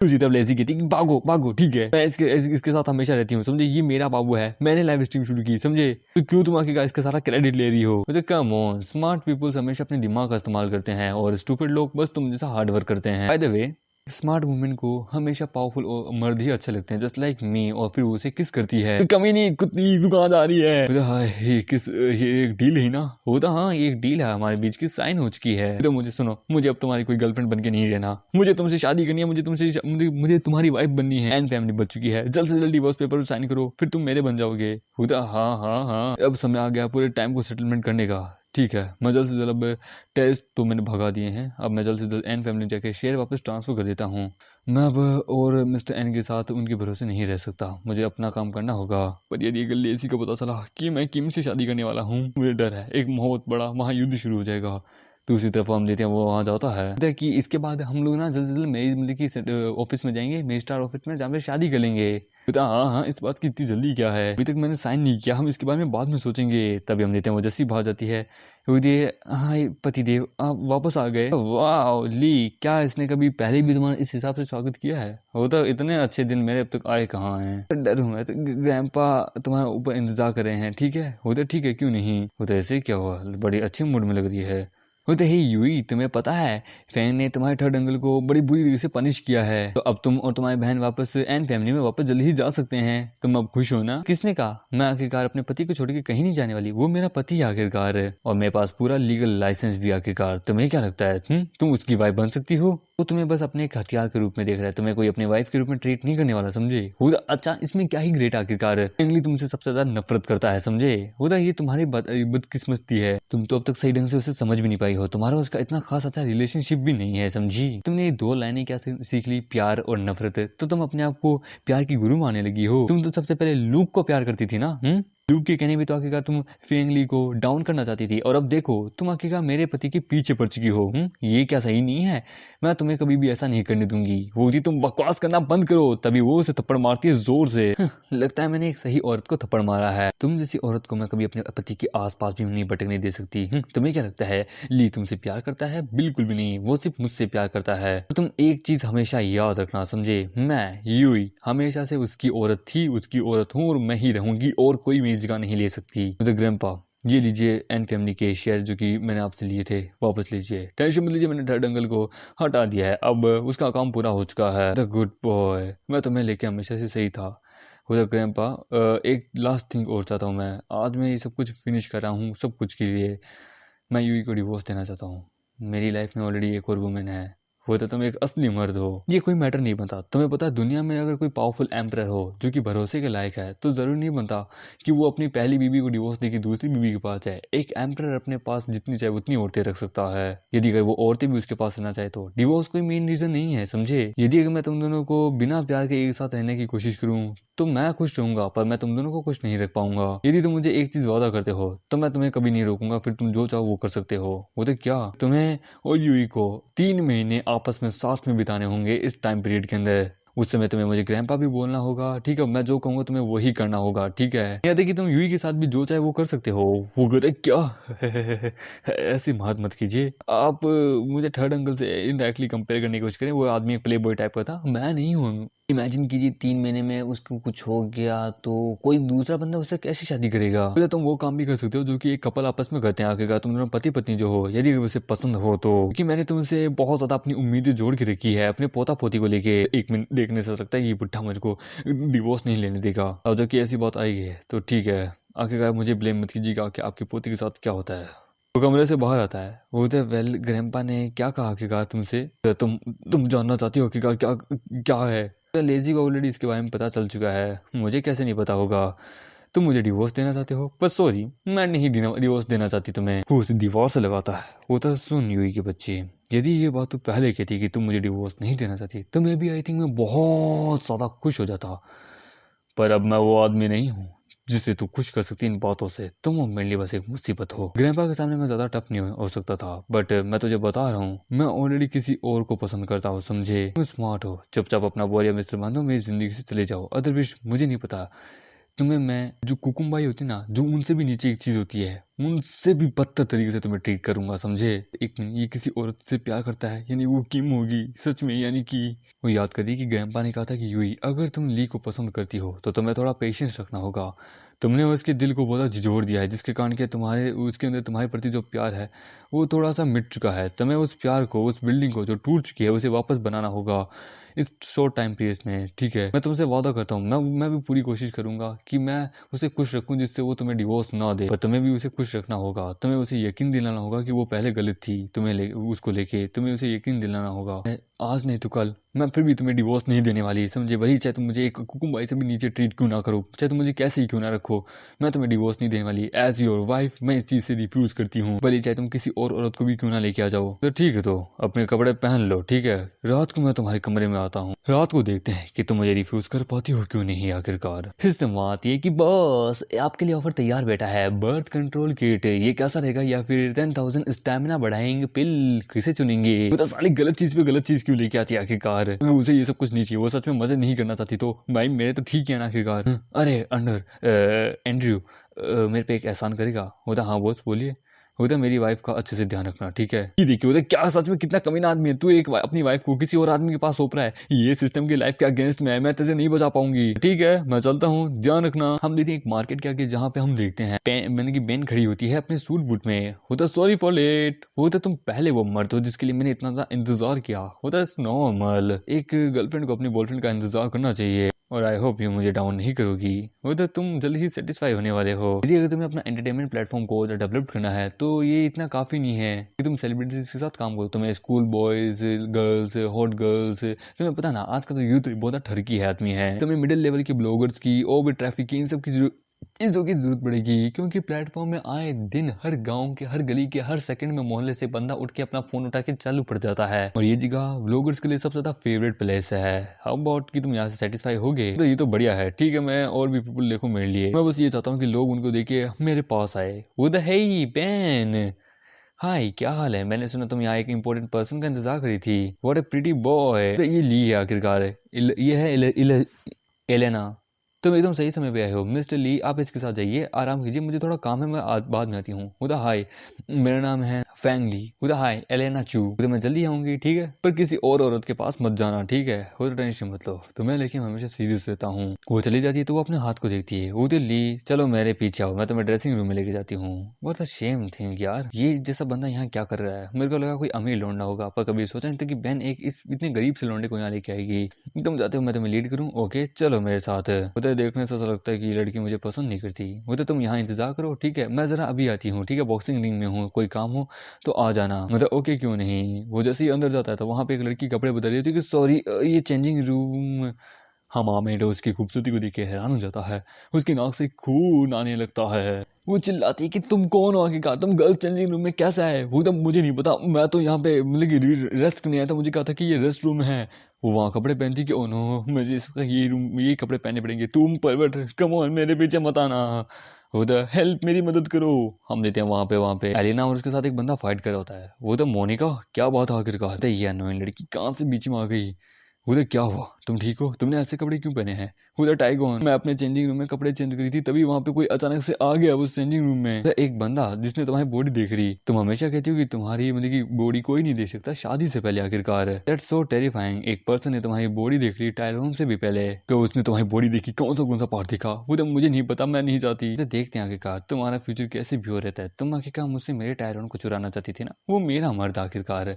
दूसरी तरफ लेजी कहती है भागो भागो, ठीक है मैं इसके साथ हमेशा रहती हूँ, समझे, ये मेरा बाबू है, मैंने लाइव स्ट्रीम शुरू की, समझे, तो क्यों तुम आके इसका सारा क्रेडिट ले रही हो? तो कम ऑन, स्मार्ट पीपल्स हमेशा अपने दिमाग का इस्तेमाल करते हैं और स्टूपिड लोग बस तुम जैसा हार्ड वर्क करते हैं। By the way smart women को हमेशा पावरफुल मर्द ही अच्छे लगते हैं, जस्ट लाइक मी। और फिर वो उसे किस करती है, तो कमी नहीं कुत्ती दुकानदारी है। तो हाँ ये एक डील है ना? होता हाँ ये एक डील है हमारे बीच की, साइन हो चुकी है। तो मुझे सुनो, मुझे अब तुम्हारी कोई गर्लफ्रेंड बन के नहीं रहना, मुझे तुमसे शादी करनी है, मुझे तुम्हारी वाइफ बननी है। एंड फैमिली बच चुकी है, जल्द से जल्द डिवोर्स पेपर साइन करो, फिर तुम मेरे बन जाओगे। होता हाँ हाँ हाँ अब समय आ गया पूरे टाइम को सेटलमेंट करने का। ठीक है मैं जल्द से जल्द, अब टेस्ट तो मैंने भगा दिए हैं, अब मैं जल्द से जल्द एन फैमिली जाके शेयर वापस ट्रांसफर कर देता हूँ। मैं अब और मिस्टर एन के साथ उनके भरोसे नहीं रह सकता, मुझे अपना काम करना होगा। पर यदि अगर लेसी को पता चला कि मैं किम से शादी करने वाला हूँ, मुझे डर है एक बहुत बड़ा महायुद्ध शुरू हो जाएगा। दूसरी तरफ हम देते हैं वो वहाँ जाता है कि इसके बाद हम लोग ना जल्द से जल्द मेरी मतलब कि ऑफिस में जाएंगे, मेरी स्टार ऑफिस में, जहाँ पे शादी कर लेंगे। बेटा हाँ हाँ इस बात की इतनी जल्दी क्या है, अभी तक मैंने साइन नहीं किया, हम इसके बारे में बाद में सोचेंगे। तभी हम देते हैं वो जस्सी भाग जाती है। हाँ पतिदेव आप वापस आ गए, वाह ली, क्या इसने कभी पहले भी तुम्हारा इस हिसाब से स्वागत किया है? वो तो इतने अच्छे दिन मेरे अब तक आए कहाँ हैं? डर हूँ मैं तो, ग्रैंपा तुम्हारे ऊपर इंतजार कर रहे हैं, ठीक है? वो तो ठीक है, क्यों नहीं? वो तो ऐसे क्या हुआ, बड़ी अच्छी मूड में लग रही है। वो तो ही यूई, तुम्हें पता है फैन ने तुम्हारे थर्ड अंकल को बड़ी बुरी तरीके से पनिश किया है, तो अब तुम और तुम्हारी बहन वापस एन फैमिली में वापस जल्दी ही जा सकते हैं। तुम अब खुश हो ना? किसने कहा? मैं आखिरकार अपने पति को छोड़ के कहीं नहीं जाने वाली, वो मेरा पति है आखिरकार, और मेरे पास पूरा लीगल लाइसेंस भी आखिरकार। तुम्हें क्या लगता है तुम उसकी वाइफ बन सकती हो? वो तुम्हें बस अपने एक हथियार के रूप में देख रहा है, तुम्हें कोई अपने वाइफ के रूप में ट्रीट नहीं करने वाला, समझे? हुदा अच्छा इसमें क्या ही ग्रेट आखिरकार, इंगली तुमसे सबसे ज्यादा नफरत करता है, समझे? हुदा ये तुम्हारी बदकिस्मती है, तुम तो अब तक सही ढंग से उसे समझ भी नहीं पाई हो, तुम्हारा उसका इतना खास अच्छा रिलेशनशिप भी नहीं है, समझी? तुमने ये दो लाइनें क्या सीख ली, प्यार और नफरत, तो तुम अपने आप को प्यार की गुरु मानने लगी हो। तुम तो सबसे पहले लूक को प्यार करती थी ना? लूक के कहने भी तो आखिरकार तुम फेंगली को डाउन करना चाहती थी, और अब देखो तुम आखिरकार मेरे पति के पीछे पड़ चुकी हो। ये क्या सही नहीं है? मैं तुम्हें कभी भी ऐसा नहीं करने दूंगी। वो जी तुम बकवास करना बंद करो, तभी वो उसे थप्पड़ मारती है जोर से। लगता है मैंने एक सही औरत को थप्पड़ मारा है। तुम जैसी औरत को मैं कभी अपने पति के आसपास भी नहीं भटकने दे सकती। तुम्हें क्या लगता है ली तुमसे प्यार करता है? बिल्कुल भी नहीं, वो सिर्फ मुझसे प्यार करता है। तो तुम एक चीज हमेशा याद रखना, समझे? मैं यूई हमेशा से उसकी औरत थी, उसकी औरत हूँ, और मैं ही रहूंगी, और कोई मेरी जगह नहीं ले सकती। ग्रैंपा ये लीजिए एन फैमिली के शेयर जो कि मैंने आपसे लिए थे, वापस लीजिए, टेंशन मत लीजिए, मैंने थर्ड अंकल को हटा दिया है, अब उसका काम पूरा हो चुका है। द गुड बॉय, मैं तुम्हें लेके हमेशा से सही था। ग्रैंपा एक लास्ट थिंग और चाहता हूँ मैं, आज मैं ये सब कुछ फिनिश कर रहा हूँ सब कुछ के लिए। मैं यूई को डिवोर्स देना चाहता हूँ। मेरी लाइफ में ऑलरेडी एक और वुमेन है, वो तो तुम एक असली मर्द हो। ये कोई मैटर नहीं बनता, तुम्हें पता है दुनिया में अगर कोई पावरफुल एम्परर हो जो कि भरोसे के लायक है, तो जरूरी नहीं बनता कि वो अपनी पहली बीवी को डिवोर्स देके दूसरी बीवी के पास जाए। एक एम्परर अपने पास जितनी चाहे उतनी औरतें रख सकता है, यदि अगर वो औरतें भी उसके पास रहना चाहे तो। डिवोर्स कोई मेन रीजन नहीं है, समझे? यदि अगर मैं तुम दोनों को बिना प्यार के एक साथ रहने की कोशिश करूँ तो मैं खुश रहूंगा, पर मैं तुम दोनों को खुश नहीं रख पाऊंगा। यदि तुम मुझे एक चीज वादा करते हो तो मैं तुम्हें कभी नहीं रोकूंगा, फिर तुम जो चाहो वो कर सकते हो। वो तो क्या, तुम्हें और यूई को 3 महीने आपस में साथ में बिताने होंगे इस टाइम पीरियड के अंदर। उस समय तुम्हें मुझे ग्रैंपा भी बोलना होगा, ठीक है? मैं जो कहूंगा तुम्हें वही करना होगा, ठीक है? याद है कि तुम यूई के साथ भी जो चाहे वो कर सकते हो। वो करे क्या? ऐसी बात मत कीजिए आप। मुझे थर्ड अंकल से इनडायरेक्टली कंपेयर करने की कोशिश करें, वो आदमी एक प्ले बॉय टाइप का था, मैं नहीं हूँ। इमेजिन कीजिए 3 महीने में उसको कुछ हो गया तो कोई दूसरा बंदा उससे कैसे शादी करेगा। तो तुम वो काम भी कर सकते हो जो कि एक कपल आपस में करते हैं आखिरकार, तुम दोनों पति पत्नी जो हो, यदि उसे पसंद हो तो। क्योंकि मैंने तुमसे बहुत ज्यादा अपनी उम्मीदें जोड़ के रखी है अपने पोता पोती को लेके। एक मिनट देखने से लगता है ये बुढ़ा मेरे को डिवोर्स नहीं लेने देगा, और जबकि ऐसी बात आई है तो ठीक है, आखिरकार मुझे ब्लेम मत कीजिएगा कि आपकी पोती के साथ क्या होता है। वो कमरे से बाहर आता है। वो तो वेल ग्रैंपा ने क्या कहा आखिरकार तुमसे? तुम जानना चाहती हो आखिरकार क्या क्या है? लेजी को ऑलरेडी इसके बारे में पता चल चुका है, मुझे कैसे नहीं पता होगा। तुम मुझे डिवोर्स देना चाहते हो, पर सॉरी मैं नहीं डिवोर्स देना चाहती तुम्हें। वो उसे दीवार से लगाता है। वो तो सुन यूई के बच्चे, यदि ये बात तू पहले कहती कि तुम मुझे डिवोर्स नहीं देना चाहती तो मैं भी आई थिंक मैं बहुत ज्यादा खुश हो जाता, पर अब मैं वो आदमी नहीं हूँ जिसे तू खुश कर सकती इन बातों से। तुम मेरे लिए बस एक मुसीबत हो। ग्रैंपा के सामने मैं ज्यादा टफ नहीं हो सकता था, बट मैं तुझे बता रहा हूँ मैं ऑलरेडी किसी और को पसंद करता हूँ, समझे? तुम स्मार्ट हो, चुपचाप अपना बोरिया मिस्टर बांधो, मेरी जिंदगी से चले जाओ, अदरवाइज मुझे नहीं पता तुम्हें मैं जो कुकुम्बाई होती ना, जो उनसे भी नीचे एक चीज होती है, उनसे भी बदतर तरीके से तुम्हें ट्रीट करूंगा, समझे? एक मिनट, ये किसी औरत से प्यार करता है, यानी वो किम होगी सच में? यानी कि वो याद करिए कि ग्रैंपा ने कहा था कि यूई अगर तुम ली को पसंद करती हो तो तुम्हें थोड़ा पेशेंस रखना होगा। तुमने उसके दिल को बहुत झिझोड़ दिया है, जिसके कारण के तुम्हारे उसके अंदर तुम्हारे प्रति जो प्यार है वो थोड़ा सा मिट चुका है। तुम्हें उस प्यार को, उस बिल्डिंग को जो टूट चुकी है, उसे वापस बनाना होगा इस शॉर्ट टाइम पीरियड में, ठीक है? मैं तुमसे वादा करता हूँ, मैं भी पूरी कोशिश करूंगा कि मैं उसे खुश रखूं जिससे वो तुम्हें डिवोर्स ना दे, पर तुम्हें भी उसे खुश रखना होगा। तुम्हें उसे यकीन दिलाना होगा कि वो पहले गलत थी उसको लेके तुम्हें उसे यकीन दिलाना होगा। आज नहीं तो कल मैं फिर भी तुम्हें डिवोर्स नहीं देने वाली, समझे? वही चाहे तुम मुझे एक कुकुम्बाई से भी नीचे ट्रीट क्यों ना करो, चाहे तुम मुझे कैसे ही क्यों ना रखो, मैं तुम्हें डिवोर्स नहीं देने वाली। एज योर वाइफ मैं इस चीज से रिफ्यूज करती हूँ, भले चाहे तुम किसी और औरत को भी क्यों ना लेके आ जाओ। तो ठीक है, तो अपने कपड़े पहन लो, ठीक है? रात को मैं तुम्हारे कमरे में आता हूँ, रात को देखते हैं कि तुम मुझे रिफ्यूज कर पाती हो क्यों नहीं आखिरकार। सिस्टम आती है कि बॉस आपके लिए ऑफर तैयार बैठा है, बर्थ कंट्रोल किट, ये कैसा रहेगा? या फिर 10,000 स्टैमिना बढ़ाएंगे पिल, किसे चुनेंगे? तो साली गलत चीज पे गलत चीज क्यों लेके आती है आखिरकार? उसे ये सब कुछ नहीं चाहिए, वो सच में मजे नहीं करना चाहती तो भाई मेरे तो ठीक है ना आखिरकार। अरे एंड्रयू, मेरे पे एक एहसान करेगा? होता हाँ बॉस बोलिए। होता मेरी वाइफ का अच्छे से ध्यान रखना, ठीक है? ये देखिए होता क्या सच में कितना कमीना आदमी है तू, एक अपनी वाइफ को किसी और आदमी के पास सौंप रहा है। ये सिस्टम की लाइफ के अगेंस्ट में है, मैं तुझे नहीं बचा पाऊंगी, ठीक है? मैं चलता हूँ, ध्यान रखना। हम देखते हैं एक मार्केट के आगे जहाँ पे हम देखते हैं मैंने की बेन खड़ी होती है अपने सूट बूट में। होता सॉरी फॉर लेट। होता तुम पहले वो मर्द हो जिसके लिए मैंने इतना ज्यादा इंतजार किया। होता नॉर्मल, एक गर्लफ्रेंड को अपनी बॉयफ्रेंड का इंतजार करना चाहिए, और आई होप यू मुझे डाउन नहीं करोगी। वो तो तुम जल्द ही सेटिस्फाई होने वाले हो। यदि अगर तुम्हें अपना एंटरटेनमेंट प्लेटफॉर्म को डेवलप करना है तो ये इतना काफी नहीं है कि तुम सेलिब्रिटीज के साथ काम करो। तुम्हें school boys, girls, hot girls, तुम्हें पता ना आज का तो यूथ बहुत ठरकी है आदमी है, तुम्हें मिडिल लेवल के ब्लॉगर्स की, ओवर ट्रैफिक की, इन सब की चीजों की जरूरत पड़ेगी, क्योंकि प्लेटफॉर्म में आए दिन हर गांव के, हर गली के, हर सेकंड में मोहल्ले से बंदा उठ के अपना फोन उठा के चालू पड़ जाता है, और ये जगह व्लॉगर्स के लिए सबसे ज्यादा फेवरेट प्लेस है। हाउ अबाउट कि तुम यहाँ से सेटिस्फाई हो गए? तो ये तो बढ़िया है, ठीक है? मैं और भी पीपल देखो मेरे लिए, मैं बस ये चाहता हूँ कि लोग उनको देख के मेरे पास आए। वो द हे बेन, हाय क्या हाल है? मैंने सुना तुम यहाँ एक इम्पोर्टेंट पर्सन का इंतजार करी थी। What A pretty boy. तो ये ली है आखिरकार, ये है एलेना। तुम एकदम सही समय पे आए हो मिस्टर ली, आप इसके साथ जाइए, आराम कीजिए, मुझे थोड़ा काम है, मैं बाद में आती हूँ। उदा हाय, मेरा नाम है फैंग ली। उदा हाय एलेना चू। उधर मैं जल्दी आऊंगी, ठीक है? पर किसी और औरत के पास मत जाना, ठीक है? उधर टेंशन मत लो, तुम्हें लेकिन हमेशा सीरियस रहता हूँ। वो चली जाती है तो वो अपने हाथ को देखती है। उधर ली, चलो मेरे पीछे आओ, मैं तुम्हें ड्रेसिंग रूम में लेके जाती हूँ। व्हाट अ शेम थिंग यार, ये जैसा बंदा यहाँ क्या कर रहा है? मेरे को लगा कोई अमीर लौंडा होगा, पर कभी सोचा नहीं था कि बहन एक इतने गरीब से लौंडे को यहाँ लेके आएगी। तुम जाते हो मैं तुम्हें लीड करूँ? ओके चलो मेरे साथ। उधर देखने से ऐसा लगता है कि ये लड़की मुझे पसंद नहीं करती। उधर तुम यहाँ इंतजार करो, ठीक है? मैं जरा अभी आती हूँ, ठीक है? बॉक्सिंग रिंग में हूँ, कोई काम हो तो आ जाना। मतलब ओके क्यों नहीं। वो जैसे ही अंदर जाता है तो वहाँ पे एक लड़की कपड़े बदल रही थी कि सॉरी ये चेंजिंग रूम। हमामेडो उसकी खूबसूरती को देख के हैरान हो जाता है, उसकी नाक से खून आने लगता है। वो चिल्लाती है कि तुम कौन हो आखिरकार, तुम गर्ल्स चेंजिंग रूम में कैसे आए? वो तो मुझे नहीं पता, मैं तो यहाँ पे मतलब कि रेस्ट करने आया था, मुझे कहा था कि ये रेस्ट रूम है। वो वहाँ कपड़े पहनती कि ओ नो मुझे इसका ये रूम, ये कपड़े पहनने पड़ेंगे। तुम परवट कम ऑन मेरे पीछे मत आना। वो तो हेल्प, मेरी मदद करो। हम लेते हैं वहाँ पे एलिना और उसके साथ एक बंदा फाइट कर रहा होता है। वो तो मोनिका, क्या बात है आखिरकार? ये अनोइंग लड़की कहाँ से बीच में आ गई? उधर क्या हुआ? तुम ठीक हो? तुमने ऐसे कपड़े क्यों पहने हैं? उधर टाइगोन, मैं अपने चेंजिंग रूम में कपड़े चेंज करी थी, तभी वहाँ पे कोई अचानक से आ गया उस चेंजिंग रूम में। एक बंदा जिसने तुम्हारी बॉडी देख रही। तुम हमेशा कहती हो कि तुम्हारी मतलब की बॉडी कोई नहीं देख सकता शादी से पहले, आखिरकार दैट्स सो टेरिफाइंग। एक पर्सन ने तुम्हारी बॉडी देख ली टाइगोन से भी पहले। तो उसने तुम्हारी बॉडी देखी, कौन सा पार्ट देखा वो तो मुझे नहीं पता, मैं नहीं चाहती। तो देखते हैं आखिरकार तुम्हारा फ्यूचर कैसे व्यू रहता है। तुम आखिरकार मुझसे मेरे टायरन को चुराना चाहती थी ना, वो मेरा मर्द आखिरकार,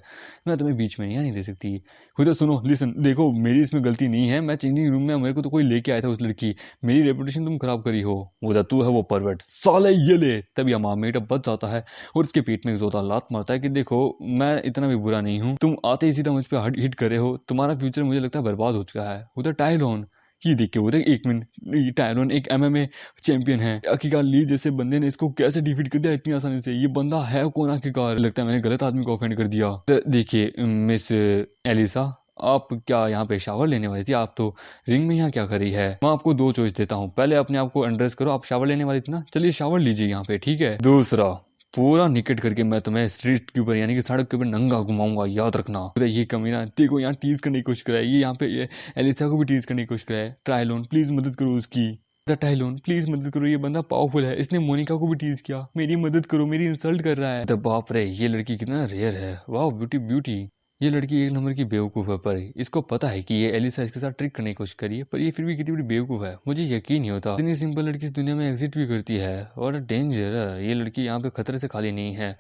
मैं तुम्हें बीच में नहीं दे सकती। खुद सुनो, लिसन, देखो मेरी इसमें गलती नहीं है, मैं चेंजिंग रूम में मेरे को तो कोई लेके आया था उस लड़की, मेरी रेपुटेशन तुम खराब करी हो। वो तू है वो परवर्ट साले, ये ले। तभी हमारा मेट बच जाता है और उसके पेट में एक जोता लात मारता है कि देखो मैं इतना भी बुरा नहीं हूँ, तुम आते ही सीधा मुझ पर हिट करे हो, तुम्हारा फ्यूचर मुझे लगता है बर्बाद हो चुका है। उधर टायरन, ये देख के उधर एक मिनट, ये टायरन एक एमएमए चैंपियन है, आखिरकार ली जैसे बंदे ने इसको कैसे डिफीट कर दिया इतनी आसानी से। ये बंदा है कौन आखिरकार, लगता है मैंने गलत आदमी को ऑफेंड कर दिया। तो देखिए मिस एलिसा, आप क्या यहाँ पे शावर लेने वाली थी? आप तो रिंग में यहाँ क्या करी है? मैं आपको दो चॉइस देता हूँ, पहले अपने आप को अनड्रेस करो, आप शावर लेने वाली थी ना, चलिए शावर लीजिए यहाँ पे, ठीक है। दूसरा, पूरा निकट करके मैं तुम्हें स्ट्रीट के ऊपर यानी कि सड़क के ऊपर नंगा घुमाऊंगा, याद रखना। ये कमीना देखो यहाँ टीज करने की कोशिश कराए, ये यहाँ पे ये एलिसा को भी टीज करने की कोशिश कराए। ट्रायलोन प्लीज मदद करो उसकी, टाइलोन प्लीज मदद करो, ये बंदा पावरफुल है, इसने मोनिका को भी टीज किया, मेरी मदद करो, मेरी इंसल्ट कर रहा है। तो बाप रे, ये लड़की कितना रेयर है, वाह ब्यूटी ब्यूटी। ये लड़की एक नंबर की बेवकूफ़ है, पर इसको पता है कि ये एलिसा इसके साथ ट्रिक करने की कोशिश करी है, पर ये फिर भी कितनी बड़ी बेवकूफ़ है, मुझे यकीन नहीं होता इतनी सिंपल लड़की इस दुनिया में एग्जिट भी करती है। और डेंजर, ये लड़की यहाँ पे खतरे से खाली नहीं है।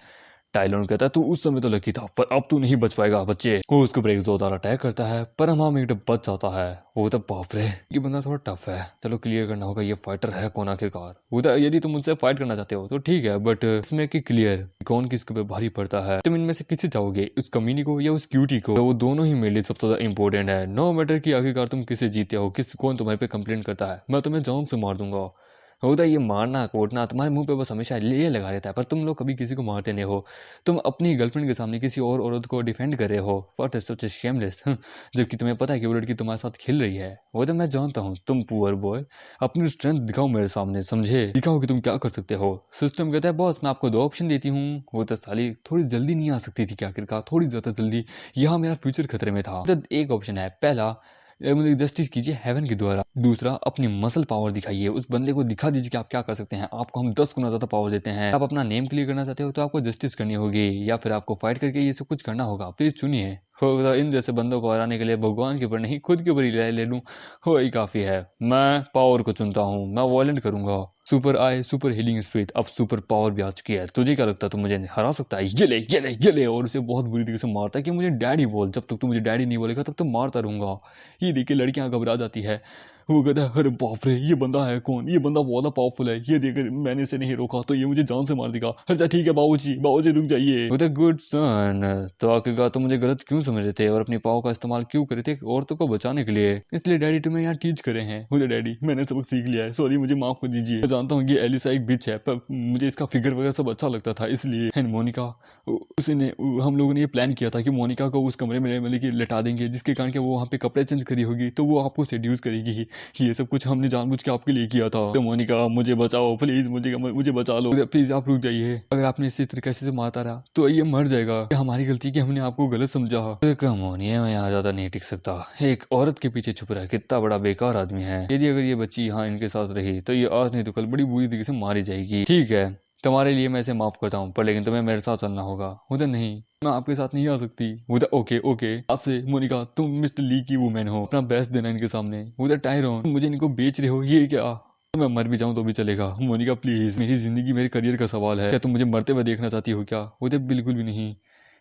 टाइलोन कहता है तू उस समय तो लकी था, पर अब तू नहीं बच पाएगा बच्चे। वो उसके ऊपर एक जोरदार अटैक करता है, पर हम एकदम बच जाता है। वो तो बाप रे, ये बंदा थोड़ा टफ है, चलो क्लियर करना होगा ये फाइटर है कौन आखिरकार। वो तो यदि तुम मुझसे फाइट करना चाहते हो तो ठीक है, बट इसमें कि क्लियर कौन किसके ऊपर भारी पड़ता है। तुम इनमें से किसे चाहोगे, उस कमीनी को या उस क्यूटी को? तो वो दोनों ही मेरे लिए सबसे ज्यादा इंपॉर्टेंट है। नो मैटर कि आखिरकार तुम किसे जीते हो, कौन तुम्हारे पे कंप्लेंट करता है, मैं तुम्हें जान से मार दूंगा। होता है ये मारना कोटना तुम्हारे मुंह पे बस हमेशा ये लगा रहता है, पर तुम लोग कभी किसी को मारते नहीं हो। तुम अपनी गर्लफ्रेंड के सामने किसी और औरत को डिफेंड कर रहे हो, व्हाट इज सच शेमलेस, जबकि तुम्हें पता है कि वो लड़की तुम्हारे साथ खेल रही है। वो तो मैं जानता हूँ, तुम पुअर बॉय, अपनी स्ट्रेंथ दिखाओ मेरे सामने, समझे, दिखाओ कि तुम क्या कर सकते हो। सिस्टम कहता है बॉस मैं आपको 2 ऑप्शन देती हूँ। वो तो साली थोड़ी जल्दी नहीं आ सकती थी क्या आखिरकार, थोड़ी ज्यादा जल्दी, यहाँ मेरा फ्यूचर खतरे में था। तो एक ऑप्शन है, पहला मतलब जस्टिस कीजिए हेवन के द्वारा, दूसरा अपनी मसल पावर दिखाइए, उस बंदे को दिखा दीजिए कि आप क्या कर सकते हैं, आपको हम 10 गुना ज्यादा पावर देते हैं। आप अपना नेम क्लियर करना चाहते हो तो आपको जस्टिस करनी होगी, या फिर आपको फाइट करके ये सब कुछ करना होगा, प्लीज चुनिए। होगा इन जैसे बंदों को हराने के लिए भगवान के ऊपर नहीं खुद के ऊपर ही ले लूं, हो ही काफी है। मैं पावर को चुनता हूँ, मैं वॉयलेंट करूंगा। सुपर आई सुपर हीलिंग स्पीड, अब सुपर पावर भी आ चुकी है, तुझे क्या लगता है तू मुझे हरा सकता है? ये ले ये ले ये ले, और उसे बहुत बुरी तरीके से मारता है कि मुझे डैडी बोल, जब तक तू मुझे डैडी नहीं बोलेगा तब तक मारता रहूंगा। ये देखिए लड़कियां घबरा जाती है। वो कहता है अरे बाप रे ये बंदा है कौन, ये बंदा बहुत पावरफुल है, ये देखकर मैंने इसे नहीं रोका तो ये मुझे जान से मार देगा। अच्छा ठीक है बाबूजी रुक जाइए। वो गुड सन, तो आखिरकार तुम मुझे गलत क्यों समझ रहे थे और अपनी पावर का इस्तेमाल क्यों करे थे औरतों को बचाने के लिए? इसलिए डैडी तुम्हें यहाँ टीच करे हैं। मुझे डैडी मैंने सबक सीख लिया है, सॉरी मुझे माफ कर दीजिए। मैं जानता हूँ कि एलिसा एक बिच है, पर मुझे इसका फिगर वगैरह सब अच्छा लगता था इसलिए। एंड मोनिका, उसने हम लोगों ने ये प्लान किया था कि मोनिका को उस कमरे में मतलब कि लेटा देंगे, जिसके कारण कि वो वहाँ पे कपड़े चेंज करी होगी तो वो आपको सेड्यूस करेगी। ये सब कुछ हमने जानबूझ के आपके लिए किया था। तो मोनिका मुझे बचाओ प्लीज, मुझे बचा लो प्लीज, आप रुक जाइए। अगर आपने इसी तरीके से मारता रहा तो ये मर जाएगा, हमारी गलती कि हमने आपको गलत समझा। कम होनी मैं यहाँ ज्यादा नहीं टिक सकता, एक औरत के पीछे छुप रहा है, कितना बड़ा बेकार आदमी है। यदि अगर ये बच्ची यहाँ इनके साथ रही तो ये आज नहीं तो कल बड़ी बुरी तरीके से मारी जाएगी। ठीक है तुम्हारे लिए मैं इसे माफ करता हूँ, पर लेकिन तुम्हें मेरे साथ चलना होगा। उधर नहीं, मैं आपके साथ नहीं आ सकती। उधर ओके आज से मोनिका तुम मिस्टर ली की वुमेन हो, अपना बेस्ट देना इनके सामने। उधर टायरन मुझे इनको बेच रहे हो, ये क्या? मैं मर भी जाऊं तो भी चलेगा। मोनिका प्लीज, मेरी जिंदगी मेरे करियर का सवाल है, क्या तुम मुझे मरते हुए देखना चाहती हो क्या? उधर बिल्कुल भी नहीं।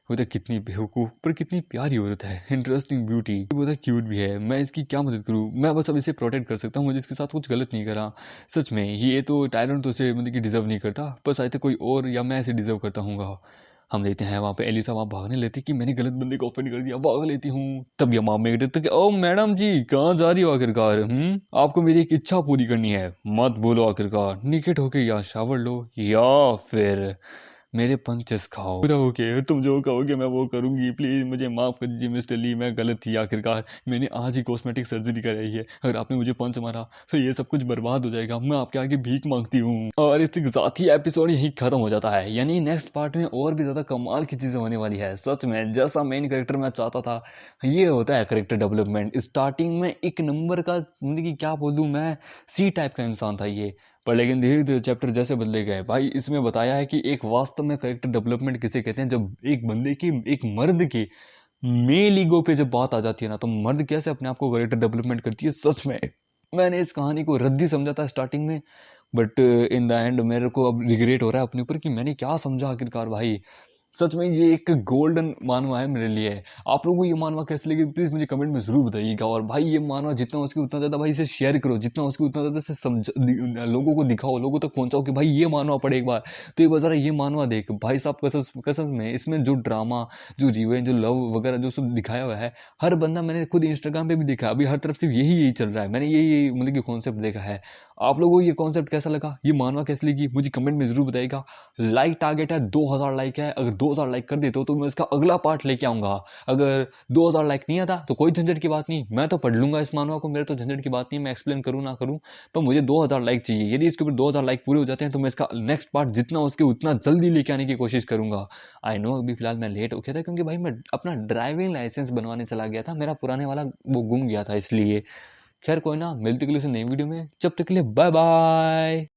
वो तो कितनी बेवकूफ पर कितनी प्यारी औरत है, इंटरेस्टिंग ब्यूटी, वो तो क्यूट भी है। मैं इसकी क्या मदद करूँ, मैं बस अब इसे प्रोटेक्ट कर सकता हूँ, मुझे इसके साथ कुछ गलत नहीं करा। सच में ये तो टायरन तो इसे मतलब कि डिजर्व नहीं करता, बस आए थे कोई और, या मैं इसे डिजर्व करता हूँ। हम देखते हैं वहाँ पे एलिसा वहाँ भागने लेती कि मैंने गलत बंदे को ऑफेंड कर दिया, भाग लेती हूँ। तब ये माँ में कि ओ मैडम जी कहाँ जा रही हो आखिरकार? आपको मेरी एक इच्छा पूरी करनी है, मत बोलो आखिरकार, निकट होके या शावर लो या फिर मेरे पंचेस खाओ। पूरा ओके, तुम जो कहोगे मैं वो करूंगी, प्लीज मुझे माफ कर दीजिए मिस्टर ली, मैं गलत थी, आखिरकार मैंने आज ही कॉस्मेटिक सर्जरी कराई है, अगर आपने मुझे पंच मारा तो ये सब कुछ बर्बाद हो जाएगा, मैं आपके आगे भीख मांगती हूँ। और इस साथ ही एपिसोड यही खत्म हो जाता है, यानी नेक्स्ट पार्ट में और भी ज्यादा कमाल की चीजें होने वाली है। सच में जैसा मेन कैरेक्टर मैं चाहता था ये होता है कैरेक्टर डेवलपमेंट। स्टार्टिंग में एक नंबर का, मतलब कि क्या बोलूँ मैं, सी टाइप का इंसान था ये, पर लेकिन धीरे धीरे चैप्टर जैसे बदले गए भाई, इसमें बताया है कि एक वास्तव में कैरेक्टर डेवलपमेंट किसे कहते हैं, जब एक बंदे की, एक मर्द की मेल ईगो पे जब बात आ जाती है ना, तो मर्द कैसे अपने आप को कैरेक्टर डेवलपमेंट करती है। सच में मैंने इस कहानी को रद्दी समझा था स्टार्टिंग में, बट इन द एंड मेरे को अब रिग्रेट हो रहा है अपने ऊपर कि मैंने क्या समझा आखिरकार भाई। सच में ये एक गोल्डन मानवा है मेरे लिए। आप लोगों को ये मानवा कैसे लगी प्लीज मुझे कमेंट में जरूर बताइएगा। और भाई ये मानवा जितना हो सके उतना ज्यादा भाई इसे शेयर करो, जितना हो सके उतना ज्यादा इसे लोगों को दिखाओ, लोगों तक पहुंचाओ कि भाई ये मानवा पढ़े एक बार, तो एक बार जरा ये मानवा देख भाई साहब। कसम कसम में इसमें जो ड्रामा, जो रिवेंज, जो लव वगैरह जो सब दिखाया हुआ है, हर बंदा, मैंने खुद इंस्टाग्राम पे भी देखा, अभी हर तरफ से यही चल रहा है, मैंने यही मतलब कि कॉन्सेप्ट देखा है। आप लोगों को ये कॉन्सेप्ट कैसा लगा, ये मानवा कैसी लगी, मुझे कमेंट में जरूर बताइएगा। लाइक टारगेट है 2000 लाइक है, अगर 2000 लाइक कर देते हो तो मैं इसका अगला पार्ट लेके आऊंगा। अगर 2000 लाइक नहीं आता तो कोई झंझट की बात नहीं, मैं तो पढ़ लूंगा इस मानवा को, मेरे तो झंझट की बात नहीं, मैं एक्सप्लेन करूँ ना करूँ, पर मुझे 2000 लाइक चाहिए। यदि इसके ऊपर 2000 लाइक पूरे हो जाते हैं तो मैं इसका नेक्स्ट पार्ट जितना हो सके उतना जल्दी लेके आने की कोशिश करूंगा। आई नो अभी फिलहाल मैं लेट हो गया था क्योंकि भाई मैं अपना ड्राइविंग लाइसेंस बनवाने चला गया था, मेरा पुराने वाला वो गुम गया था, इसलिए। खैर कोई ना, मिलते के लिए नई वीडियो में, जब तक के लिए बाय बाय।